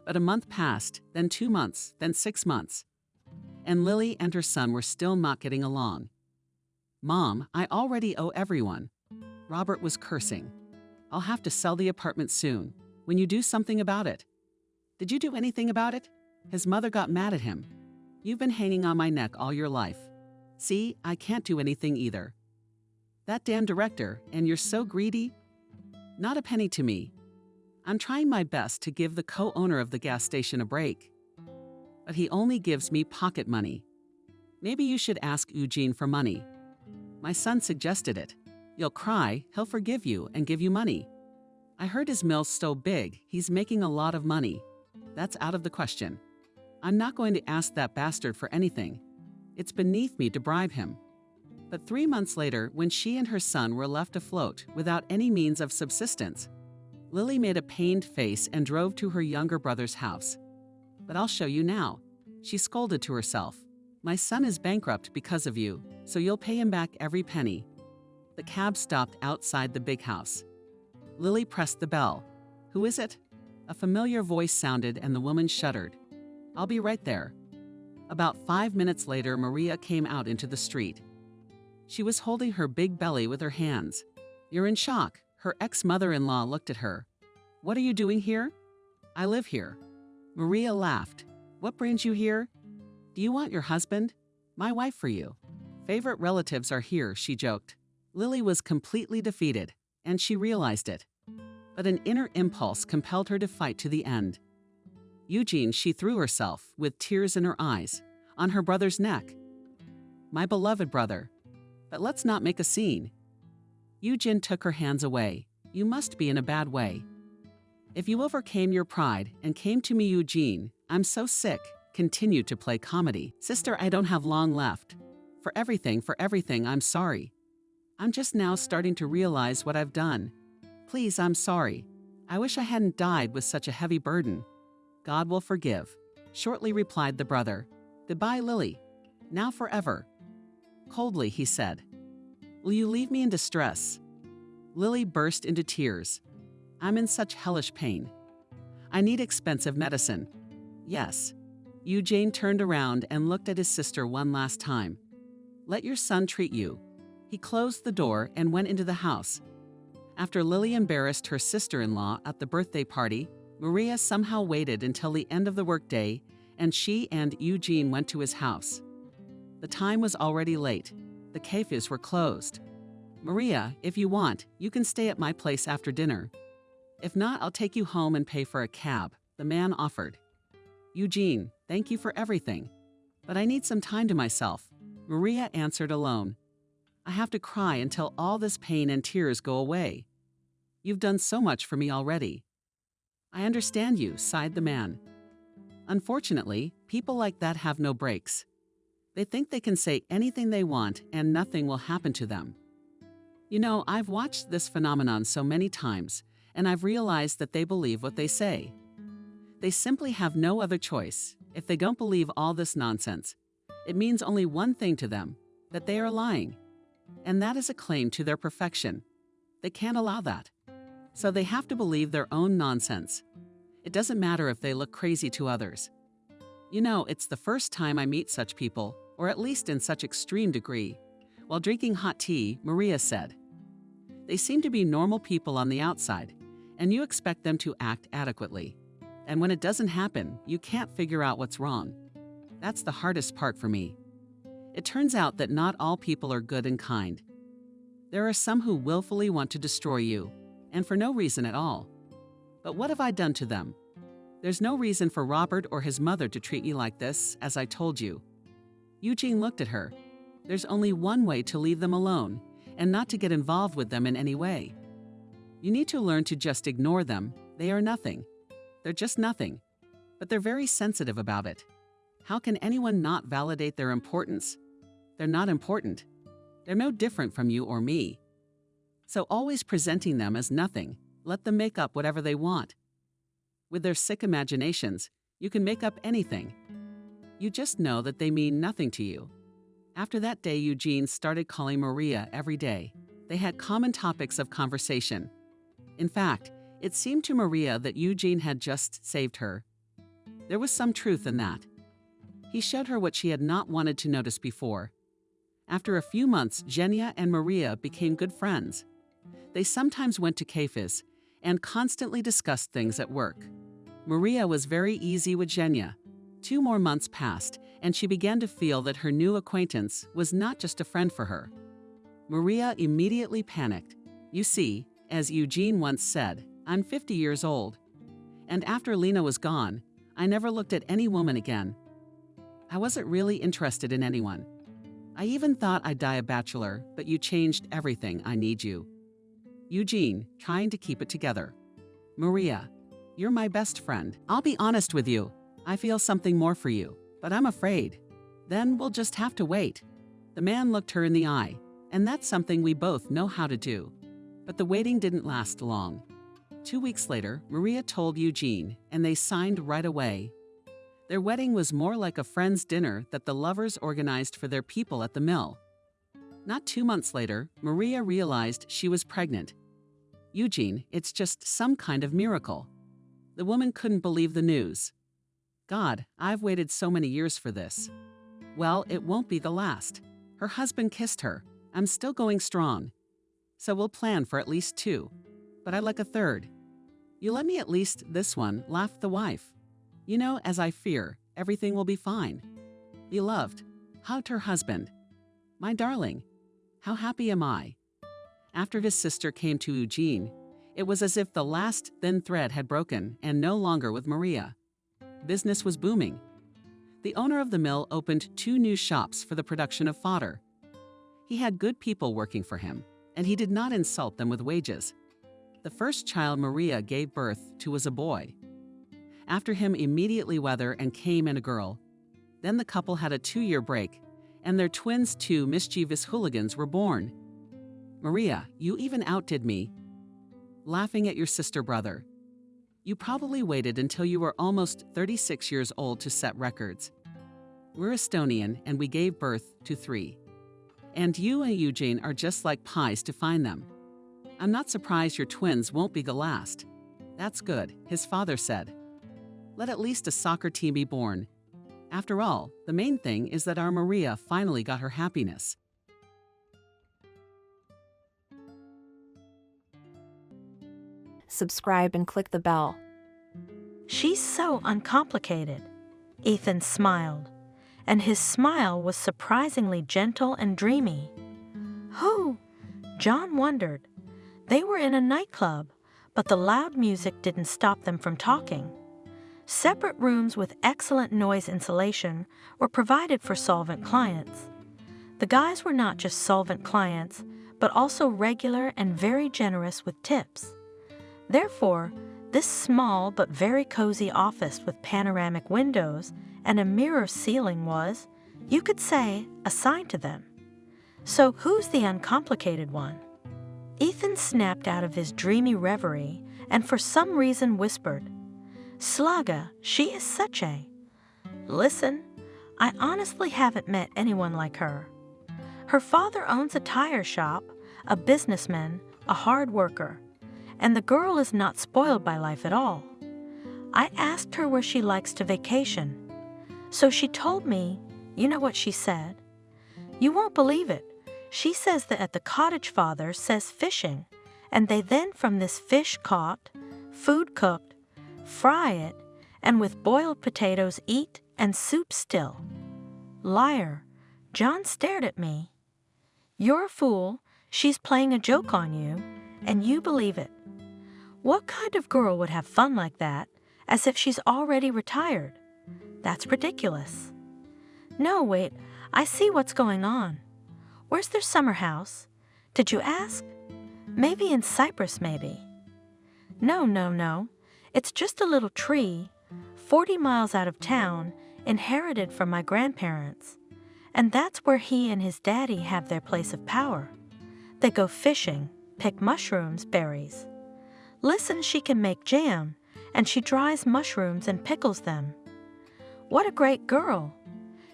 But a month passed, then 2 months, then 6 months. And Lily and her son were still not getting along. Mom, I already owe everyone. Robert was cursing. I'll have to sell the apartment soon. When you do something about it. Did you do anything about it? His mother got mad at him. You've been hanging on my neck all your life. See, I can't do anything either. That damn director, and you're so greedy? Not a penny to me. I'm trying my best to give the co-owner of the gas station a break. But he only gives me pocket money. Maybe you should ask Eugene for money. My son suggested it. You'll cry, he'll forgive you and give you money. I heard his mill's so big, he's making a lot of money. That's out of the question. I'm not going to ask that bastard for anything. It's beneath me to bribe him. But 3 months later, when she and her son were left afloat without any means of subsistence, Lily made a pained face and drove to her younger brother's house. But I'll show you now. She scolded to herself. My son is bankrupt because of you, so you'll pay him back every penny. The cab stopped outside the big house. Lily pressed the bell. Who is it? A familiar voice sounded and the woman shuddered. I'll be right there. About 5 minutes later, Maria came out into the street. She was holding her big belly with her hands. You're in shock. Her ex-mother-in-law looked at her. What are you doing here? I live here. Maria laughed. What brings you here? Do you want your husband? My wife for you. Favorite relatives are here, she joked. Lily was completely defeated, and she realized it. But an inner impulse compelled her to fight to the end. Eugene, she threw herself, with tears in her eyes, on her brother's neck. My beloved brother. But let's not make a scene. Eugene took her hands away. You must be in a bad way. If you overcame your pride and came to me, Eugene, I'm so sick, continued to play comedy. Sister, I don't have long left. For everything, I'm sorry. I'm just now starting to realize what I've done. Please, I'm sorry. I wish I hadn't died with such a heavy burden. God will forgive, shortly replied the brother. Goodbye, Lily. Now forever. Coldly, he said. Will you leave me in distress? Lily burst into tears. I'm in such hellish pain. I need expensive medicine. Yes. Eugene turned around and looked at his sister one last time. Let your son treat you. He closed the door and went into the house. After Lily embarrassed her sister-in-law at the birthday party, Maria somehow waited until the end of the workday, and she and Eugene went to his house. The time was already late. The cafes were closed. Maria, if you want, you can stay at my place after dinner. If not, I'll take you home and pay for a cab, the man offered. Eugene, thank you for everything. But I need some time to myself, Maria answered alone. I have to cry until all this pain and tears go away. You've done so much for me already. I understand you, sighed the man. Unfortunately, people like that have no brakes. They think they can say anything they want and nothing will happen to them. You know, I've watched this phenomenon so many times, and I've realized that they believe what they say. They simply have no other choice. If they don't believe all this nonsense, it means only one thing to them, that they are lying. And that is a claim to their perfection. They can't allow that. So they have to believe their own nonsense. It doesn't matter if they look crazy to others. You know, it's the first time I meet such people, or at least in such extreme degree. While drinking hot tea, Maria said, They seem to be normal people on the outside, and you expect them to act adequately. And when it doesn't happen, you can't figure out what's wrong. That's the hardest part for me. It turns out that not all people are good and kind. There are some who willfully want to destroy you, and for no reason at all. But what have I done to them? There's no reason for Robert or his mother to treat me like this, as I told you. Eugene looked at her. There's only one way to leave them alone, and not to get involved with them in any way. You need to learn to just ignore them. They are nothing. They're just nothing. But they're very sensitive about it. How can anyone not validate their importance? They're not important. They're no different from you or me. So always presenting them as nothing, let them make up whatever they want. With their sick imaginations, you can make up anything. You just know that they mean nothing to you. After that day, Eugene started calling Maria every day. They had common topics of conversation. In fact, it seemed to Maria that Eugene had just saved her. There was some truth in that. He showed her what she had not wanted to notice before. After a few months, Genia and Maria became good friends. They sometimes went to cafes and constantly discussed things at work. Maria was very easy with Genia. 2 more months passed, and she began to feel that her new acquaintance was not just a friend for her. Maria immediately panicked. You see, as Eugene once said, I'm 50 years old. And after Lena was gone, I never looked at any woman again. I wasn't really interested in anyone. I even thought I'd die a bachelor, but you changed everything. I need you. Eugene, trying to keep it together. Maria, you're my best friend. I'll be honest with you. I feel something more for you, but I'm afraid. Then we'll just have to wait. The man looked her in the eye, and that's something we both know how to do. But the waiting didn't last long. 2 weeks later, Maria told Eugene, and they signed right away. Their wedding was more like a friend's dinner that the lovers organized for their people at the mill. Not 2 months later, Maria realized she was pregnant. Eugene, it's just some kind of miracle. The woman couldn't believe the news. God, I've waited so many years for this. Well, it won't be the last. Her husband kissed her. I'm still going strong. So we'll plan for at least 2. But I'd like a 3rd. You let me at least this one, laughed the wife. You know, as I fear, everything will be fine. Beloved, hugged her husband. My darling, how happy am I? After his sister came to Eugene, it was as if the last thin thread had broken and no longer with Maria. Business was booming. The owner of the mill opened 2 new shops for the production of fodder. He had good people working for him, and he did not insult them with wages. The first child Maria gave birth to was a boy. After him immediately Weather and came in a girl. Then the couple had a 2-year break, and their twins, 2 mischievous hooligans, were born. Maria, you even outdid me. Laughing at your sister brother. You probably waited until you were almost 36 years old to set records. We're Estonian, and we gave birth to 3. And you and Eugene are just like pies to find them. I'm not surprised your twins won't be the last. That's good, his father said. Let at least a soccer team be born. After all, the main thing is that our Maria finally got her happiness. Subscribe and click the bell. She's so uncomplicated. Ethan smiled, and his smile was surprisingly gentle and dreamy. Who? John wondered. They were in a nightclub, but the loud music didn't stop them from talking. Separate rooms with excellent noise insulation were provided for solvent clients. The guys were not just solvent clients, but also regular and very generous with tips. Therefore, this small but very cozy office with panoramic windows and a mirror ceiling was, you could say, assigned to them. So who's the uncomplicated one? Ethan snapped out of his dreamy reverie and for some reason whispered, Slaga, she is such a... Listen, I honestly haven't met anyone like her. Her father owns a tire shop, a businessman, a hard worker, and the girl is not spoiled by life at all. I asked her where she likes to vacation. So she told me, you know what she said? You won't believe it. She says that at the cottage father says fishing, and they then from this fish caught, food cooked, fry it, and with boiled potatoes eat and soup still. Liar. John stared at me. You're a fool. She's playing a joke on you, and you believe it. What kind of girl would have fun like that, as if she's already retired? That's ridiculous. No, wait, I see what's going on. Where's their summer house? Did you ask? Maybe in Cyprus, maybe. No. It's just a little tree, 40 miles out of town, inherited from my grandparents. And that's where he and his daddy have their place of power. They go fishing, pick mushrooms, berries. Listen, she can make jam, and she dries mushrooms and pickles them. What a great girl.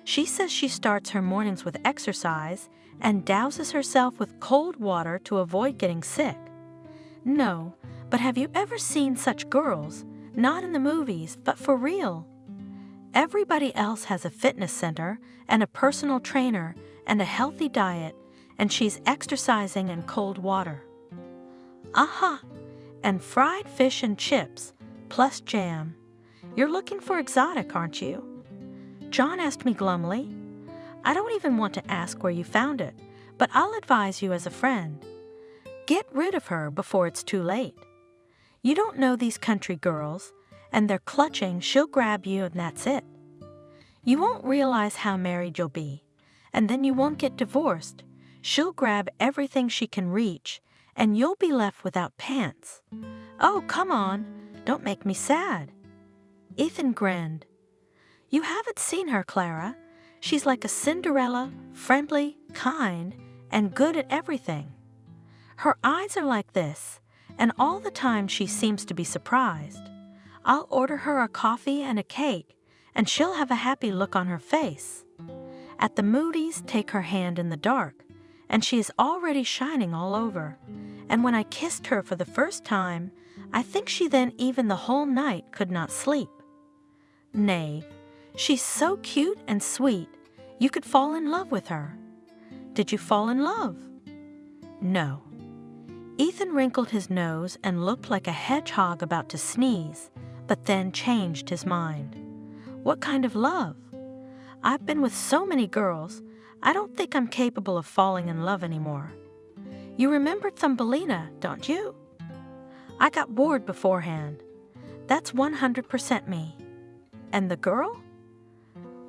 She says she starts her mornings with exercise and douses herself with cold water to avoid getting sick. No, but have you ever seen such girls? Not in the movies, but for real. Everybody else has a fitness center and a personal trainer and a healthy diet, and she's exercising in cold water. Aha! And fried fish and chips, plus jam. You're looking for exotic, aren't you? John asked me glumly. I don't even want to ask where you found it, but I'll advise you as a friend. Get rid of her before it's too late. You don't know these country girls, and they're clutching, she'll grab you and that's it. You won't realize how married you'll be, and then you won't get divorced. She'll grab everything she can reach, and you'll be left without pants. Oh, come on, don't make me sad. Ethan grinned. You haven't seen her, Clara. She's like a Cinderella, friendly, kind, and good at everything. Her eyes are like this, and all the time she seems to be surprised. I'll order her a coffee and a cake, and she'll have a happy look on her face. At the Moody's, take her hand in the dark, and she is already shining all over. And when I kissed her for the first time, I think she then even the whole night could not sleep. Knave, she's so cute and sweet, you could fall in love with her. Did you fall in love? No. Ethan wrinkled his nose and looked like a hedgehog about to sneeze, but then changed his mind. What kind of love? I've been with so many girls, I don't think I'm capable of falling in love anymore. You remember Thumbelina, don't you? I got bored beforehand. That's 100% me. And the girl?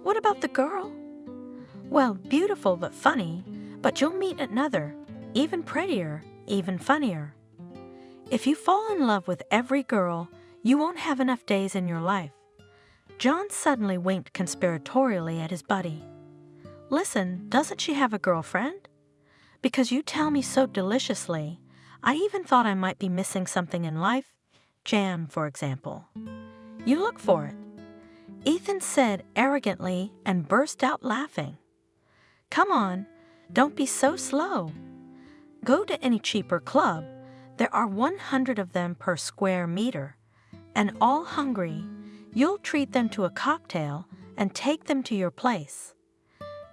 What about the girl? Well, beautiful but funny, but you'll meet another, even prettier, even funnier. If you fall in love with every girl, you won't have enough days in your life. John suddenly winked conspiratorially at his buddy. Listen, doesn't she have a girlfriend? Because you tell me so deliciously, I even thought I might be missing something in life. Jam, for example. You look for it. Ethan said arrogantly and burst out laughing. Come on, don't be so slow. Go to any cheaper club. There are 100 of them per square meter. And all hungry, you'll treat them to a cocktail and take them to your place.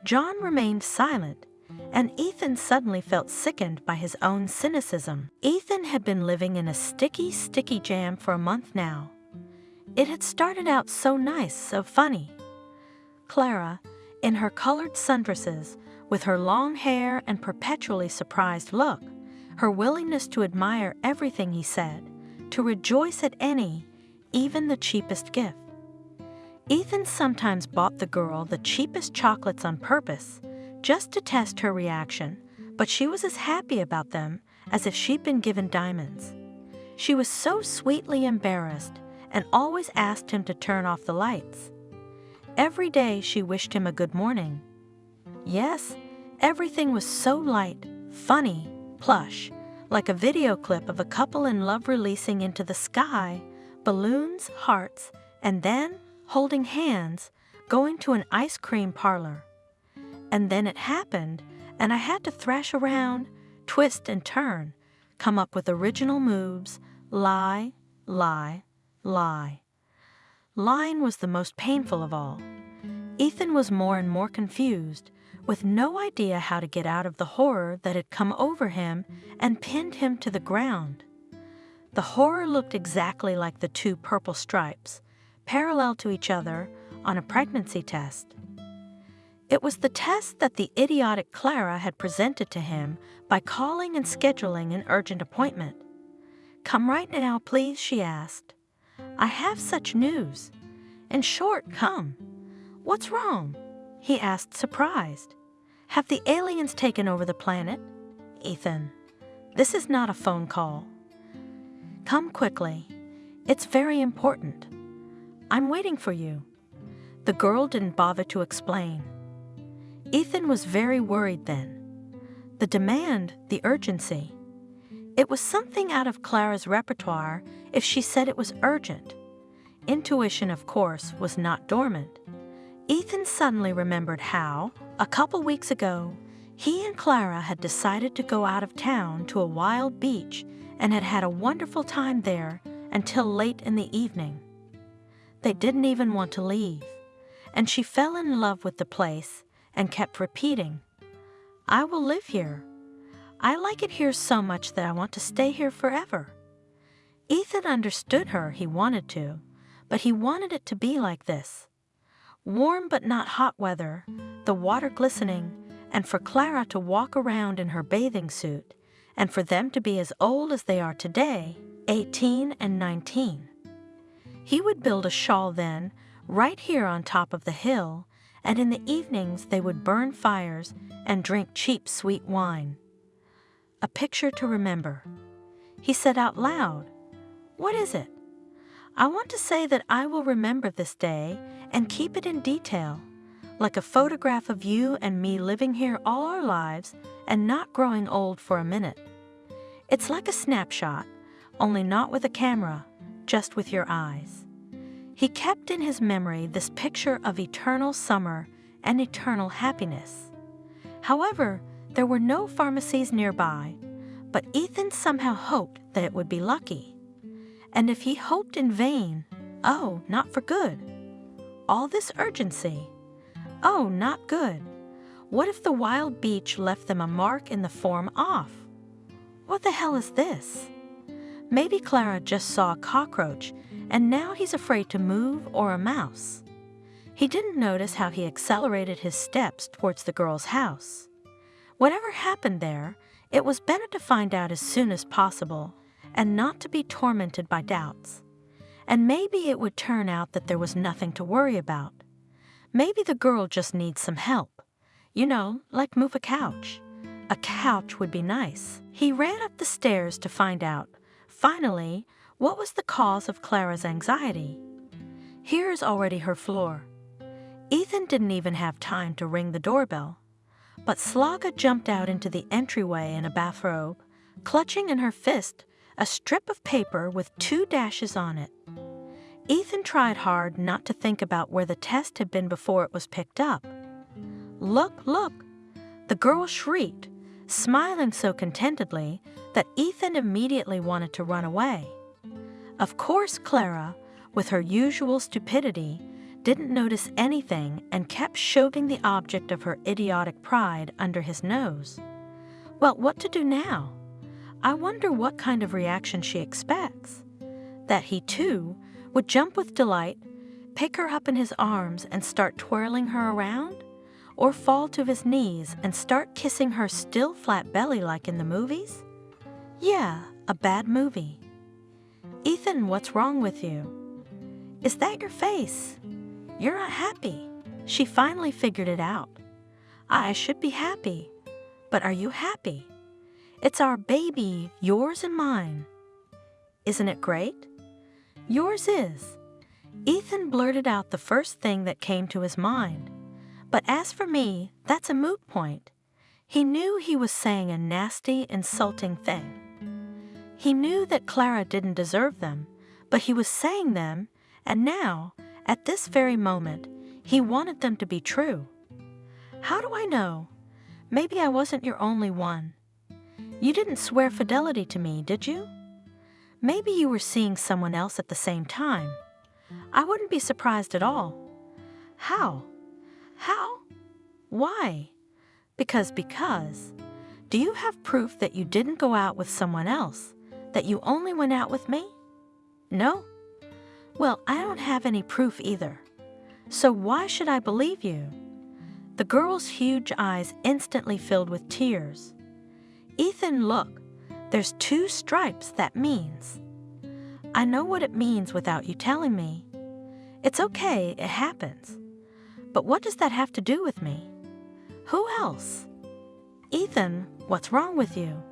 John remained silent, and Ethan suddenly felt sickened by his own cynicism. Ethan had been living in a sticky jam for a month now. It had started out so nice, so funny. Clara, in her colored sundresses, with her long hair and perpetually surprised look, her willingness to admire everything he said, to rejoice at any, even the cheapest gift. Ethan sometimes bought the girl the cheapest chocolates on purpose, just to test her reaction, but she was as happy about them as if she'd been given diamonds. She was so sweetly embarrassed and always asked him to turn off the lights. Every day she wished him a good morning. Yes, everything was so light, funny, plush, like a video clip of a couple in love releasing into the sky, balloons, hearts, and then, holding hands, going to an ice cream parlor. And then it happened, and I had to thrash around, twist and turn, come up with original moves, lie, lie, lie. Lying was the most painful of all. Ethan was more and more confused, with no idea how to get out of the horror that had come over him and pinned him to the ground. The horror looked exactly like the two purple stripes, parallel to each other, on a pregnancy test. It was the test that the idiotic Clara had presented to him by calling and scheduling an urgent appointment. Come right now, please, she asked. I have such news. In short, come. What's wrong? He asked, surprised. Have the aliens taken over the planet? Ethan, this is not a phone call. Come quickly. It's very important. I'm waiting for you. The girl didn't bother to explain. Ethan was very worried then. The demand, the urgency. It was something out of Clara's repertoire if she said it was urgent. Intuition, of course, was not dormant. Ethan suddenly remembered how, a couple weeks ago, he and Clara had decided to go out of town to a wild beach and had had a wonderful time there until late in the evening. They didn't even want to leave, and she fell in love with the place and kept repeating, I will live here. I like it here so much that I want to stay here forever. Ethan understood her, he wanted to, but he wanted it to be like this. Warm but not hot weather, the water glistening, and for Clara to walk around in her bathing suit, and for them to be as old as they are today, 18 and 19. He would build a shawl then, right here on top of the hill, and in the evenings they would burn fires and drink cheap sweet wine. A picture to remember. He said out loud, "What is it?" "I want to say that I will remember this day and keep it in detail, like a photograph of you and me living here all our lives and not growing old for a minute. It's like a snapshot, only not with a camera, just with your eyes." He kept in his memory this picture of eternal summer and eternal happiness. However, there were no pharmacies nearby, but Ethan somehow hoped that it would be lucky. And if he hoped in vain, oh, not for good. All this urgency, oh, not good. What if the wild beach left them a mark in the form off? What the hell is this? Maybe Clara just saw a cockroach and now he's afraid to move, or a mouse. He didn't notice how he accelerated his steps towards the girl's house. Whatever happened there, it was better to find out as soon as possible and not to be tormented by doubts. And maybe it would turn out that there was nothing to worry about. Maybe the girl just needs some help. You know, like move a couch. A couch would be nice. He ran up the stairs to find out, finally, what was the cause of Clara's anxiety. Here's already her floor. Ethan didn't even have time to ring the doorbell. But Slaga jumped out into the entryway in a bathrobe, clutching in her fist a strip of paper with 2 dashes on it. Ethan tried hard not to think about where the test had been before it was picked up. "Look, look!" The girl shrieked, smiling so contentedly that Ethan immediately wanted to run away. Of course, Clara, with her usual stupidity, didn't notice anything and kept shoving the object of her idiotic pride under his nose. Well, what to do now? I wonder what kind of reaction she expects. That he, too, would jump with delight, pick her up in his arms and start twirling her around? Or fall to his knees and start kissing her still flat belly like in the movies? Yeah, a bad movie. "Ethan, what's wrong with you?" "Is that your face? You're not happy." She finally figured it out. "I should be happy. But are you happy? It's our baby, yours and mine. Isn't it great?" "Yours is." Ethan blurted out the first thing that came to his mind. But as for me, that's a moot point. He knew he was saying a nasty, insulting thing. He knew that Clara didn't deserve them, but he was saying them, and now, at this very moment, he wanted them to be true. "How do I know? Maybe I wasn't your only one. You didn't swear fidelity to me, did you? Maybe you were seeing someone else at the same time. I wouldn't be surprised at all. How? How? Why? Because. Do you have proof that you didn't go out with someone else? That you only went out with me? No? Well, I don't have any proof either. So why should I believe you?" The girl's huge eyes instantly filled with tears. "Ethan, look, there's 2 stripes, that means." "I know what it means without you telling me. It's okay, it happens. But what does that have to do with me? Who else? Ethan, what's wrong with you?"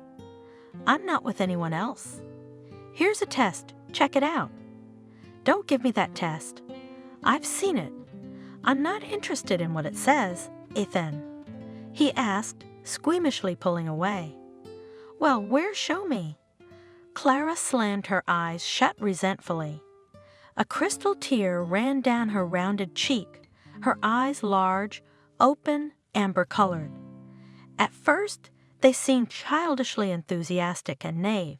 "I'm not with anyone else." "Here's a test, check it out." "Don't give me that test. I've seen it. I'm not interested in what it says, Ethan," he asked, squeamishly pulling away. "Well, where? Show me." Clara slammed her eyes shut resentfully. A crystal tear ran down her rounded cheek, her eyes large, open, amber-colored. At first, they seemed childishly enthusiastic and naive.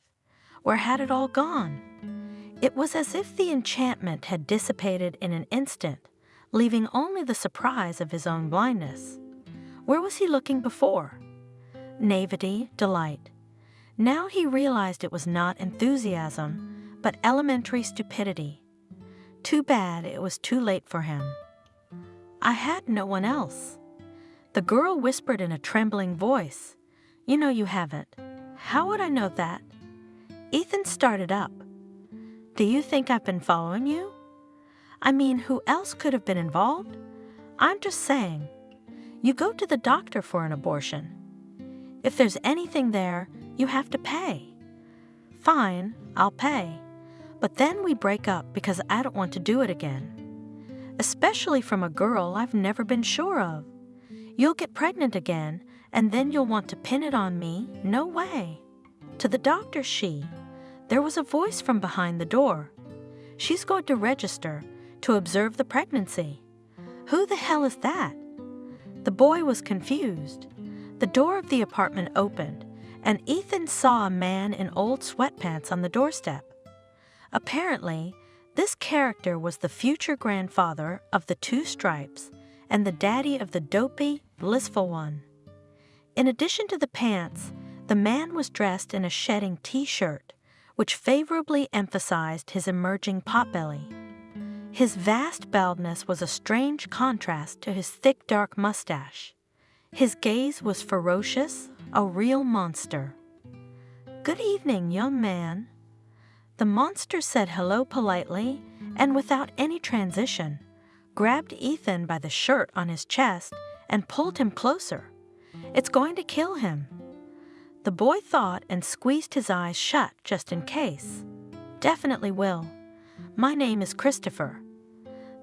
Where had it all gone? It was as if the enchantment had dissipated in an instant, leaving only the surprise of his own blindness. Where was he looking before? Naivety, delight. Now he realized it was not enthusiasm, but elementary stupidity. Too bad it was too late for him. I had no one else. The girl whispered in a trembling voice, "You know you haven't." "How would I know that?" Ethan started up. "Do you think I've been following you? I mean, who else could have been involved? I'm just saying. You go to the doctor for an abortion. If there's anything there, you have to pay. Fine, I'll pay. But then we break up because I don't want to do it again. Especially from a girl I've never been sure of. You'll get pregnant again, and then you'll want to pin it on me? No way." To the doctor, there was a voice from behind the door. "She's going to register to observe the pregnancy." "Who the hell is that?" The boy was confused. The door of the apartment opened, and Ethan saw a man in old sweatpants on the doorstep. Apparently, this character was the future grandfather of the two stripes and the daddy of the dopey, blissful one. In addition to the pants, the man was dressed in a shedding t-shirt, which favorably emphasized his emerging potbelly. His vast baldness was a strange contrast to his thick, dark mustache. His gaze was ferocious, a real monster. "Good evening, young man." The monster said hello politely and without any transition, grabbed Ethan by the shirt on his chest and pulled him closer. "It's going to kill him." The boy thought and squeezed his eyes shut just in case. "Definitely will. My name is Christopher."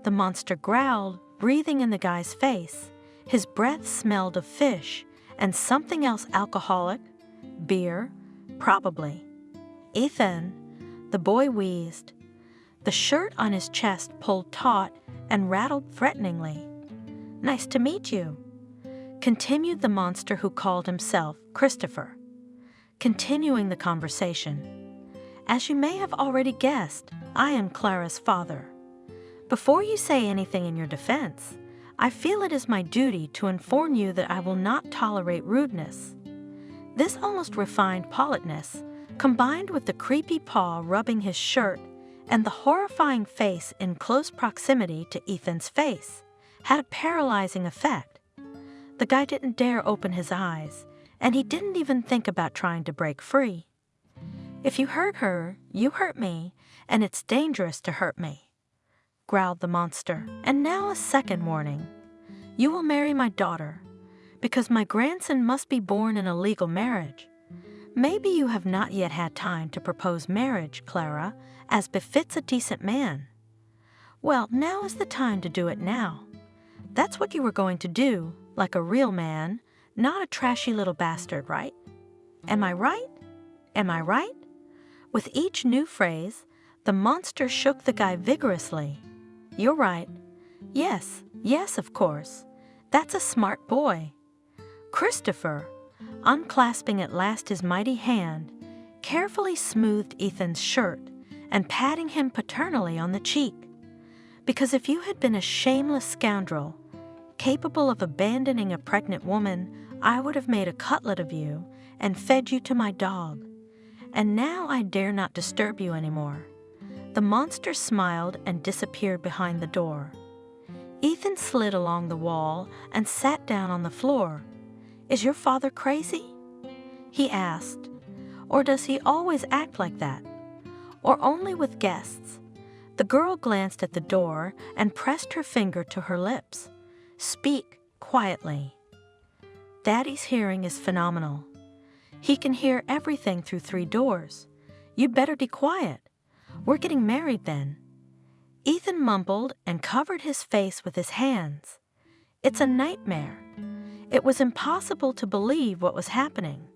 The monster growled, breathing in the guy's face. His breath smelled of fish and something else alcoholic. Beer, probably. "Ethan," the boy wheezed. The shirt on his chest pulled taut and rattled threateningly. "Nice to meet you," continued the monster who called himself Christopher, continuing the conversation. "As you may have already guessed, I am Clara's father. Before you say anything in your defense, I feel it is my duty to inform you that I will not tolerate rudeness. This almost refined politeness, combined with the creepy paw rubbing his shirt and the horrifying face in close proximity to Ethan's face, had a paralyzing effect. The guy didn't dare open his eyes, and he didn't even think about trying to break free. "If you hurt her, you hurt me, and it's dangerous to hurt me," growled the monster. "And now a second warning. You will marry my daughter, because my grandson must be born in a legal marriage. Maybe you have not yet had time to propose marriage, Clara, as befits a decent man. Well, now is the time to do it now. That's what you were going to do, like a real man, not a trashy little bastard, right? Am I right? Am I right?" With each new phrase, the monster shook the guy vigorously. "You're right. Yes, yes, of course. That's a smart boy." Christopher, unclasping at last his mighty hand, carefully smoothed Ethan's shirt and patting him paternally on the cheek. "Because if you had been a shameless scoundrel, capable of abandoning a pregnant woman, I would have made a cutlet of you and fed you to my dog. And now I dare not disturb you anymore." The monster smiled and disappeared behind the door. Ethan slid along the wall and sat down on the floor. "Is your father crazy?" he asked. "Or does he always act like that? Or only with guests?" The girl glanced at the door and pressed her finger to her lips. "Speak quietly." "Daddy's hearing is phenomenal. He can hear everything through 3 doors. You'd better be quiet. We're getting married then." Ethan mumbled and covered his face with his hands. It's a nightmare. It was impossible to believe what was happening.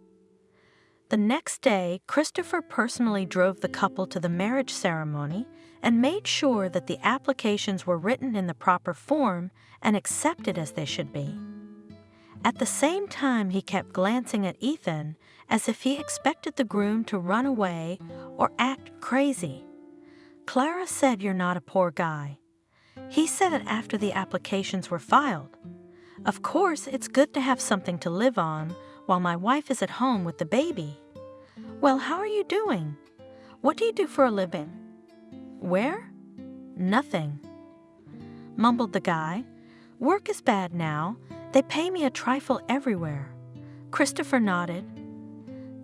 The next day, Christopher personally drove the couple to the marriage ceremony and made sure that the applications were written in the proper form and accepted as they should be. At the same time, he kept glancing at Ethan as if he expected the groom to run away or act crazy. "Clara said you're not a poor guy." He said it after the applications were filed. "Of course, it's good to have something to live on while my wife is at home with the baby." "Well, how are you doing? What do you do for a living?" "Where?" "Nothing," mumbled the guy. Work is bad now. They pay me a trifle everywhere. Christopher nodded.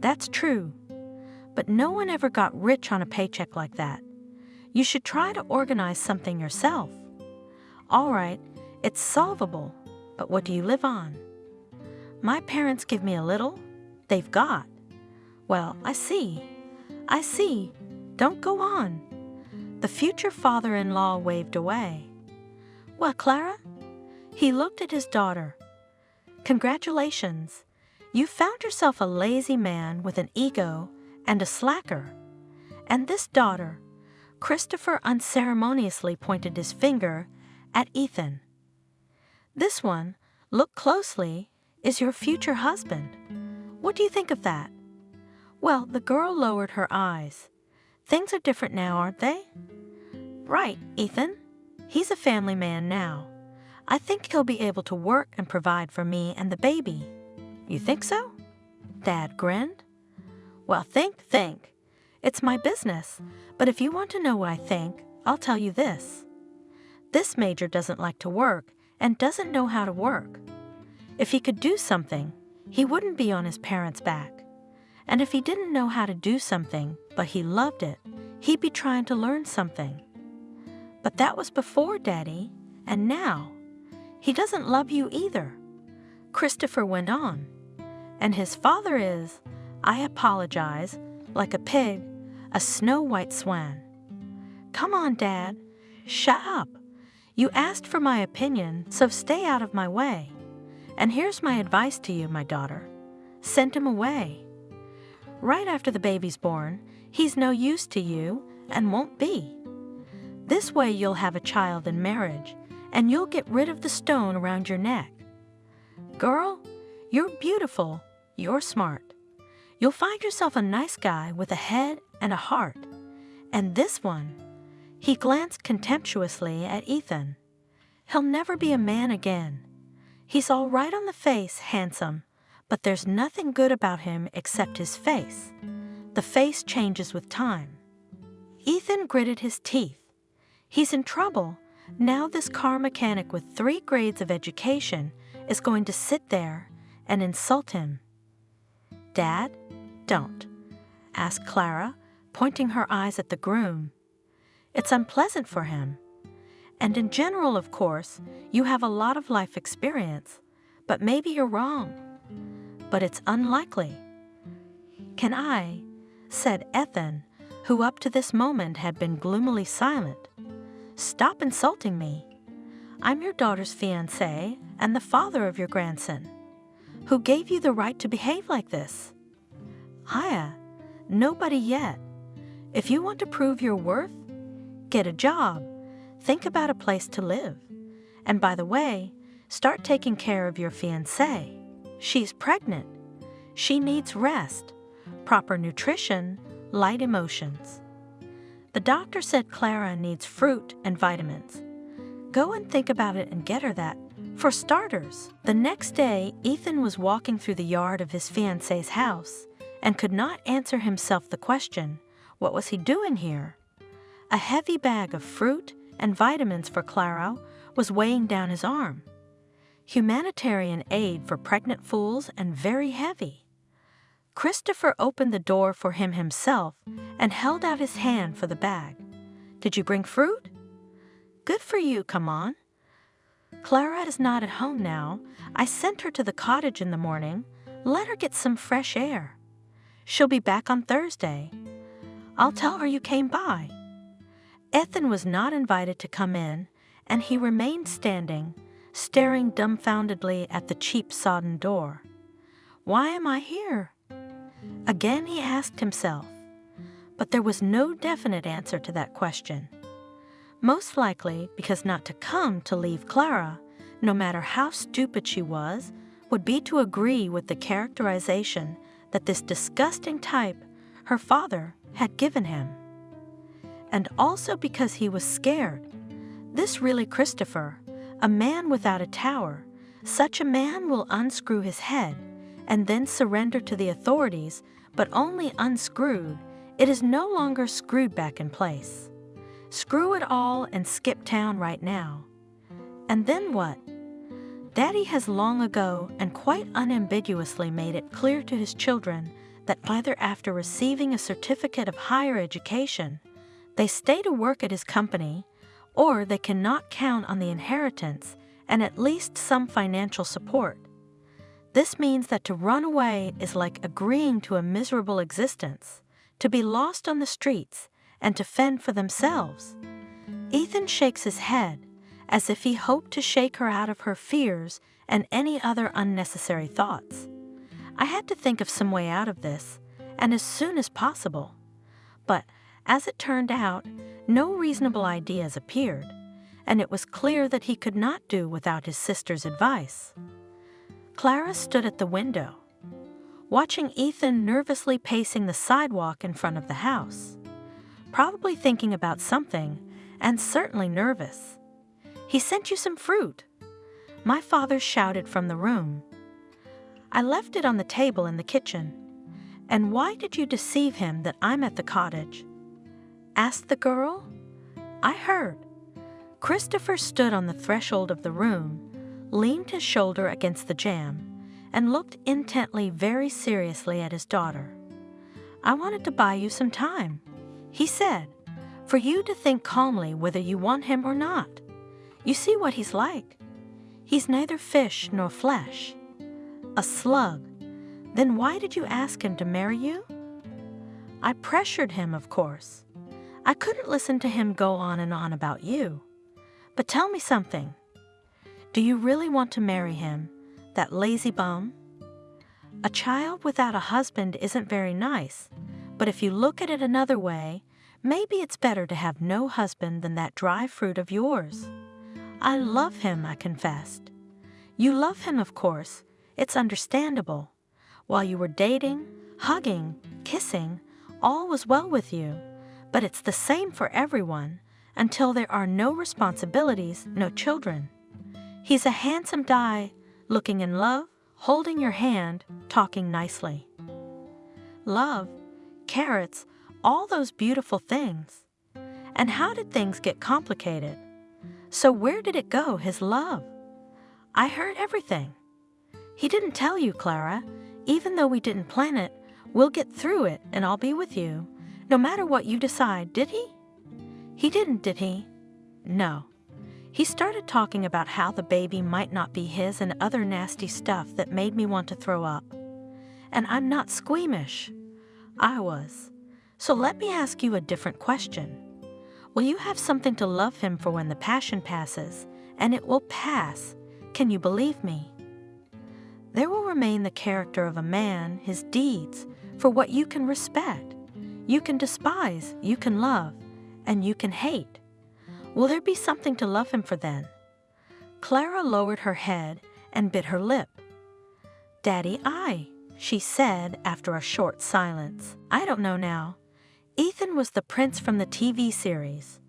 That's true. But no one ever got rich on a paycheck like that. You should try to organize something yourself. All right, it's solvable, but what do you live on? My parents give me a little. They've got. Well, I see. Don't go on. The future father-in-law waved away. Well, Clara? He looked at his daughter. Congratulations. You found yourself a lazy man with an ego and a slacker. And this daughter, Christopher unceremoniously pointed his finger at Ethan. This one, look closely, is your future husband. What do you think of that? Well, the girl lowered her eyes. Things are different now, aren't they? Right, Ethan. He's a family man now. I think he'll be able to work and provide for me and the baby. You think so? Dad grinned. Well, think. It's my business, but if you want to know what I think, I'll tell you this. This Major doesn't like to work and doesn't know how to work. If he could do something, he wouldn't be on his parents' back. And if he didn't know how to do something, but he loved it, he'd be trying to learn something. But that was before, Daddy, and now. He doesn't love you either. Christopher went on. And his father is, I apologize, like a pig, a snow-white swan. Come on, Dad. Shut up. You asked for my opinion, so stay out of my way. And here's my advice to you, my daughter. Send him away. Right after the baby's born, he's no use to you and won't be. This way you'll have a child in marriage, and you'll get rid of the stone around your neck. Girl, you're beautiful, you're smart. You'll find yourself a nice guy with a head and a heart. And this one, he glanced contemptuously at Ethan. He'll never be a man again. He's all right on the face, handsome, but there's nothing good about him except his face. The face changes with time. Ethan gritted his teeth. He's in trouble. Now this car mechanic with 3 grades of education is going to sit there and insult him. Dad, don't, asked Clara, pointing her eyes at the groom. It's unpleasant for him. And in general, of course, you have a lot of life experience, but maybe you're wrong. But it's unlikely. Can I, said Ethan, who up to this moment had been gloomily silent, stop insulting me. I'm your daughter's fiancé and the father of your grandson. Who gave you the right to behave like this? Nobody yet. If you want to prove your worth, get a job. Think about a place to live. And by the way, start taking care of your fiancé. She's pregnant. She needs rest, proper nutrition, light emotions. The doctor said Clara needs fruit and vitamins. Go and think about it and get her that. For starters, the next day, Ethan was walking through the yard of his fiancé's house and could not answer himself the question, what was he doing here? A heavy bag of fruit and vitamins for Clara was weighing down his arm. Humanitarian aid for pregnant fools and very heavy. Christopher opened the door for him himself and held out his hand for the bag. Did you bring fruit? Good for you, come on. Clara is not at home now. I sent her to the cottage in the morning. Let her get some fresh air. She'll be back on Thursday. I'll tell her you came by. Ethan was not invited to come in, and he remained standing, staring dumbfoundedly at the cheap sodden door. Why am I here? Again he asked himself, but there was no definite answer to that question. Most likely because not to come to leave Clara, no matter how stupid she was, would be to agree with the characterization that this disgusting type, her father, had given him. And also because he was scared. This really Christopher, a man without a tower, such a man will unscrew his head and then surrender to the authorities, but only unscrewed, it is no longer screwed back in place. Screw it all and skip town right now. And then what? Daddy has long ago and quite unambiguously made it clear to his children that either after receiving a certificate of higher education, they stay to work at his company, or they cannot count on the inheritance and at least some financial support. This means that to run away is like agreeing to a miserable existence, to be lost on the streets, and to fend for themselves. Ethan shakes his head, as if he hoped to shake her out of her fears and any other unnecessary thoughts. I had to think of some way out of this, and as soon as possible. But, as it turned out, no reasonable ideas appeared, and it was clear that he could not do without his sister's advice. Clara stood at the window, watching Ethan nervously pacing the sidewalk in front of the house, probably thinking about something, and certainly nervous. "He sent you some fruit," my father shouted from the room. "I left it on the table in the kitchen." "And why did you deceive him that I'm at the cottage?" asked the girl. "I heard." Christopher stood on the threshold of the room, leaned his shoulder against the jamb, and looked intently, very seriously at his daughter. "I wanted to buy you some time," he said, "for you to think calmly whether you want him or not. You see what he's like. He's neither fish nor flesh. A slug. Then why did you ask him to marry you?" "I pressured him, of course. I couldn't listen to him go on and on about you. But tell me something. Do you really want to marry him, that lazy bum? A child without a husband isn't very nice, but if you look at it another way, maybe it's better to have no husband than that dry fruit of yours." "I love him," I confessed. "You love him, of course. It's understandable. While you were dating, hugging, kissing, all was well with you, but it's the same for everyone until there are no responsibilities, no children. He's a handsome guy, looking in love, holding your hand, talking nicely. Love, carrots, all those beautiful things. And how did things get complicated? So where did it go, his love? I heard everything. He didn't tell you, Clara. Even though we didn't plan it, we'll get through it and I'll be with you, no matter what you decide, did he? He didn't, did he? No. He started talking about how the baby might not be his and other nasty stuff that made me want to throw up. And I'm not squeamish. I was. So let me ask you a different question. Will you have something to love him for when the passion passes? And it will pass. Can you believe me? There will remain the character of a man, his deeds, for what you can respect. You can despise, you can love, and you can hate. Will there be something to love him for then? Clara lowered her head and bit her lip. Daddy, she said after a short silence. I don't know now. Ethan was the prince from the TV series.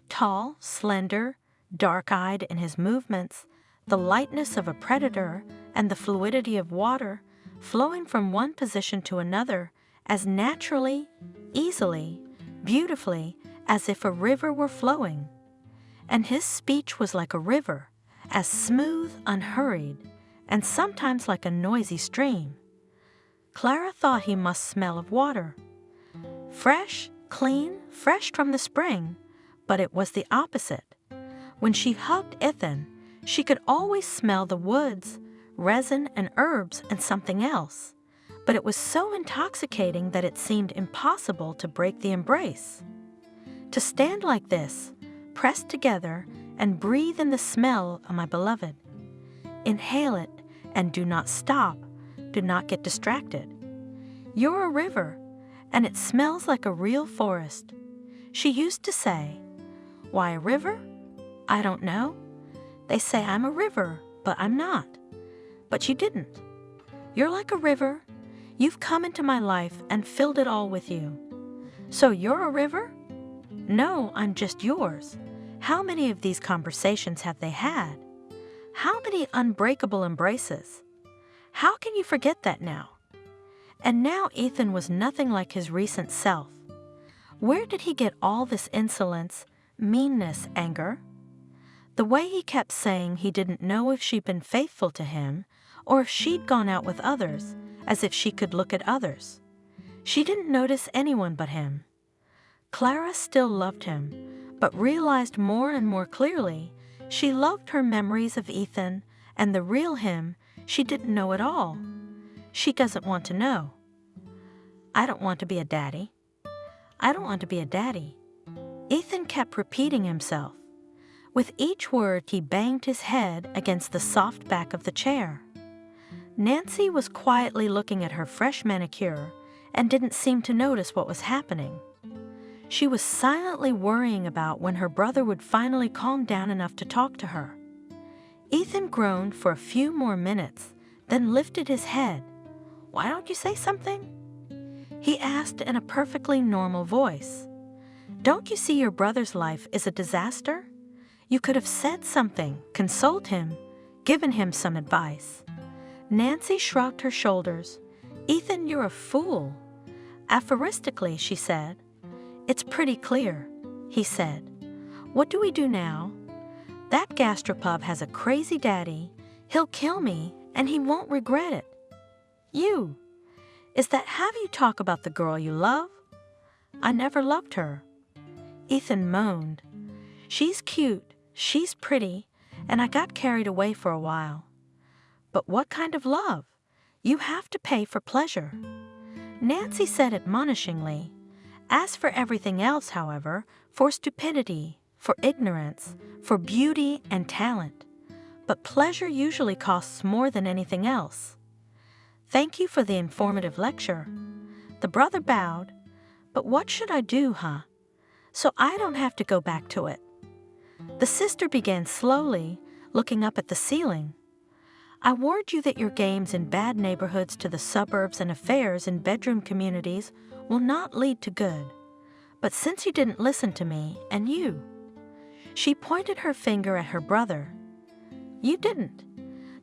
Tall, slender, dark-eyed in his movements, the lightness of a predator and the fluidity of water flowing from one position to another as naturally, easily, beautifully as if a river were flowing. And his speech was like a river, as smooth, unhurried, and sometimes like a noisy stream. Clara thought he must smell of water. Fresh, clean, fresh from the spring, but it was the opposite. When she hugged Ethan, she could always smell the woods, resin and herbs and something else, but it was so intoxicating that it seemed impossible to break the embrace. To stand like this, pressed together, and breathe in the smell of my beloved. Inhale it and do not stop, do not get distracted. You're a river, and it smells like a real forest. She used to say, why a river? I don't know. They say I'm a river, but I'm not. But you didn't. You're like a river. You've come into my life and filled it all with you. So you're a river? No, I'm just yours. How many of these conversations have they had? How many unbreakable embraces? How can you forget that now? And now Ethan was nothing like his recent self. Where did he get all this insolence, meanness, anger? The way he kept saying he didn't know if she'd been faithful to him or if she'd gone out with others, as if she could look at others. She didn't notice anyone but him. Clara still loved him, but realized more and more clearly she loved her memories of Ethan and the real him she didn't know at all. She doesn't want to know. I don't want to be a daddy. I don't want to be a daddy. Ethan kept repeating himself. With each word, he banged his head against the soft back of the chair. Nancy was quietly looking at her fresh manicure and didn't seem to notice what was happening. She was silently worrying about when her brother would finally calm down enough to talk to her. Ethan groaned for a few more minutes, then lifted his head. "Why don't you say something?" he asked in a perfectly normal voice. "Don't you see your brother's life is a disaster? You could have said something, consoled him, given him some advice." Nancy shrugged her shoulders. "Ethan, you're a fool." Aphoristically, she said. "It's pretty clear," he said. "What do we do now? That gastropub has a crazy daddy. He'll kill me, and he won't regret it. You. Is that how you talk about the girl you love?" "I never loved her." Ethan moaned. "She's cute, she's pretty, and I got carried away for a while." "But what kind of love? You have to pay for pleasure." Nancy said admonishingly. "As for everything else, however, for stupidity, for ignorance, for beauty and talent. But pleasure usually costs more than anything else." "Thank you for the informative lecture." The brother bowed. "But what should I do, huh? So I don't have to go back to it." The sister began slowly, looking up at the ceiling. "I warned you that your games in bad neighborhoods to the suburbs and affairs in bedroom communities will not lead to good. But since you didn't listen to me, and you..." She pointed her finger at her brother. "You didn't.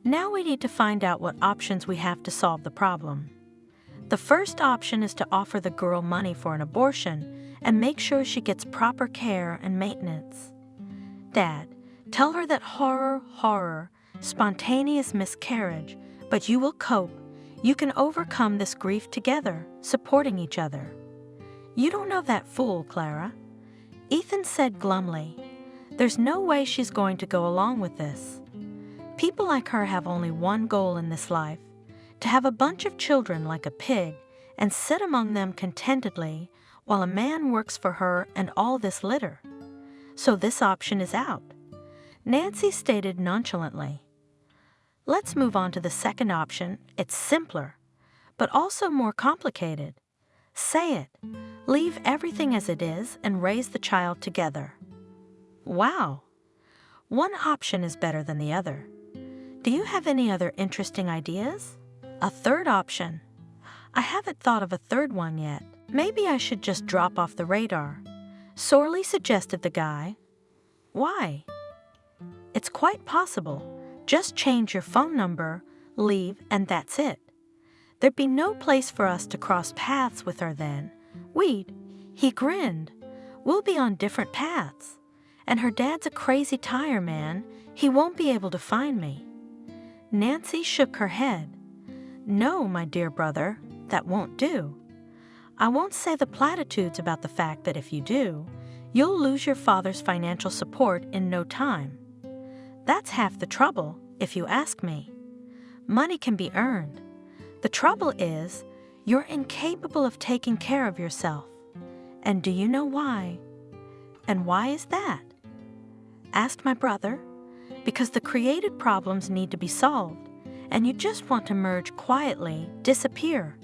Now we need to find out what options we have to solve the problem. The first option is to offer the girl money for an abortion and make sure she gets proper care and maintenance. Dad, tell her that horror, spontaneous miscarriage, but you will cope. You can overcome this grief together, supporting each other." "You don't know that fool, Clara." Ethan said glumly. "There's no way she's going to go along with this. People like her have only one goal in this life, to have a bunch of children like a pig and sit among them contentedly while a man works for her and all this litter. So this option is out." Nancy stated nonchalantly. "Let's move on to the second option. It's simpler, but also more complicated. Say it. Leave everything as it is and raise the child together." Wow. One option is better than the other. Do you have any other interesting ideas? A third option. I haven't thought of a third one yet. Maybe I should just drop off the radar, sorely suggested the guy. Why? It's quite possible. Just change your phone number, leave, and that's it. There'd be no place for us to cross paths with her then. He grinned. We'll be on different paths. And her dad's a crazy tire man. He won't be able to find me. Nancy shook her head. No, my dear brother, that won't do. I won't say the platitudes about the fact that if you do, you'll lose your father's financial support in no time. That's half the trouble, if you ask me. Money can be earned. The trouble is, you're incapable of taking care of yourself. And do you know why? And why is that? Asked my brother. Because the created problems need to be solved, and you just want to merge quietly, disappear.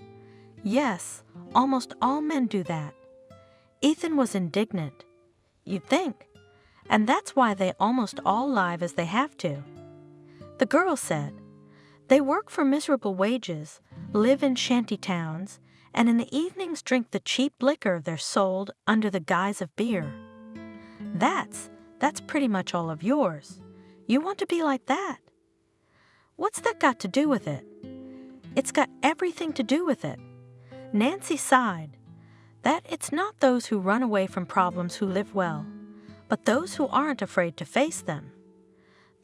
Yes, almost all men do that. Ethan was indignant. You'd think. And that's why they almost all live as they have to. The girl said, they work for miserable wages, live in shanty towns, and in the evenings drink the cheap liquor they're sold under the guise of beer. That's pretty much all of yours. You want to be like that. What's that got to do with it? It's got everything to do with it. Nancy sighed. That it's not those who run away from problems who live well, but those who aren't afraid to face them.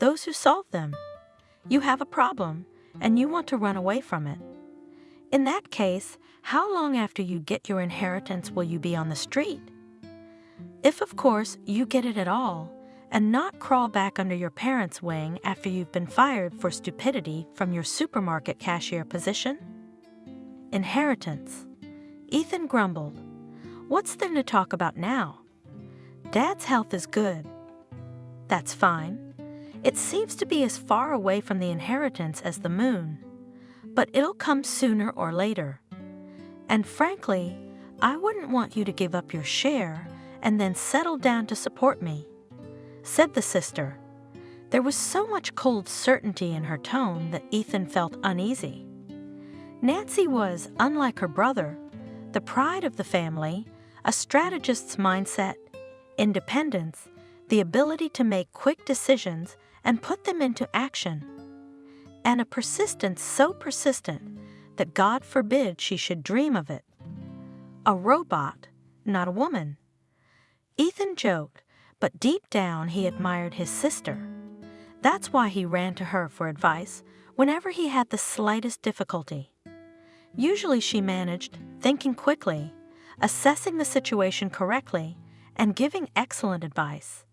those who solve them. You have a problem, and you want to run away from it. In that case, how long after you get your inheritance will you be on the street? If, of course, you get it at all, and not crawl back under your parents' wing after you've been fired for stupidity from your supermarket cashier position. Inheritance. Ethan grumbled. What's there to talk about now? Dad's health is good. That's fine. It seems to be as far away from the inheritance as the moon. But it'll come sooner or later. And frankly, I wouldn't want you to give up your share and then settle down to support me, said the sister. There was so much cold certainty in her tone that Ethan felt uneasy. Nancy was, unlike her brother, the pride of the family, a strategist's mindset, independence, the ability to make quick decisions and put them into action, and a persistence so persistent that God forbid she should dream of it. A robot, not a woman. Ethan joked, but deep down he admired his sister. That's why he ran to her for advice whenever he had the slightest difficulty. Usually she managed, thinking quickly, assessing the situation correctly, and giving excellent advice.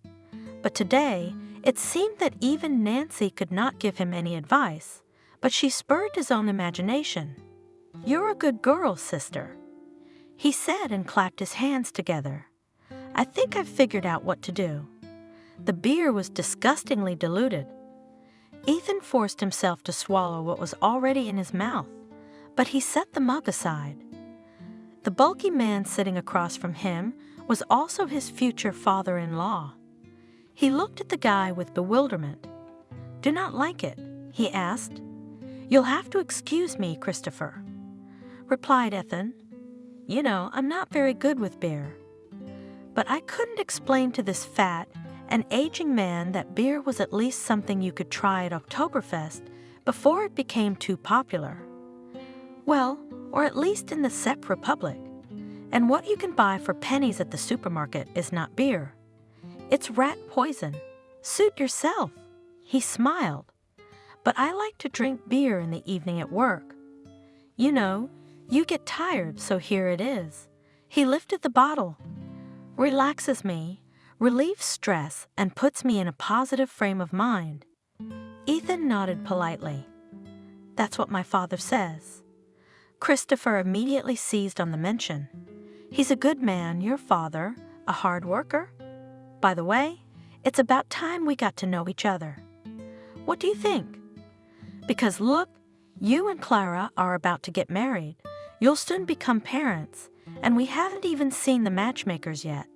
But today, it seemed that even Nancy could not give him any advice, but she spurred his own imagination. "You're a good girl, sister," he said and clapped his hands together. "I think I've figured out what to do." The beer was disgustingly diluted. Ethan forced himself to swallow what was already in his mouth, but he set the mug aside. The bulky man sitting across from him was also his future father-in-law. He looked at the guy with bewilderment. "Do not like it?" he asked. "You'll have to excuse me, Christopher," replied Ethan. "You know, I'm not very good with beer." But I couldn't explain to this fat and aging man that beer was at least something you could try at Oktoberfest before it became too popular. Well, or at least in the Czech Republic. And what you can buy for pennies at the supermarket is not beer. It's rat poison. Suit yourself. He smiled. But I like to drink beer in the evening at work. You know, you get tired, so here it is. He lifted the bottle. Relaxes me, relieves stress, and puts me in a positive frame of mind. Ethan nodded politely. That's what my father says. Christopher immediately seized on the mention. He's a good man, your father, a hard worker. By the way, it's about time we got to know each other. What do you think? Because look, you and Clara are about to get married. You'll soon become parents, and we haven't even seen the matchmakers yet.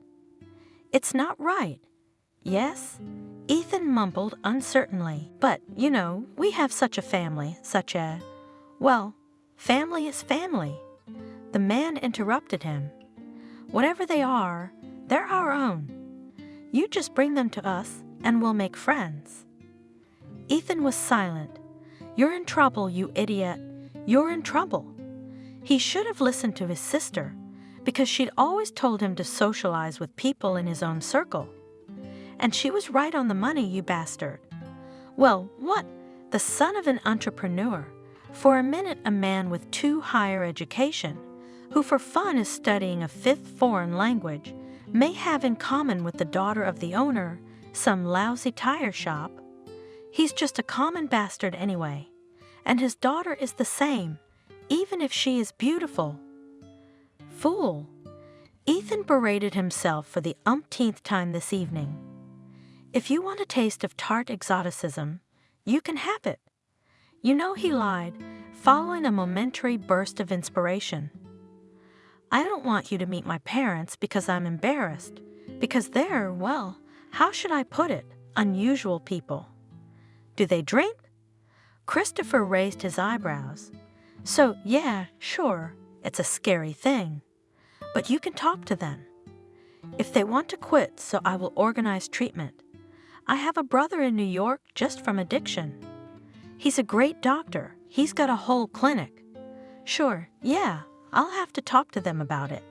It's not right. Yes? Ethan mumbled uncertainly. But, you know, we have such a family, such a... Well, family is family. The man interrupted him. Whatever they are, they're our own. You just bring them to us, and we'll make friends. Ethan was silent. You're in trouble, you idiot. You're in trouble. He should have listened to his sister, because she'd always told him to socialize with people in his own circle. And she was right on the money, you bastard. Well, what? The son of an entrepreneur, for a minute a man with 2 higher education, who for fun is studying a 5th foreign language, may have in common with the daughter of the owner some lousy tire shop. He's just a common bastard anyway, and his daughter is the same, even if she is beautiful. Fool! Ethan berated himself for the umpteenth time this evening. If you want a taste of tart exoticism, you can have it. You know he lied, following a momentary burst of inspiration. I don't want you to meet my parents because I'm embarrassed, because they're, well, how should I put it, unusual people. Do they drink? Christopher raised his eyebrows. So, yeah, sure, it's a scary thing. But you can talk to them. If they want to quit, so I will organize treatment. I have a brother in New York just from addiction. He's a great doctor. He's got a whole clinic. Sure, yeah, I'll have to talk to them about it.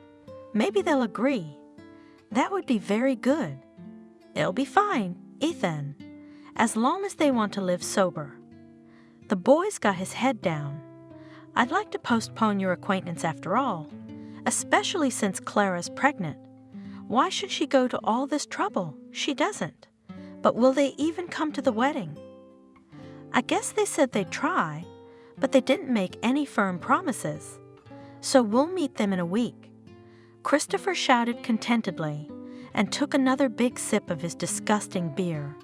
Maybe they'll agree. That would be very good. It'll be fine, Ethan. as long as they want to live sober. The boy's got his head down. I'd like to postpone your acquaintance after all, especially since Clara's pregnant. Why should she go to all this trouble? She doesn't. But will they even come to the wedding? I guess they said they'd try, but they didn't make any firm promises. So we'll meet them in a week. Christopher shouted contentedly and took another big sip of his disgusting beer.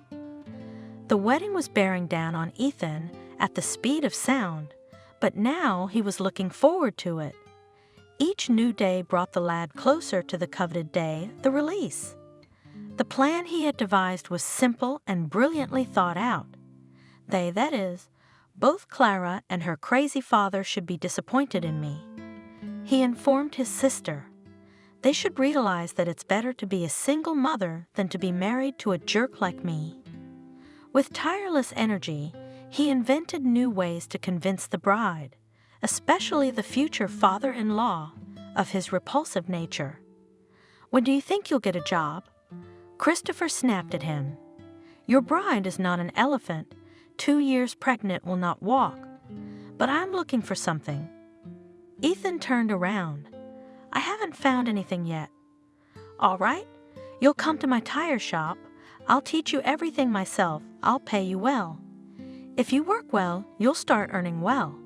The wedding was bearing down on Ethan at the speed of sound, but now he was looking forward to it. Each new day brought the lad closer to the coveted day, the release. The plan he had devised was simple and brilliantly thought out. They, that is, both Clara and her crazy father, should be disappointed in me. He informed his sister. They should realize that it's better to be a single mother than to be married to a jerk like me. With tireless energy, he invented new ways to convince the bride, especially the future father-in-law, of his repulsive nature. When do you think you'll get a job? Christopher snapped at him. Your bride is not an elephant. 2 years pregnant will not walk. But I'm looking for something. Ethan turned around. I haven't found anything yet. All right, you'll come to my tire shop. I'll teach you everything myself. I'll pay you well. If you work well, you'll start earning well.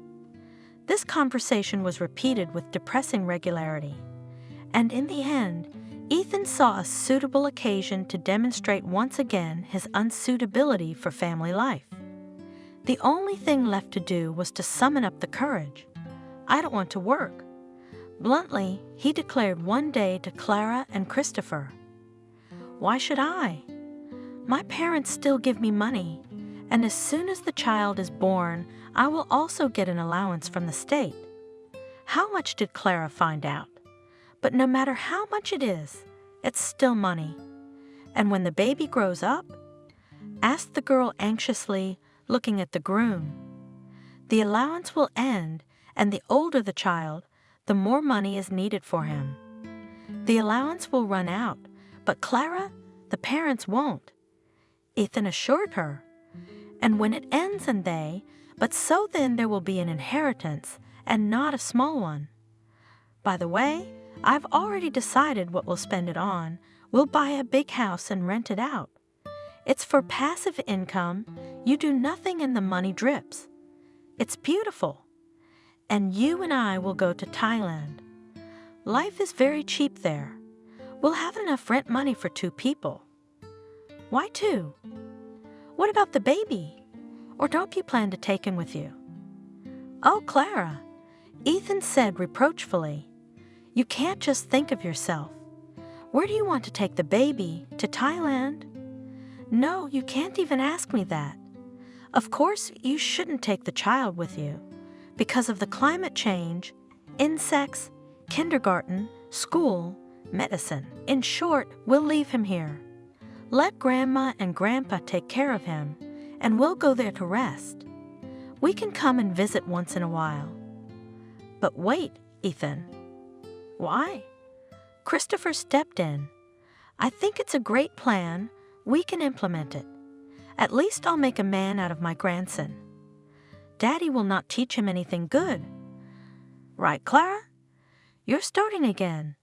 This conversation was repeated with depressing regularity, and in the end, Ethan saw a suitable occasion to demonstrate once again his unsuitability for family life. The only thing left to do was to summon up the courage. I don't want to work. Bluntly, he declared one day to Clara and Christopher. Why should I? My parents still give me money, and as soon as the child is born, I will also get an allowance from the state. How much did Clara find out? But no matter how much it is, it's still money. And when the baby grows up? Asked the girl anxiously, looking at the groom. The allowance will end, and the older the child, the more money is needed for him. The allowance will run out, but Clara, the parents won't. Ethan assured her. And when it ends and but so then there will be an inheritance, and not a small one. By the way, I've already decided what we'll spend it on. We'll buy a big house and rent it out. It's for passive income. You do nothing and the money drips. It's beautiful. And you and I will go to Thailand. Life is very cheap there. We'll have enough rent money for 2 people. Why 2? What about the baby? Or don't you plan to take him with you? Oh, Clara, Ethan said reproachfully. You can't just think of yourself. Where do you want to take the baby? To Thailand? No, you can't even ask me that. Of course, you shouldn't take the child with you. Because of the climate change, insects, kindergarten, school, medicine. In short, we'll leave him here. Let Grandma and Grandpa take care of him, and we'll go there to rest. We can come and visit once in a while. But wait, Ethan. Why? Christopher stepped in. I think it's a great plan. We can implement it. At least I'll make a man out of my grandson. Daddy will not teach him anything good. Right, Clara? You're starting again.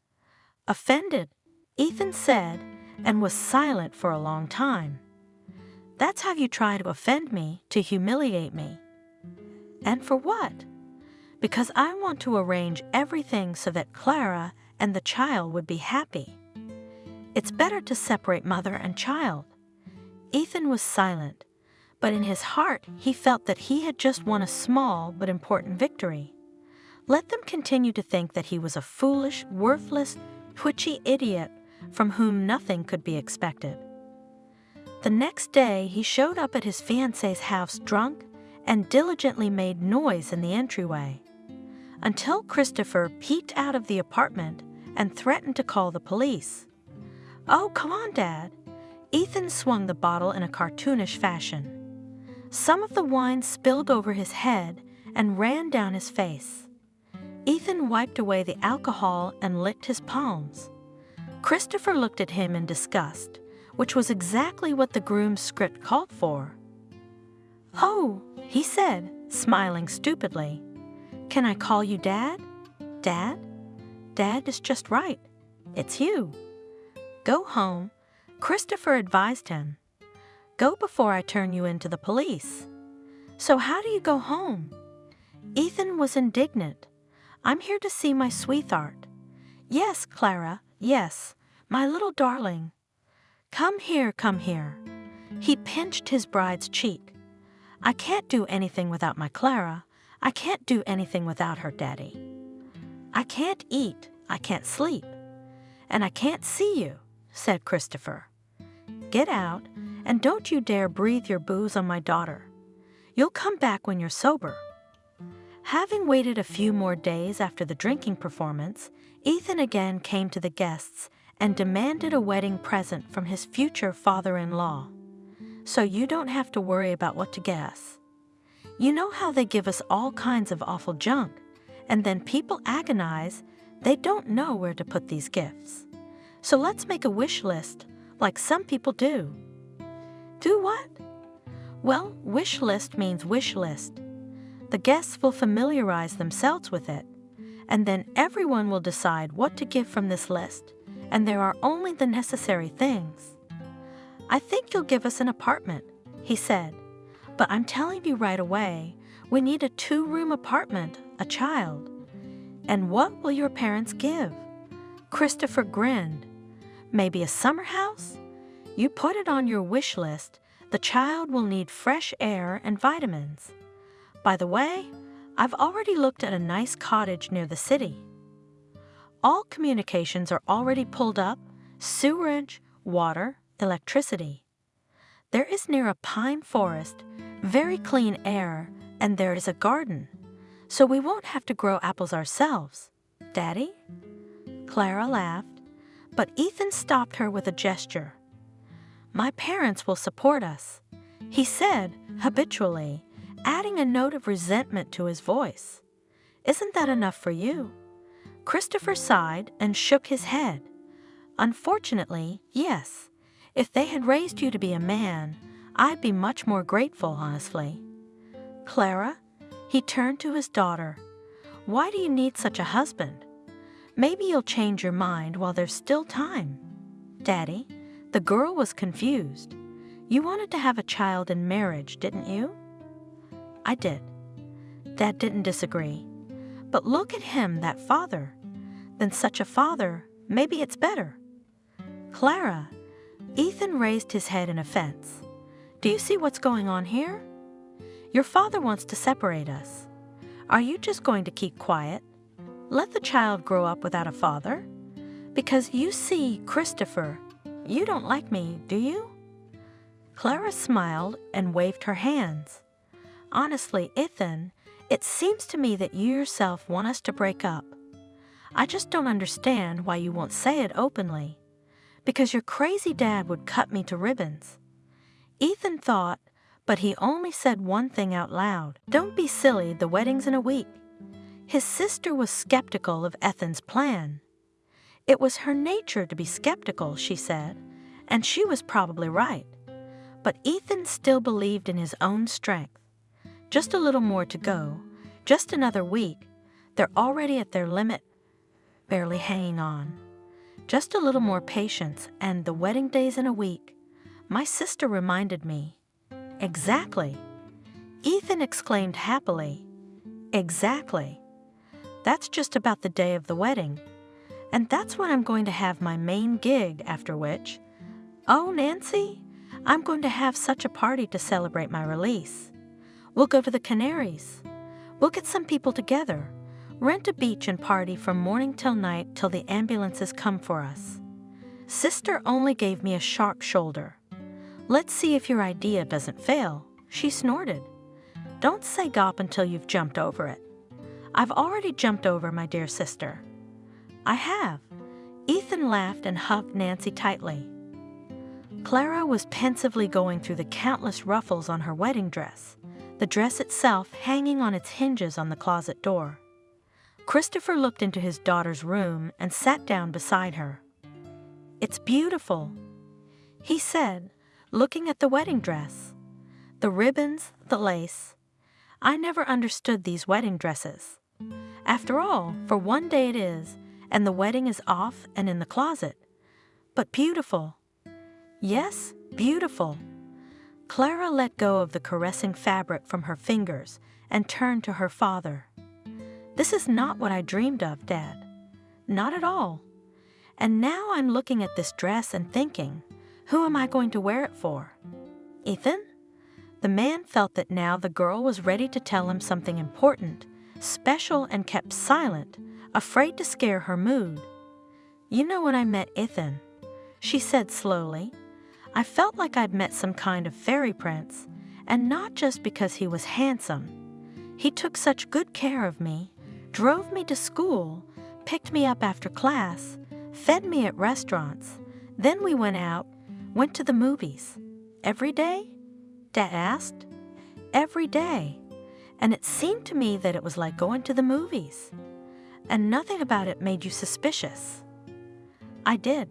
Offended, Ethan said, and was silent for a long time. That's how you try to offend me, to humiliate me. And for what? Because I want to arrange everything so that Clara and the child would be happy. It's better to separate mother and child. Ethan was silent, but in his heart he felt that he had just won a small but important victory. Let them continue to think that he was a foolish, worthless, twitchy idiot from whom nothing could be expected. The next day he showed up at his fiancée's house drunk and diligently made noise in the entryway, until Christopher peeked out of the apartment and threatened to call the police. Oh, come on, Dad. Ethan swung the bottle in a cartoonish fashion. Some of the wine spilled over his head and ran down his face. Ethan wiped away the alcohol and licked his palms. Christopher looked at him in disgust, which was exactly what the groom's script called for. "Oh," he said, smiling stupidly. "Can I call you Dad? Dad? Dad is just right. It's you. Go home," Christopher advised him. "Go before I turn you into the police." "So how do you go home?" Ethan was indignant. "I'm here to see my sweetheart." "Yes, Clara, yes, my little darling." Come here, come here." He pinched his bride's cheek. "I can't do anything without my Clara. I can't do anything without her, Daddy. I can't eat, I can't sleep, and I can't see you," said Christopher. "Get out, and don't you dare breathe your booze on my daughter. You'll come back when you're sober." Having waited a few more days after the drinking performance, Ethan again came to the guests and demanded a wedding present from his future father-in-law. "So you don't have to worry about what to get us. You know how they give us all kinds of awful junk, and then people agonize, they don't know where to put these gifts. So let's make a wish list, like some people do." "Do what?" "Well, wish list means wish list. The guests will familiarize themselves with it, and then everyone will decide what to give from this list, and there are only the necessary things." "I think you'll give us an apartment," he said. "But I'm telling you right away, we need a 2-room apartment, a child." "And what will your parents give?" Christopher grinned. "Maybe a summer house? You put it on your wish list. The child will need fresh air and vitamins. By the way, I've already looked at a nice cottage near the city. All communications are already pulled up, sewerage, water, electricity. There is near a pine forest, very clean air, and there is a garden, so we won't have to grow apples ourselves. Daddy?" Clara laughed, but Ethan stopped her with a gesture. "My parents will support us," he said habitually, adding a note of resentment to his voice. "Isn't that enough for you?" Christopher sighed and shook his head. "Unfortunately, yes. If they had raised you to be a man, I'd be much more grateful, honestly." "Clara," he turned to his daughter, "why do you need such a husband? Maybe you'll change your mind while there's still time." "Daddy," the girl was confused. "You wanted to have a child in marriage, didn't you?" "I did." Dad didn't disagree. "But look at him, that father. Then such a father, maybe it's better." "Clara," Ethan raised his head in offense. "Do you see what's going on here? Your father wants to separate us. Are you just going to keep quiet? Let the child grow up without a father? Because you see, Christopher, you don't like me, do you?" Clara smiled and waved her hands. "Honestly, Ethan, it seems to me that you yourself want us to break up. I just don't understand why you won't say it openly. Because your crazy dad would cut me to ribbons." Ethan thought, but he only said one thing out loud. "Don't be silly, the wedding's in a week." His sister was skeptical of Ethan's plan. It was her nature to be skeptical, she said, and she was probably right. But Ethan still believed in his own strength. Just a little more to go, just another week. They're already at their limit, barely hanging on. Just a little more patience, and the wedding day's in a week. My sister reminded me. Exactly. Ethan exclaimed happily. Exactly. That's just about the day of the wedding. And that's when I'm going to have my main gig, after which, oh, Nancy, I'm going to have such a party to celebrate my release. We'll go to the Canaries. We'll get some people together, rent a beach and party from morning till night till the ambulances come for us. Sister only gave me a sharp shoulder. Let's see if your idea doesn't fail, she snorted. Don't say gop until you've jumped over it. I've already jumped over, my dear sister. I have. Ethan laughed and hugged Nancy tightly. Clara was pensively going through the countless ruffles on her wedding dress, the dress itself hanging on its hinges on the closet door. Christopher looked into his daughter's room and sat down beside her. It's beautiful. he said, looking at the wedding dress. The ribbons, the lace. I never understood these wedding dresses. After all, for one day it is, and the wedding is off and in the closet. But beautiful. Yes, beautiful. Clara let go of the caressing fabric from her fingers and turned to her father. This is not what I dreamed of, Dad. Not at all. And now I'm looking at this dress and thinking, who am I going to wear it for? Ethan? The man felt that now the girl was ready to tell him something important, special, and kept silent, afraid to scare her mood. You know, when I met Ethan, she said slowly, I felt like I'd met some kind of fairy prince, and not just because he was handsome. He took such good care of me, drove me to school, picked me up after class, fed me at restaurants. Then we went out, went to the movies. Every day? Dad asked. Every day. And it seemed to me that it was like going to the movies. And nothing about it made you suspicious. I did.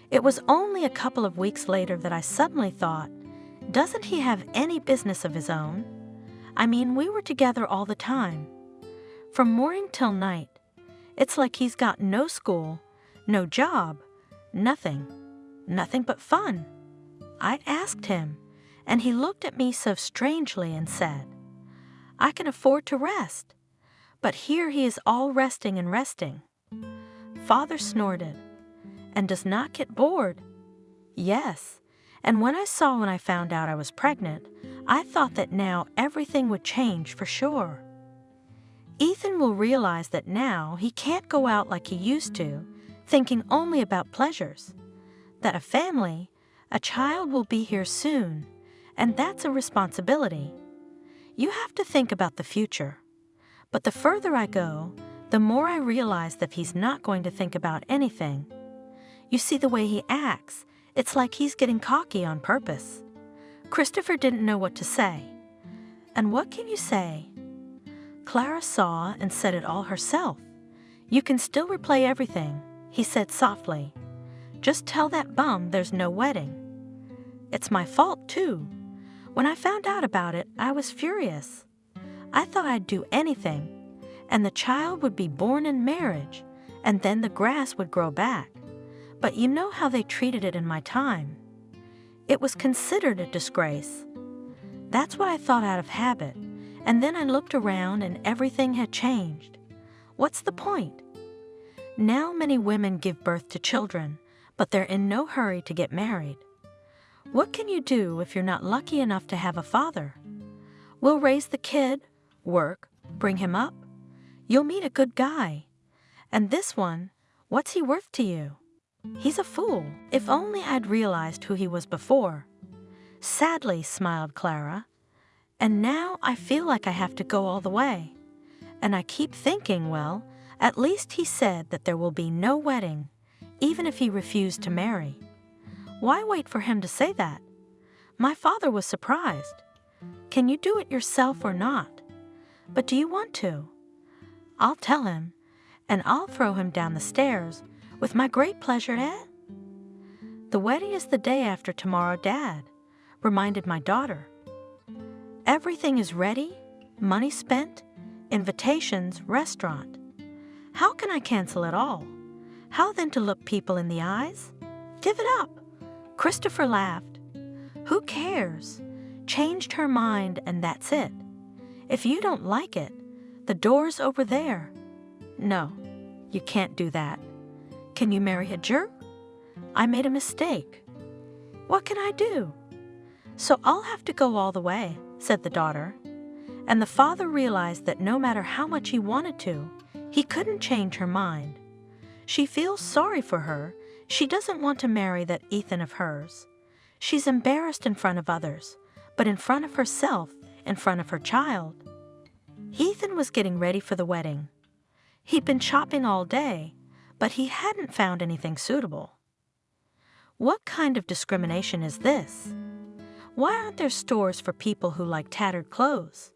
It was only a couple of weeks later that I suddenly thought, doesn't he have any business of his own? I mean, we were together all the time. From morning till night. It's like he's got no school, no job, nothing but fun. I asked him, and he looked at me so strangely and said, I can afford to rest. But here he is all resting and resting. Father snorted. And does not get bored. Yes, and when I found out I was pregnant, I thought that now everything would change for sure. Ethan will realize that now he can't go out like he used to, thinking only about pleasures. That a family, a child will be here soon, and that's a responsibility. You have to think about the future. But the further I go, the more I realize that he's not going to think about anything. You see the way he acts, it's like he's getting cocky on purpose. Christopher didn't know what to say. And what can you say? Clara saw and said it all herself. You can still replay everything, he said softly. Just tell that bum there's no wedding. It's my fault, too. When I found out about it, I was furious. I thought I'd do anything, and the child would be born in marriage, and then the grass would grow back. But you know how they treated it in my time. It was considered a disgrace. That's what I thought out of habit, and then I looked around and everything had changed. What's the point? Now many women give birth to children, but they're in no hurry to get married. What can you do if you're not lucky enough to have a father? We'll raise the kid, work, bring him up. You'll meet a good guy. And this one, what's he worth to you? He's a fool. If only I'd realized who he was before. Sadly, smiled Clara. And now I feel like I have to go all the way. And I keep thinking, well, at least he said that there will be no wedding, even if he refused to marry. Why wait for him to say that? My father was surprised. Can you do it yourself or not? But do you want to? I'll tell him, and I'll throw him down the stairs with my great pleasure, eh? The wedding is the day after tomorrow, Dad, reminded my daughter. Everything is ready, money spent, invitations, restaurant. How can I cancel it all? How then to look people in the eyes? Give it up. Christopher laughed. Who cares? Changed her mind and that's it. If you don't like it, the door's over there. No, you can't do that. Can you marry a jerk? I made a mistake. What can I do? So I'll have to go all the way, said the daughter. And the father realized that no matter how much he wanted to, he couldn't change her mind. She feels sorry for her. She doesn't want to marry that Ethan of hers. She's embarrassed in front of others, but in front of herself, in front of her child. Ethan was getting ready for the wedding. He'd been shopping all day, but he hadn't found anything suitable. What kind of discrimination is this? Why aren't there stores for people who like tattered clothes?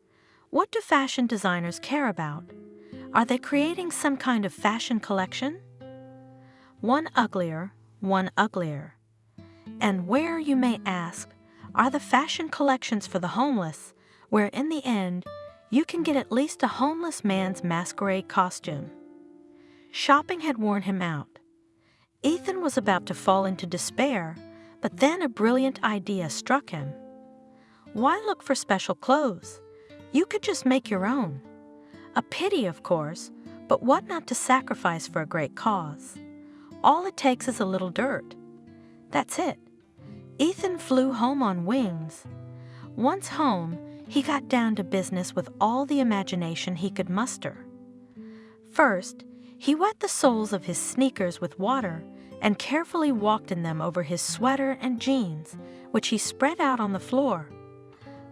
What do fashion designers care about? Are they creating some kind of fashion collection? One uglier, one uglier. And where, you may ask, are the fashion collections for the homeless, where in the end, you can get at least a homeless man's masquerade costume? Shopping had worn him out. Ethan was about to fall into despair, but then a brilliant idea struck him. Why look for special clothes? You could just make your own. A pity, of course, but what not to sacrifice for a great cause? All it takes is a little dirt. That's it. Ethan flew home on wings. Once home, he got down to business with all the imagination he could muster. First, he wet the soles of his sneakers with water and carefully walked in them over his sweater and jeans, which he spread out on the floor.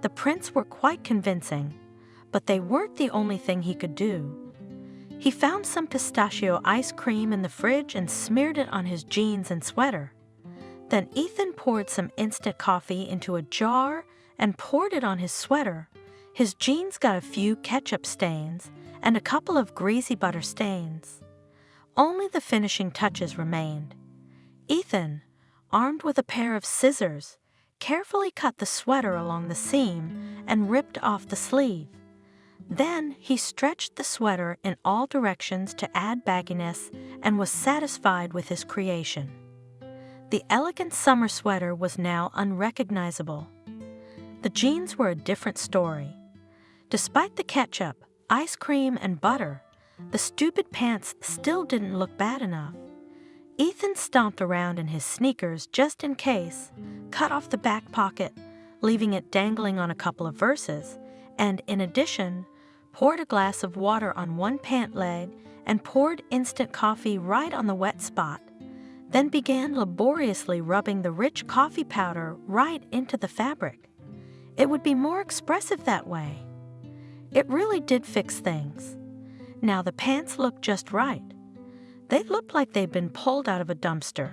The prints were quite convincing, but they weren't the only thing he could do. He found some pistachio ice cream in the fridge and smeared it on his jeans and sweater. Then Ethan poured some instant coffee into a jar and poured it on his sweater. His jeans got a few ketchup stains and a couple of greasy butter stains. Only the finishing touches remained. Ethan, armed with a pair of scissors, carefully cut the sweater along the seam and ripped off the sleeve. Then he stretched the sweater in all directions to add bagginess and was satisfied with his creation. The elegant summer sweater was now unrecognizable. The jeans were a different story. Despite the ketchup, ice cream, and butter, the stupid pants still didn't look bad enough. Ethan stomped around in his sneakers just in case, cut off the back pocket, leaving it dangling on a couple of verses, and in addition, poured a glass of water on one pant leg and poured instant coffee right on the wet spot, then began laboriously rubbing the rich coffee powder right into the fabric. It would be more expressive that way. It really did fix things. Now the pants looked just right. They looked like they'd been pulled out of a dumpster.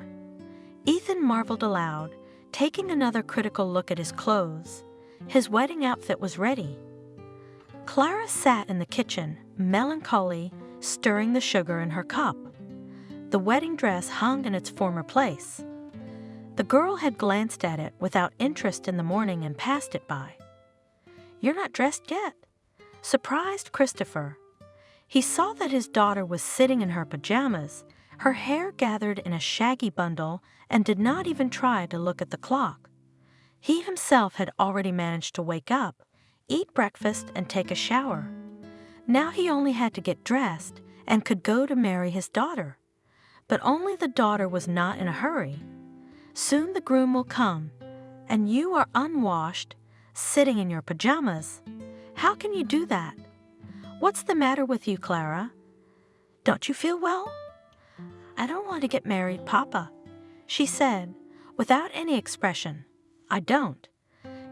Ethan marveled aloud, taking another critical look at his clothes. His wedding outfit was ready. Clara sat in the kitchen, melancholy, stirring the sugar in her cup. The wedding dress hung in its former place. The girl had glanced at it without interest in the morning and passed it by. "You're not dressed yet," surprised Christopher. He saw that his daughter was sitting in her pajamas, her hair gathered in a shaggy bundle, and did not even try to look at the clock. He himself had already managed to wake up, eat breakfast, and take a shower. Now he only had to get dressed and could go to marry his daughter. But only the daughter was not in a hurry. Soon the groom will come, and you are unwashed, sitting in your pajamas. How can you do that? What's the matter with you, Clara? Don't you feel well? "I don't want to get married, Papa," she said, without any expression. "I don't.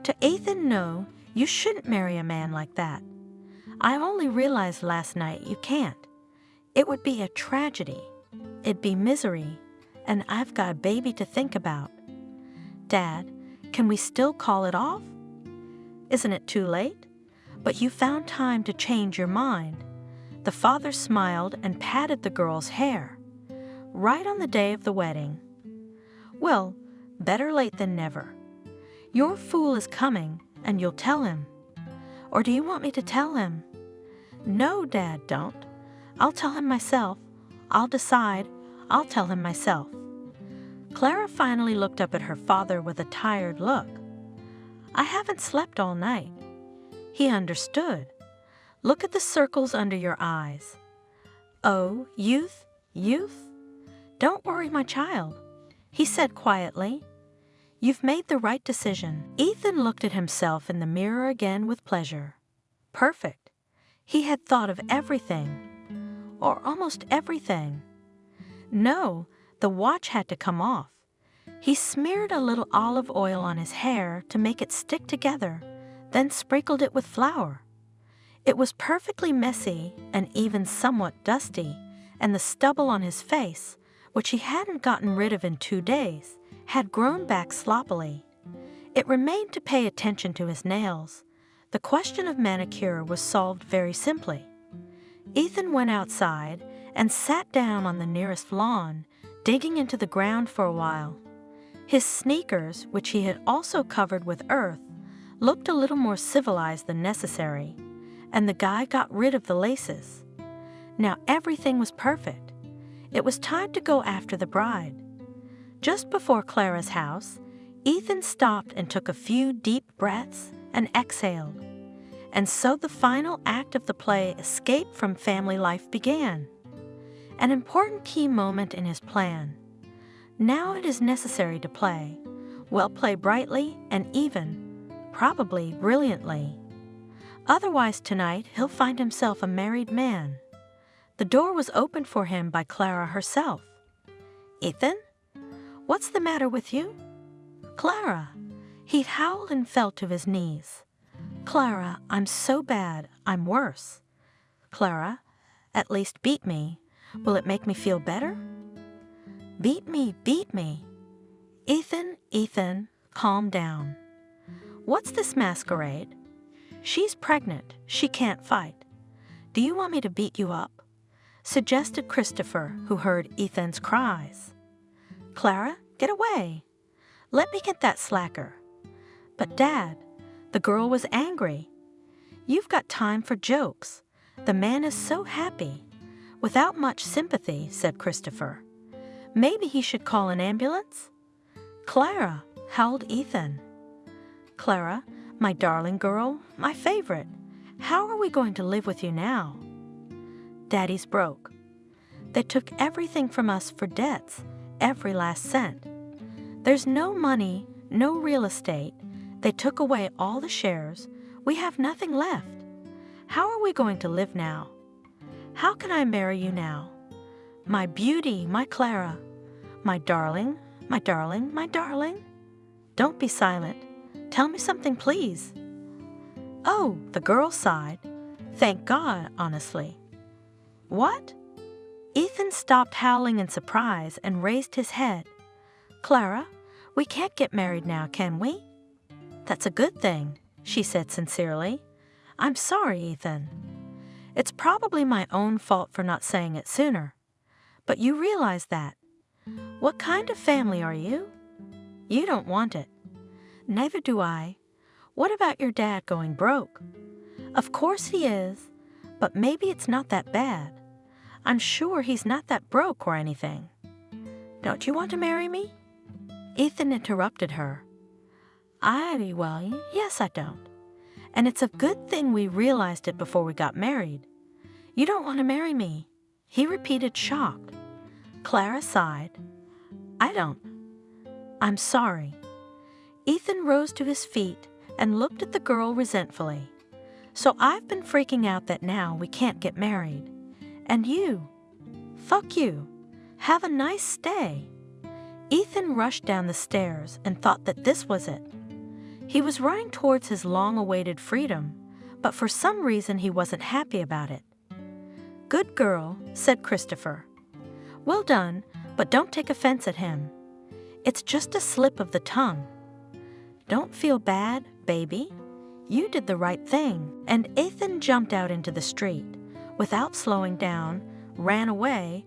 To Ethan, no, you shouldn't marry a man like that. I only realized last night you can't. It would be a tragedy. It'd be misery, and I've got a baby to think about. Dad, can we still call it off? Isn't it too late? But you found time to change your mind." The father smiled and patted the girl's hair. "Right on the day of the wedding. Well, better late than never. Your fool is coming, and you'll tell him. Or do you want me to tell him?" "No, Dad, don't. I'll tell him myself. I'll decide. I'll tell him myself." Clara finally looked up at her father with a tired look. "I haven't slept all night." He understood. "Look at the circles under your eyes. Oh, youth, youth? Don't worry, my child," he said quietly. "You've made the right decision." Ethan looked at himself in the mirror again with pleasure. Perfect. He had thought of everything, or almost everything. No, the watch had to come off. He smeared a little olive oil on his hair to make it stick together, then sprinkled it with flour. It was perfectly messy and even somewhat dusty, and the stubble on his face, which he hadn't gotten rid of in 2 days, had grown back sloppily. It remained to pay attention to his nails. The question of manicure was solved very simply. Ethan went outside and sat down on the nearest lawn, digging into the ground for a while. His sneakers, which he had also covered with earth, looked a little more civilized than necessary, and the guy got rid of the laces. Now everything was perfect. It was time to go after the bride. Just before Clara's house, Ethan stopped and took a few deep breaths and exhaled. And so the final act of the play Escape from Family Life began. An important key moment in his plan. Now it is necessary to play. Well, play brightly and even, probably brilliantly. Otherwise tonight he'll find himself a married man. The door was opened for him by Clara herself. "Ethan? What's the matter with you?" "Clara." He'd howled and fell to his knees. "Clara, I'm so bad, I'm worse." "Clara, at least beat me. Will it make me feel better?" "Beat me, beat me." Ethan, calm down. "What's this masquerade?" "She's pregnant, she can't fight." "Do you want me to beat you up?" suggested Christopher, who heard Ethan's cries. "Clara, get away. Let me get that slacker." "But Dad," the girl was angry. "You've got time for jokes. The man is so happy." "Without much sympathy," said Christopher. "Maybe he should call an ambulance?" "Clara," howled Ethan. "Clara, my darling girl, my favorite, how are we going to live with you now?" "Daddy's broke. They took everything from us for debts, every last cent. There's no money, no real estate. They took away all the shares. We have nothing left. How are we going to live now? How can I marry you now? My beauty, my Clara, my darling, my darling, my darling. Don't be silent. Tell me something, please." "Oh," the girl sighed. "Thank God, honestly." "What?" Ethan stopped howling in surprise and raised his head. "Clara, we can't get married now, can we?" "That's a good thing," she said sincerely. "I'm sorry, Ethan. It's probably my own fault for not saying it sooner. But you realize that. What kind of family are you? You don't want it. Neither do I. What about your dad going broke? Of course he is, but maybe it's not that bad. I'm sure he's not that broke or anything. Don't you want to marry me?" Ethan interrupted her. Well, yes, I don't. And it's a good thing we realized it before we got married." "You don't want to marry me?" he repeated, shocked. Clara sighed. "I don't. I'm sorry." Ethan rose to his feet and looked at the girl resentfully. "So I've been freaking out that now we can't get married. And you? Fuck you. Have a nice stay." Ethan rushed down the stairs and thought that this was it. He was running towards his long-awaited freedom, but for some reason he wasn't happy about it. "Good girl," said Christopher. "Well done, but don't take offense at him. It's just a slip of the tongue. Don't feel bad, baby. You did the right thing." And Ethan jumped out into the street, without slowing down, ran away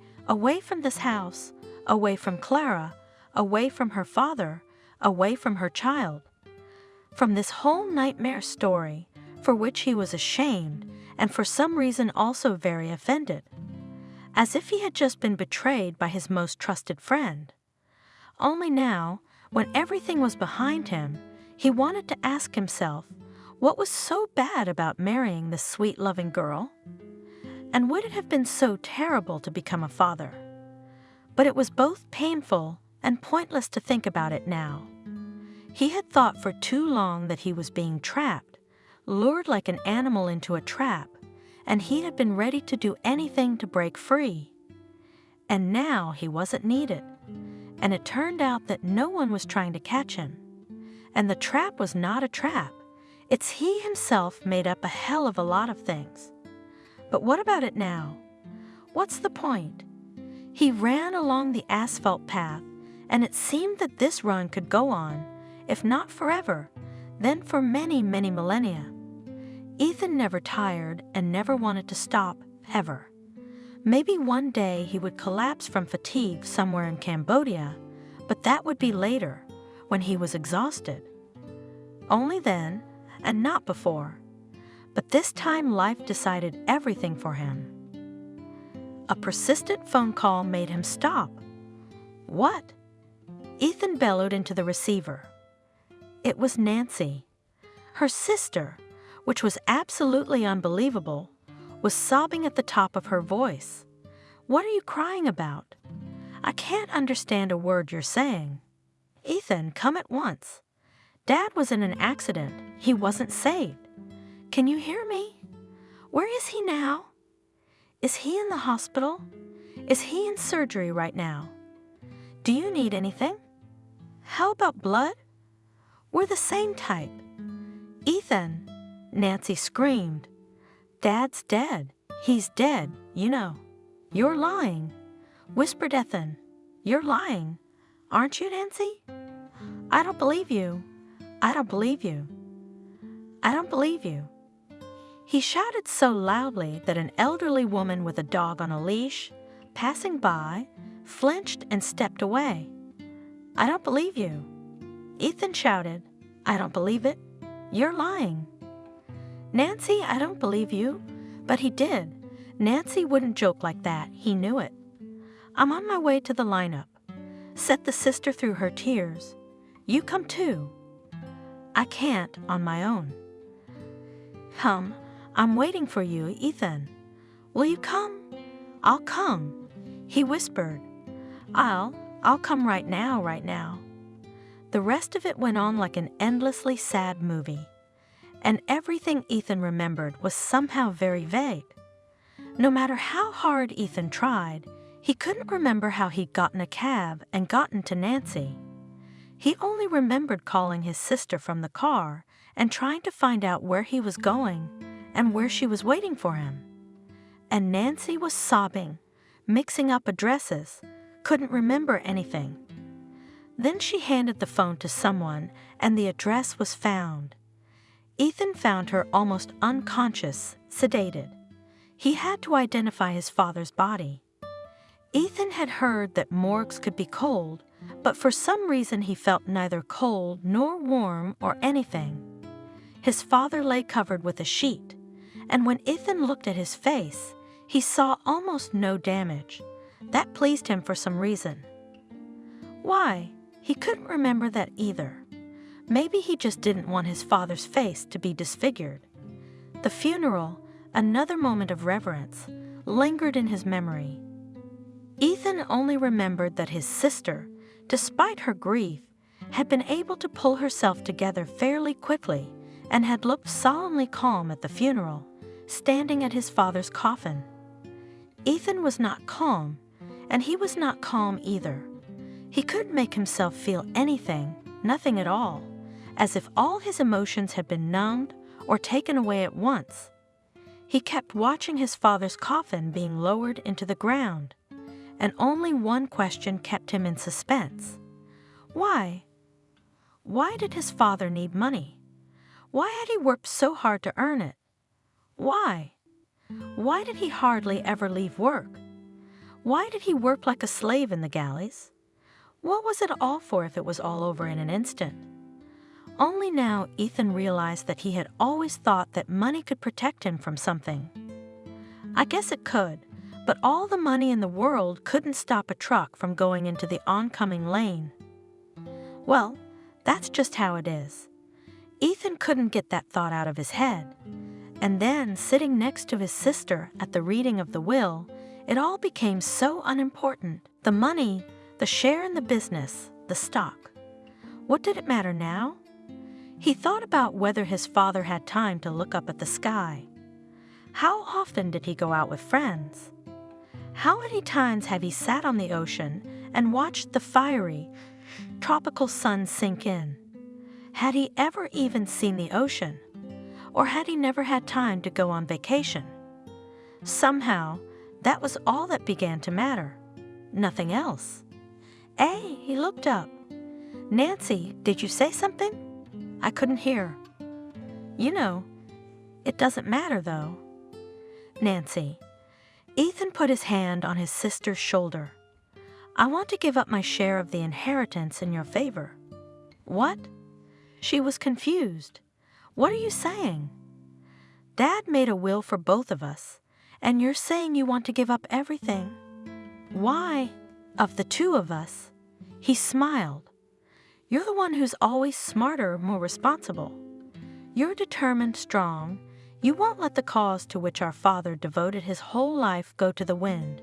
from this house, away from Clara, away from her father, away from her child. From this whole nightmare story, for which he was ashamed and for some reason also very offended. As if he had just been betrayed by his most trusted friend. Only now, when everything was behind him, he wanted to ask himself, what was so bad about marrying this sweet, loving girl? And would it have been so terrible to become a father? But it was both painful and pointless to think about it now. He had thought for too long that he was being trapped, lured like an animal into a trap, and he had been ready to do anything to break free. And now he wasn't needed, and it turned out that no one was trying to catch him. And the trap was not a trap. It's he himself made up a hell of a lot of things. But what about it now? What's the point? He ran along the asphalt path, and it seemed that this run could go on, if not forever, then for many, many millennia. Ethan never tired and never wanted to stop, ever. Maybe one day he would collapse from fatigue somewhere in Cambodia, but that would be later. when he was exhausted. Only then, and not before. But this time life decided everything for him. A persistent phone call made him stop. What? Ethan bellowed into the receiver. It was Nancy. Her sister, which was absolutely unbelievable, was sobbing at the top of her voice. What are you crying about? I can't understand a word you're saying. Ethan, come at once. Dad was in an accident. He wasn't saved. Can you hear me? Where is he now? Is he in the hospital? Is he in surgery right now? Do you need anything? How about blood? We're the same type. Ethan, Nancy screamed. Dad's dead. He's dead, you know. You're lying, whispered Ethan. You're lying. Aren't you, Nancy? I don't believe you. I don't believe you. I don't believe you. He shouted so loudly that an elderly woman with a dog on a leash, passing by, flinched and stepped away. I don't believe you. Ethan shouted, I don't believe it. You're lying. Nancy, I don't believe you. But he did. Nancy wouldn't joke like that. He knew it. I'm on my way to the lineup. Set the sister through her tears. You come too. I can't on my own. Come, I'm waiting for you, Ethan. Will you come? I'll come, he whispered. I'll come right now. The rest of it went on like an endlessly sad movie, and everything Ethan remembered was somehow very vague. No matter how hard Ethan tried, he couldn't remember how he'd gotten a cab and gotten to Nancy. He only remembered calling his sister from the car and trying to find out where he was going and where she was waiting for him. And Nancy was sobbing, mixing up addresses, couldn't remember anything. Then she handed the phone to someone and the address was found. Ethan found her almost unconscious, sedated. He had to identify his father's body. Ethan had heard that morgues could be cold, but for some reason he felt neither cold nor warm or anything. His father lay covered with a sheet, and when Ethan looked at his face, he saw almost no damage. That pleased him for some reason. Why? He couldn't remember that either. Maybe he just didn't want his father's face to be disfigured. The funeral, another moment of reverence, lingered in his memory. Ethan only remembered that his sister, despite her grief, had been able to pull herself together fairly quickly and had looked solemnly calm at the funeral, standing at his father's coffin. Ethan was not calm, and he was not calm either. He couldn't make himself feel anything, nothing at all, as if all his emotions had been numbed or taken away at once. He kept watching his father's coffin being lowered into the ground, and only one question kept him in suspense. Why? Why did his father need money? Why had he worked so hard to earn it? Why? Why did he hardly ever leave work? Why did he work like a slave in the galleys? What was it all for if it was all over in an instant? Only now Ethan realized that he had always thought that money could protect him from something. I guess it could, but all the money in the world couldn't stop a truck from going into the oncoming lane. Well, that's just how it is. Ethan couldn't get that thought out of his head. And then, sitting next to his sister at the reading of the will, it all became so unimportant. The money, the share in the business, the stock. What did it matter now? He thought about whether his father had time to look up at the sky. How often did he go out with friends? How many times have he sat on the ocean and watched the fiery, tropical sun sink in? Had he ever even seen the ocean? Or had he never had time to go on vacation? Somehow, that was all that began to matter. Nothing else. Hey, he looked up. Nancy, did you say something? I couldn't hear. You know, it doesn't matter though. Nancy. Ethan put his hand on his sister's shoulder. I want to give up my share of the inheritance in your favor. What? She was confused. What are you saying? Dad made a will for both of us, and you're saying you want to give up everything. Why? Of the two of us. He smiled. You're the one who's always smarter, more responsible. You're determined, strong. You won't let the cause to which our father devoted his whole life go to the wind.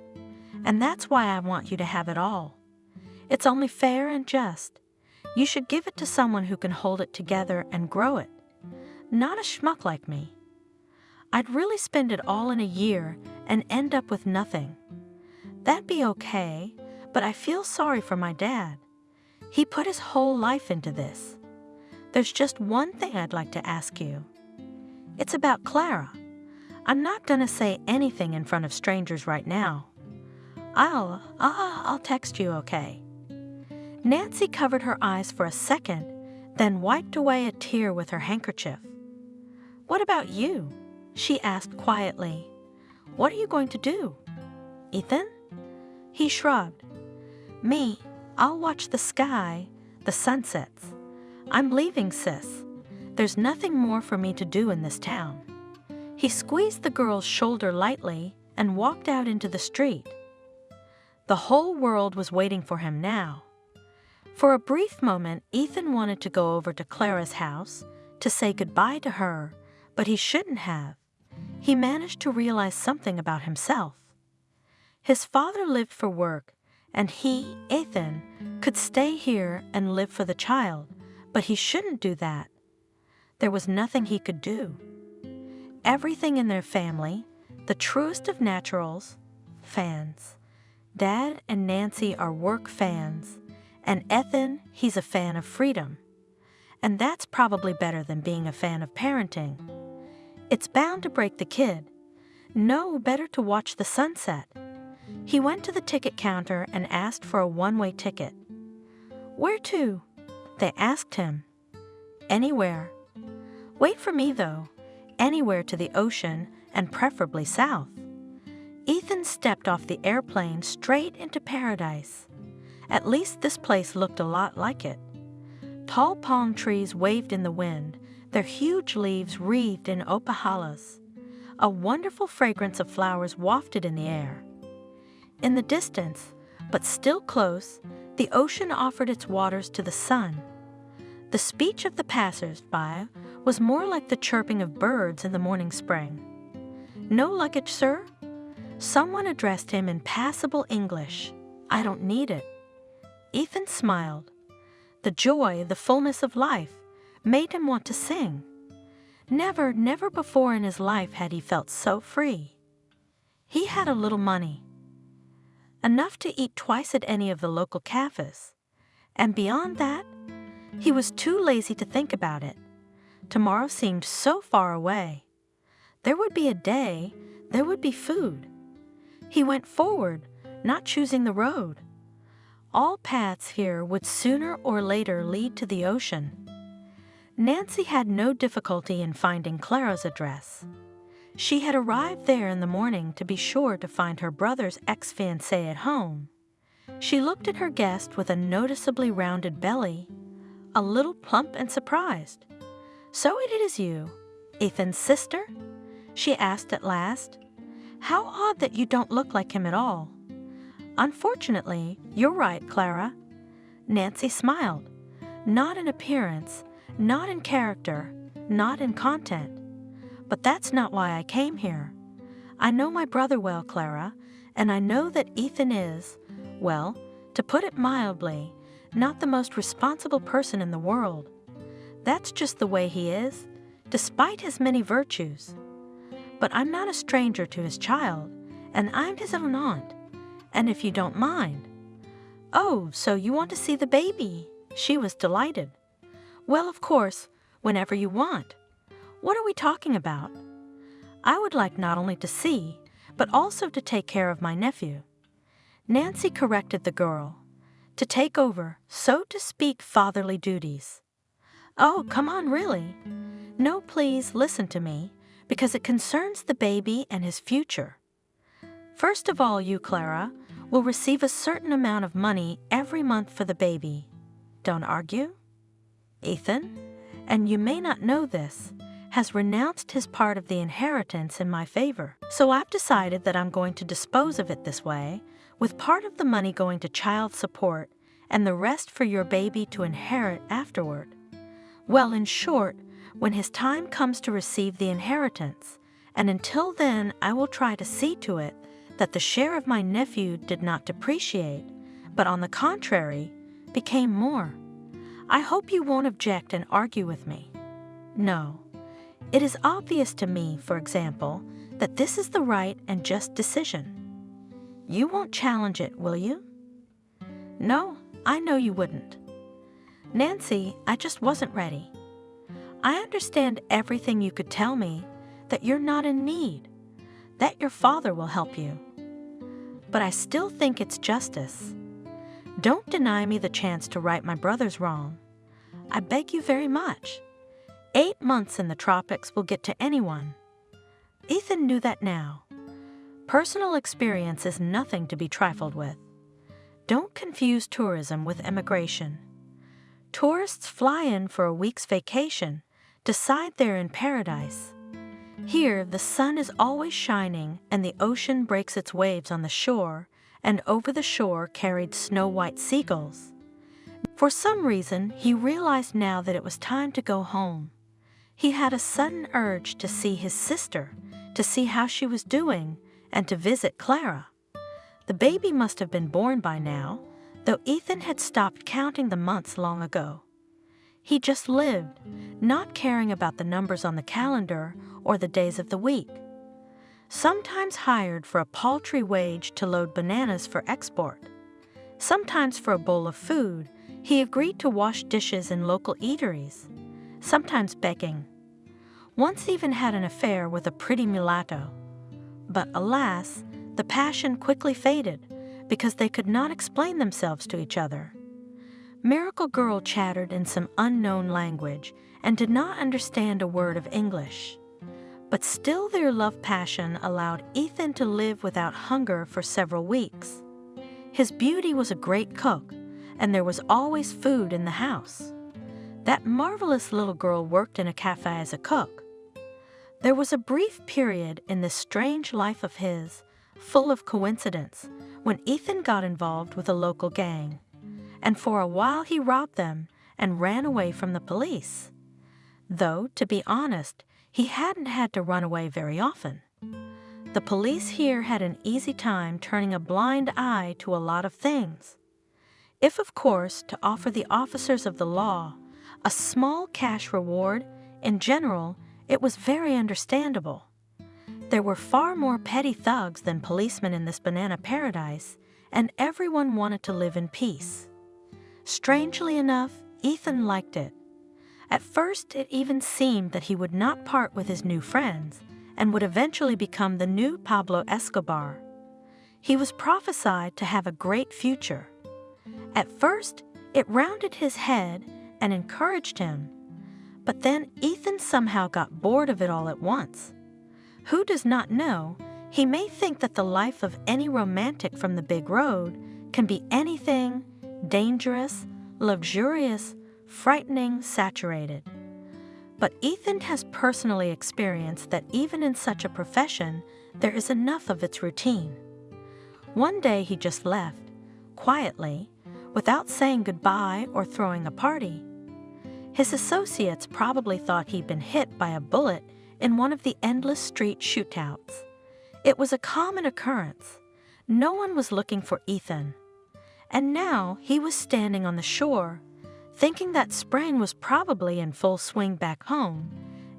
And that's why I want you to have it all. It's only fair and just. You should give it to someone who can hold it together and grow it. Not a schmuck like me. I'd really spend it all in a year and end up with nothing. That'd be okay, but I feel sorry for my dad. He put his whole life into this. There's just one thing I'd like to ask you. It's about Clara. I'm not gonna say anything in front of strangers right now. I'll text you, okay? Nancy covered her eyes for a second, then wiped away a tear with her handkerchief. What about you? She asked quietly. What are you going to do? Ethan? He shrugged. Me, I'll watch the sky, the sunsets. I'm leaving, sis. There's nothing more for me to do in this town. He squeezed the girl's shoulder lightly and walked out into the street. The whole world was waiting for him now. For a brief moment, Ethan wanted to go over to Clara's house to say goodbye to her, but he shouldn't have. He managed to realize something about himself. His father lived for work, and he, Ethan, could stay here and live for the child, but he shouldn't do that. There was nothing he could do. Everything in their family, the truest of naturals, fans. Dad and Nancy are work fans, and Ethan, he's a fan of freedom. And that's probably better than being a fan of parenting. It's bound to break the kid. No better to watch the sunset. He went to the ticket counter and asked for a one-way ticket. Where to? They asked him. Anywhere. Wait for me, though. Anywhere to the ocean, and preferably south. Ethan stepped off the airplane straight into paradise. At least this place looked a lot like it. Tall palm trees waved in the wind, their huge leaves wreathed in opahalas. A wonderful fragrance of flowers wafted in the air. In the distance, but still close, the ocean offered its waters to the sun. The speech of the passers-by was more like the chirping of birds in the morning spring. No luggage, sir? Someone addressed him in passable English. I don't need it. Ethan smiled. The joy, the fullness of life, made him want to sing. Never before in his life had he felt so free. He had a little money. Enough to eat twice at any of the local cafes. And beyond that, he was too lazy to think about it. Tomorrow seemed so far away. There would be a day, there would be food. He went forward, not choosing the road. All paths here would sooner or later lead to the ocean. Nancy had no difficulty in finding Clara's address. She had arrived there in the morning to be sure to find her brother's ex-fiancé at home. She looked at her guest with a noticeably rounded belly, a little plump and surprised. So it is you, Ethan's sister? She asked at last. How odd that you don't look like him at all. Unfortunately, you're right, Clara. Nancy smiled. Not in appearance, not in character, not in content. But that's not why I came here. I know my brother well, Clara, and I know that Ethan is, well, to put it mildly, not the most responsible person in the world. That's just the way he is, despite his many virtues. But I'm not a stranger to his child, and I'm his own aunt. And if you don't mind. Oh, so you want to see the baby? She was delighted. Well, of course, whenever you want. What are we talking about? I would like not only to see, but also to take care of my nephew. Nancy corrected the girl. To take over, so to speak, fatherly duties. Oh, come on, really. No, please, listen to me, because it concerns the baby and his future. First of all, you, Clara, will receive a certain amount of money every month for the baby. Don't argue. Ethan, and you may not know this, has renounced his part of the inheritance in my favor. So I've decided that I'm going to dispose of it this way, with part of the money going to child support and the rest for your baby to inherit afterward. Well, in short, when his time comes to receive the inheritance, and until then I will try to see to it that the share of my nephew did not depreciate, but on the contrary, became more. I hope you won't object and argue with me. No. It is obvious to me, for example, that this is the right and just decision. You won't challenge it, will you? No, I know you wouldn't. Nancy, I just wasn't ready. I understand everything you could tell me, that you're not in need, that your father will help you. But I still think it's justice. Don't deny me the chance to right my brother's wrong. I beg you very much. 8 months in the tropics will get to anyone. Ethan knew that now. Personal experience is nothing to be trifled with. Don't confuse tourism with emigration. Tourists fly in for a week's vacation, decide they're in paradise. Here, the sun is always shining and the ocean breaks its waves on the shore, and over the shore carried snow-white seagulls. For some reason, he realized now that it was time to go home. He had a sudden urge to see his sister, to see how she was doing, and to visit Clara. The baby must have been born by now, though Ethan had stopped counting the months long ago. He just lived, not caring about the numbers on the calendar or the days of the week. Sometimes hired for a paltry wage to load bananas for export. Sometimes for a bowl of food, he agreed to wash dishes in local eateries. Sometimes begging. Once even had an affair with a pretty mulatto. But alas, the passion quickly faded because they could not explain themselves to each other. Miracle Girl chattered in some unknown language and did not understand a word of English. But still their love passion allowed Ethan to live without hunger for several weeks. His beauty was a great cook, and there was always food in the house. That marvelous little girl worked in a cafe as a cook. There was a brief period in this strange life of his, full of coincidence, when Ethan got involved with a local gang, and for a while he robbed them and ran away from the police. Though, to be honest, he hadn't had to run away very often. The police here had an easy time turning a blind eye to a lot of things. If, of course, to offer the officers of the law a small cash reward, in general, it was very understandable. There were far more petty thugs than policemen in this banana paradise, and everyone wanted to live in peace. Strangely enough, Ethan liked it. At first, it even seemed that he would not part with his new friends and would eventually become the new Pablo Escobar. He was prophesied to have a great future. At first, it rounded his head and encouraged him. But then Ethan somehow got bored of it all at once. Who does not know, he may think that the life of any romantic from the big road can be anything dangerous, luxurious, frightening, saturated. But Ethan has personally experienced that even in such a profession, there is enough of its routine. One day he just left, quietly, without saying goodbye or throwing a party. His associates probably thought he'd been hit by a bullet in one of the endless street shootouts. It was a common occurrence. No one was looking for Ethan. And now he was standing on the shore, thinking that spring was probably in full swing back home,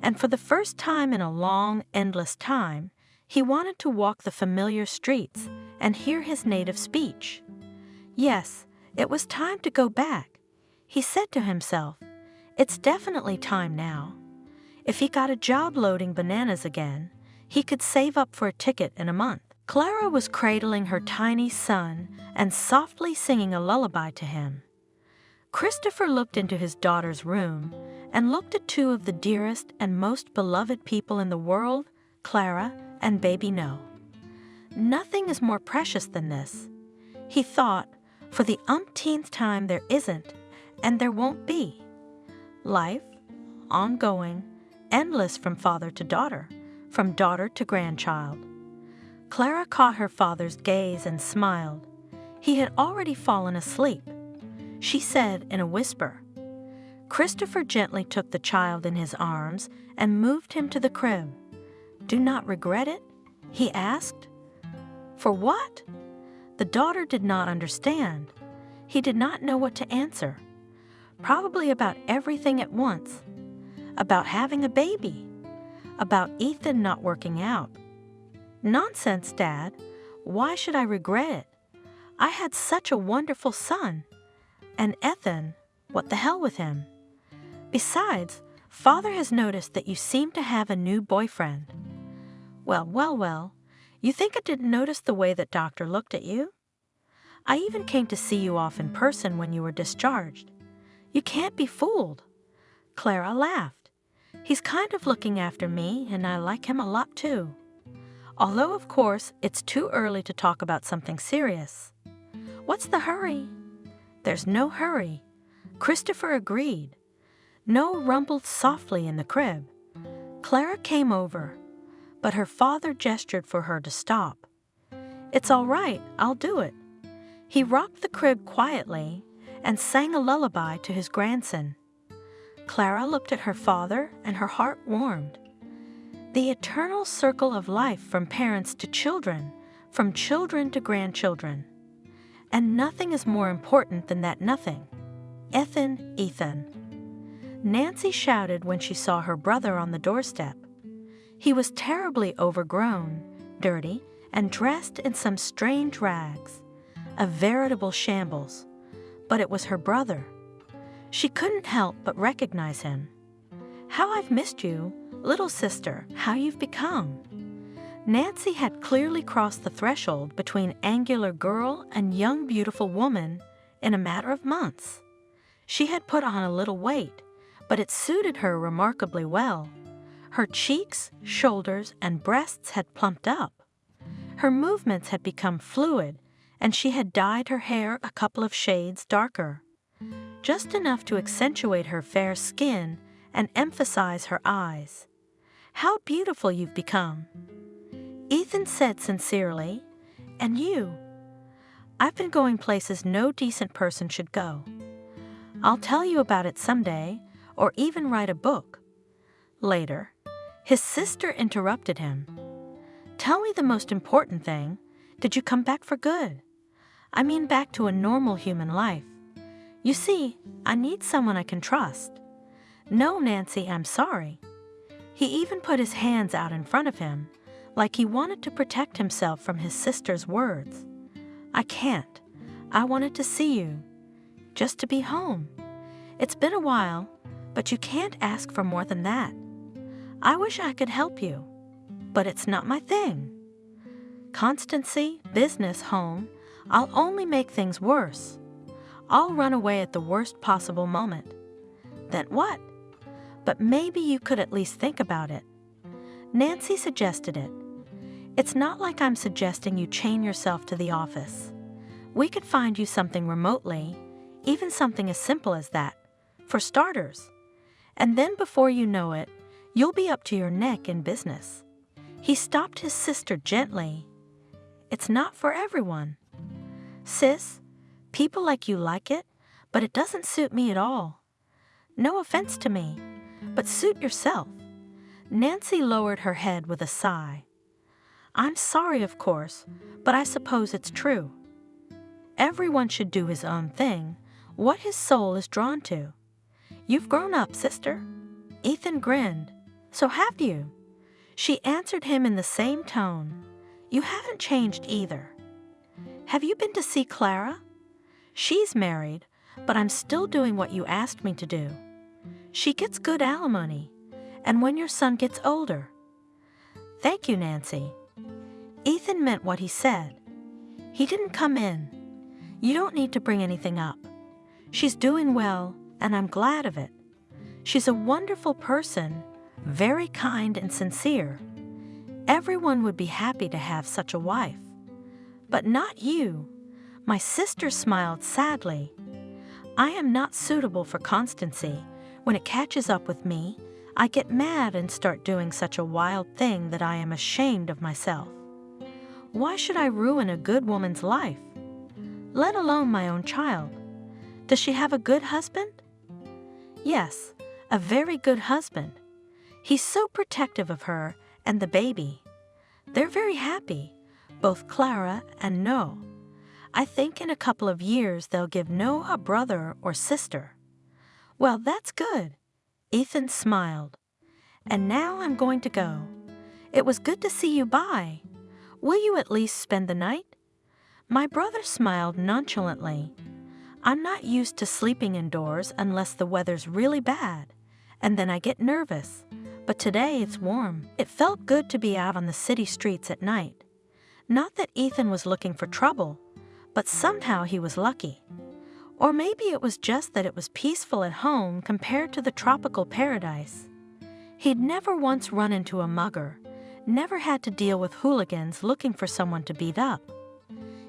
and for the first time in a long, endless time, he wanted to walk the familiar streets and hear his native speech. Yes, it was time to go back. He said to himself, "It's definitely time now." If he got a job loading bananas again, he could save up for a ticket in a month. Clara was cradling her tiny son and softly singing a lullaby to him. Christopher looked into his daughter's room and looked at two of the dearest and most beloved people in the world, Clara and baby No. Nothing is more precious than this. He thought, for the umpteenth time there isn't, and there won't be. Life, ongoing, endless from father to daughter, from daughter to grandchild. Clara caught her father's gaze and smiled. He had already fallen asleep. She said in a whisper. Christopher gently took the child in his arms and moved him to the crib. "Do not regret it?" he asked. "For what?" The daughter did not understand. He did not know what to answer. Probably about everything at once. About having a baby. About Ethan not working out. "Nonsense, Dad. Why should I regret it? I had such a wonderful son. And Ethan, what the hell with him? Besides, Father has noticed that you seem to have a new boyfriend." Well. You think I didn't notice the way that Doctor looked at you? I even came to see you off in person when you were discharged. You can't be fooled. Clara laughed. He's kind of looking after me, and I like him a lot too. Although, of course, it's too early to talk about something serious. What's the hurry? There's no hurry. Christopher agreed. Noah rumbled softly in the crib. Clara came over, but her father gestured for her to stop. "It's all right, I'll do it." He rocked the crib quietly and sang a lullaby to his grandson. Clara looked at her father and her heart warmed. The eternal circle of life from parents to children, from children to grandchildren. And nothing is more important than that nothing. Ethan. Nancy shouted when she saw her brother on the doorstep. He was terribly overgrown, dirty, and dressed in some strange rags. A veritable shambles. But it was her brother. She couldn't help but recognize him. "How I've missed you, little sister, how you've become." Nancy had clearly crossed the threshold between angular girl and young beautiful woman in a matter of months. She had put on a little weight, but it suited her remarkably well. Her cheeks, shoulders, and breasts had plumped up. Her movements had become fluid, and she had dyed her hair a couple of shades darker, just enough to accentuate her fair skin and emphasize her eyes. "How beautiful you've become." Ethan said sincerely, "And you?" "I've been going places no decent person should go. I'll tell you about it someday, or even write a book." Later, his sister interrupted him. "Tell me the most important thing. Did you come back for good? I mean back to a normal human life. You see, I need someone I can trust." "No, Nancy, I'm sorry." He even put his hands out in front of him, like he wanted to protect himself from his sister's words. "I can't. I wanted to see you. Just to be home. It's been a while, but you can't ask for more than that. I wish I could help you, but it's not my thing. Constancy, business, home, I'll only make things worse. I'll run away at the worst possible moment. Then what? But maybe you could at least think about it." Nancy suggested it. "It's not like I'm suggesting you chain yourself to the office. We could find you something remotely, even something as simple as that, for starters. And then before you know it, you'll be up to your neck in business." He stopped his sister gently. "It's not for everyone. Sis, people like you like it, but it doesn't suit me at all. No offense to me, but suit yourself." Nancy lowered her head with a sigh. "I'm sorry, of course, but I suppose it's true. Everyone should do his own thing, what his soul is drawn to. You've grown up, sister." Ethan grinned. "So have you." She answered him in the same tone. "You haven't changed either. Have you been to see Clara? She's married, but I'm still doing what you asked me to do. She gets good alimony, and when your son gets older." "Thank you, Nancy." Ethan meant what he said. He didn't come in. "You don't need to bring anything up. She's doing well, and I'm glad of it. She's a wonderful person, very kind and sincere. Everyone would be happy to have such a wife. But not you." My sister smiled sadly. "I am not suitable for Constancy, When it catches up with me, I get mad and start doing such a wild thing that I am ashamed of myself. Why should I ruin a good woman's life? Let alone my own child. Does she have a good husband? Yes, a very good husband. He's so protective of her and the baby. They're very happy, both Clara and Noah. I think in a couple of years they'll give Noah a brother or sister. Well, that's good. Ethan smiled. And now I'm going to go. It was good to see you by. Will you at least spend the night? My brother smiled nonchalantly. I'm not used to sleeping indoors unless the weather's really bad, and then I get nervous. But today it's warm. It felt good to be out on the city streets at night. Not that Ethan was looking for trouble, but somehow he was lucky. Or maybe it was just that it was peaceful at home compared to the tropical paradise. He'd never once run into a mugger, never had to deal with hooligans looking for someone to beat up.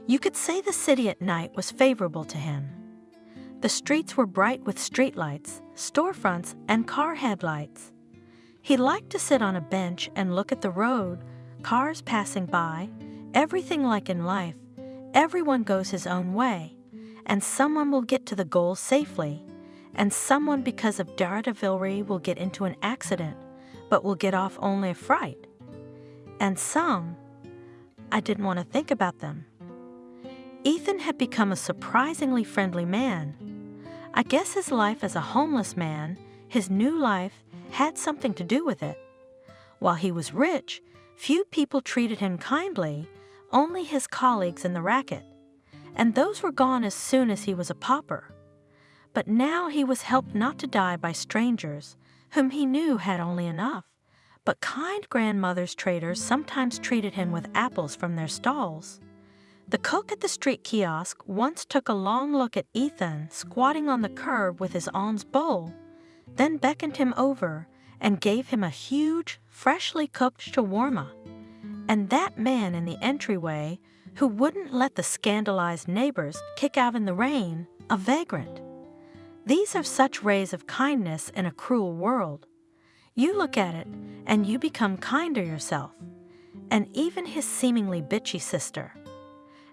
You could say the city at night was favorable to him. The streets were bright with streetlights, storefronts, and car headlights. He liked to sit on a bench and look at the road, cars passing by, everything like in life. Everyone goes his own way, and someone will get to the goal safely, and someone because of daredevillery will get into an accident, but will get off only a fright. And some, I didn't want to think about them. Ethan had become a surprisingly friendly man. I guess his life as a homeless man, his new life, had something to do with it. While he was rich, few people treated him kindly, only his colleagues in the racket, and those were gone as soon as he was a pauper. But now he was helped not to die by strangers, whom he knew had only enough. But kind grandmothers' traders sometimes treated him with apples from their stalls. The cook at the street kiosk once took a long look at Ethan squatting on the curb with his alms bowl, then beckoned him over and gave him a huge, freshly cooked shawarma. And that man in the entryway who wouldn't let the scandalized neighbors kick out in the rain, a vagrant. These are such rays of kindness in a cruel world. You look at it and you become kinder yourself. And even his seemingly bitchy sister.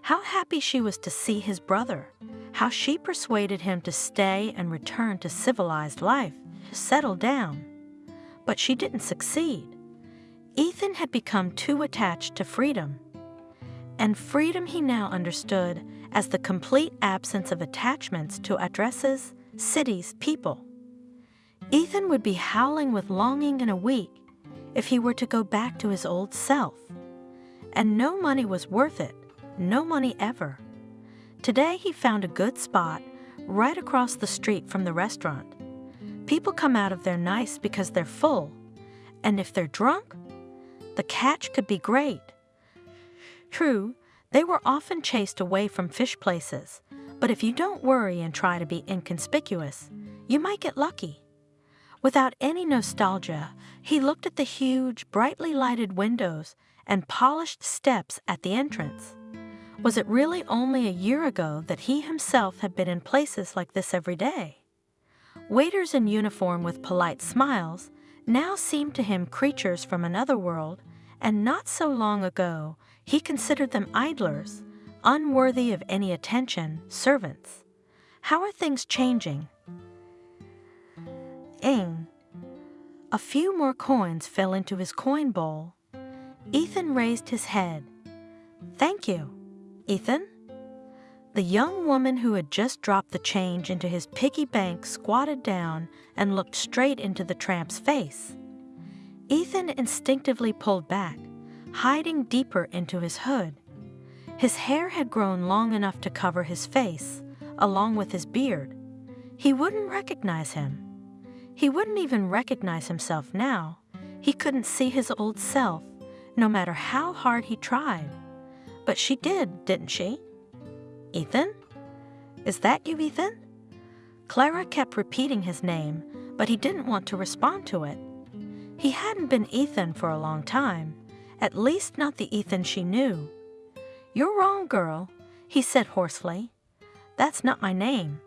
How happy she was to see his brother. How she persuaded him to stay and return to civilized life, to settle down. But she didn't succeed. Ethan had become too attached to freedom. And freedom he now understood as the complete absence of attachments to addresses, cities, people. Ethan would be howling with longing in a week if he were to go back to his old self. And no money was worth it, no money ever. Today he found a good spot right across the street from the restaurant. People come out of there nice because they're full, and if they're drunk, the catch could be great. True, they were often chased away from fish places, but if you don't worry and try to be inconspicuous, you might get lucky. Without any nostalgia, he looked at the huge, brightly lighted windows and polished steps at the entrance. Was it really only a year ago that he himself had been in places like this every day? Waiters in uniform with polite smiles now seemed to him creatures from another world, and not so long ago he considered them idlers, unworthy of any attention, servants. How are things changing? Ing. A few more coins fell into his coin bowl. Ethan raised his head. Thank you. Ethan? The young woman who had just dropped the change into his piggy bank squatted down and looked straight into the tramp's face. Ethan instinctively pulled back, hiding deeper into his hood. His hair had grown long enough to cover his face, along with his beard. He wouldn't recognize him. He wouldn't even recognize himself now. He couldn't see his old self, no matter how hard he tried. But she did, didn't she? Ethan? Is that you, Ethan? Clara kept repeating his name, but he didn't want to respond to it. He hadn't been Ethan for a long time, at least not the Ethan she knew. You're wrong, girl, he said hoarsely. That's not my name.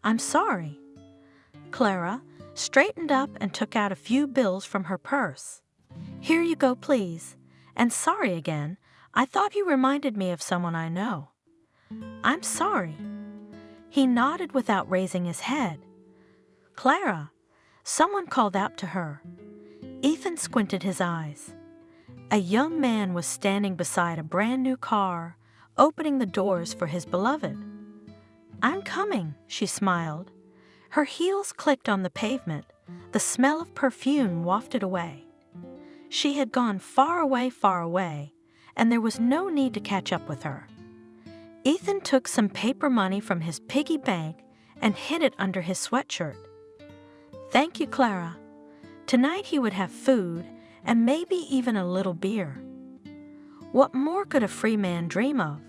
I'm sorry. Clara, straightened up and took out a few bills from her purse. "Here you go, please. And sorry again. I thought you reminded me of someone I know." "I'm sorry." He nodded without raising his head. "Clara," someone called out to her. Ethan squinted his eyes. A young man was standing beside a brand new car, opening the doors for his beloved. "I'm coming," she smiled. Her heels clicked on the pavement. The smell of perfume wafted away. She had gone far away, and there was no need to catch up with her. Ethan took some paper money from his piggy bank and hid it under his sweatshirt. "Thank you, Clara." Tonight he would have food and maybe even a little beer. What more could a free man dream of?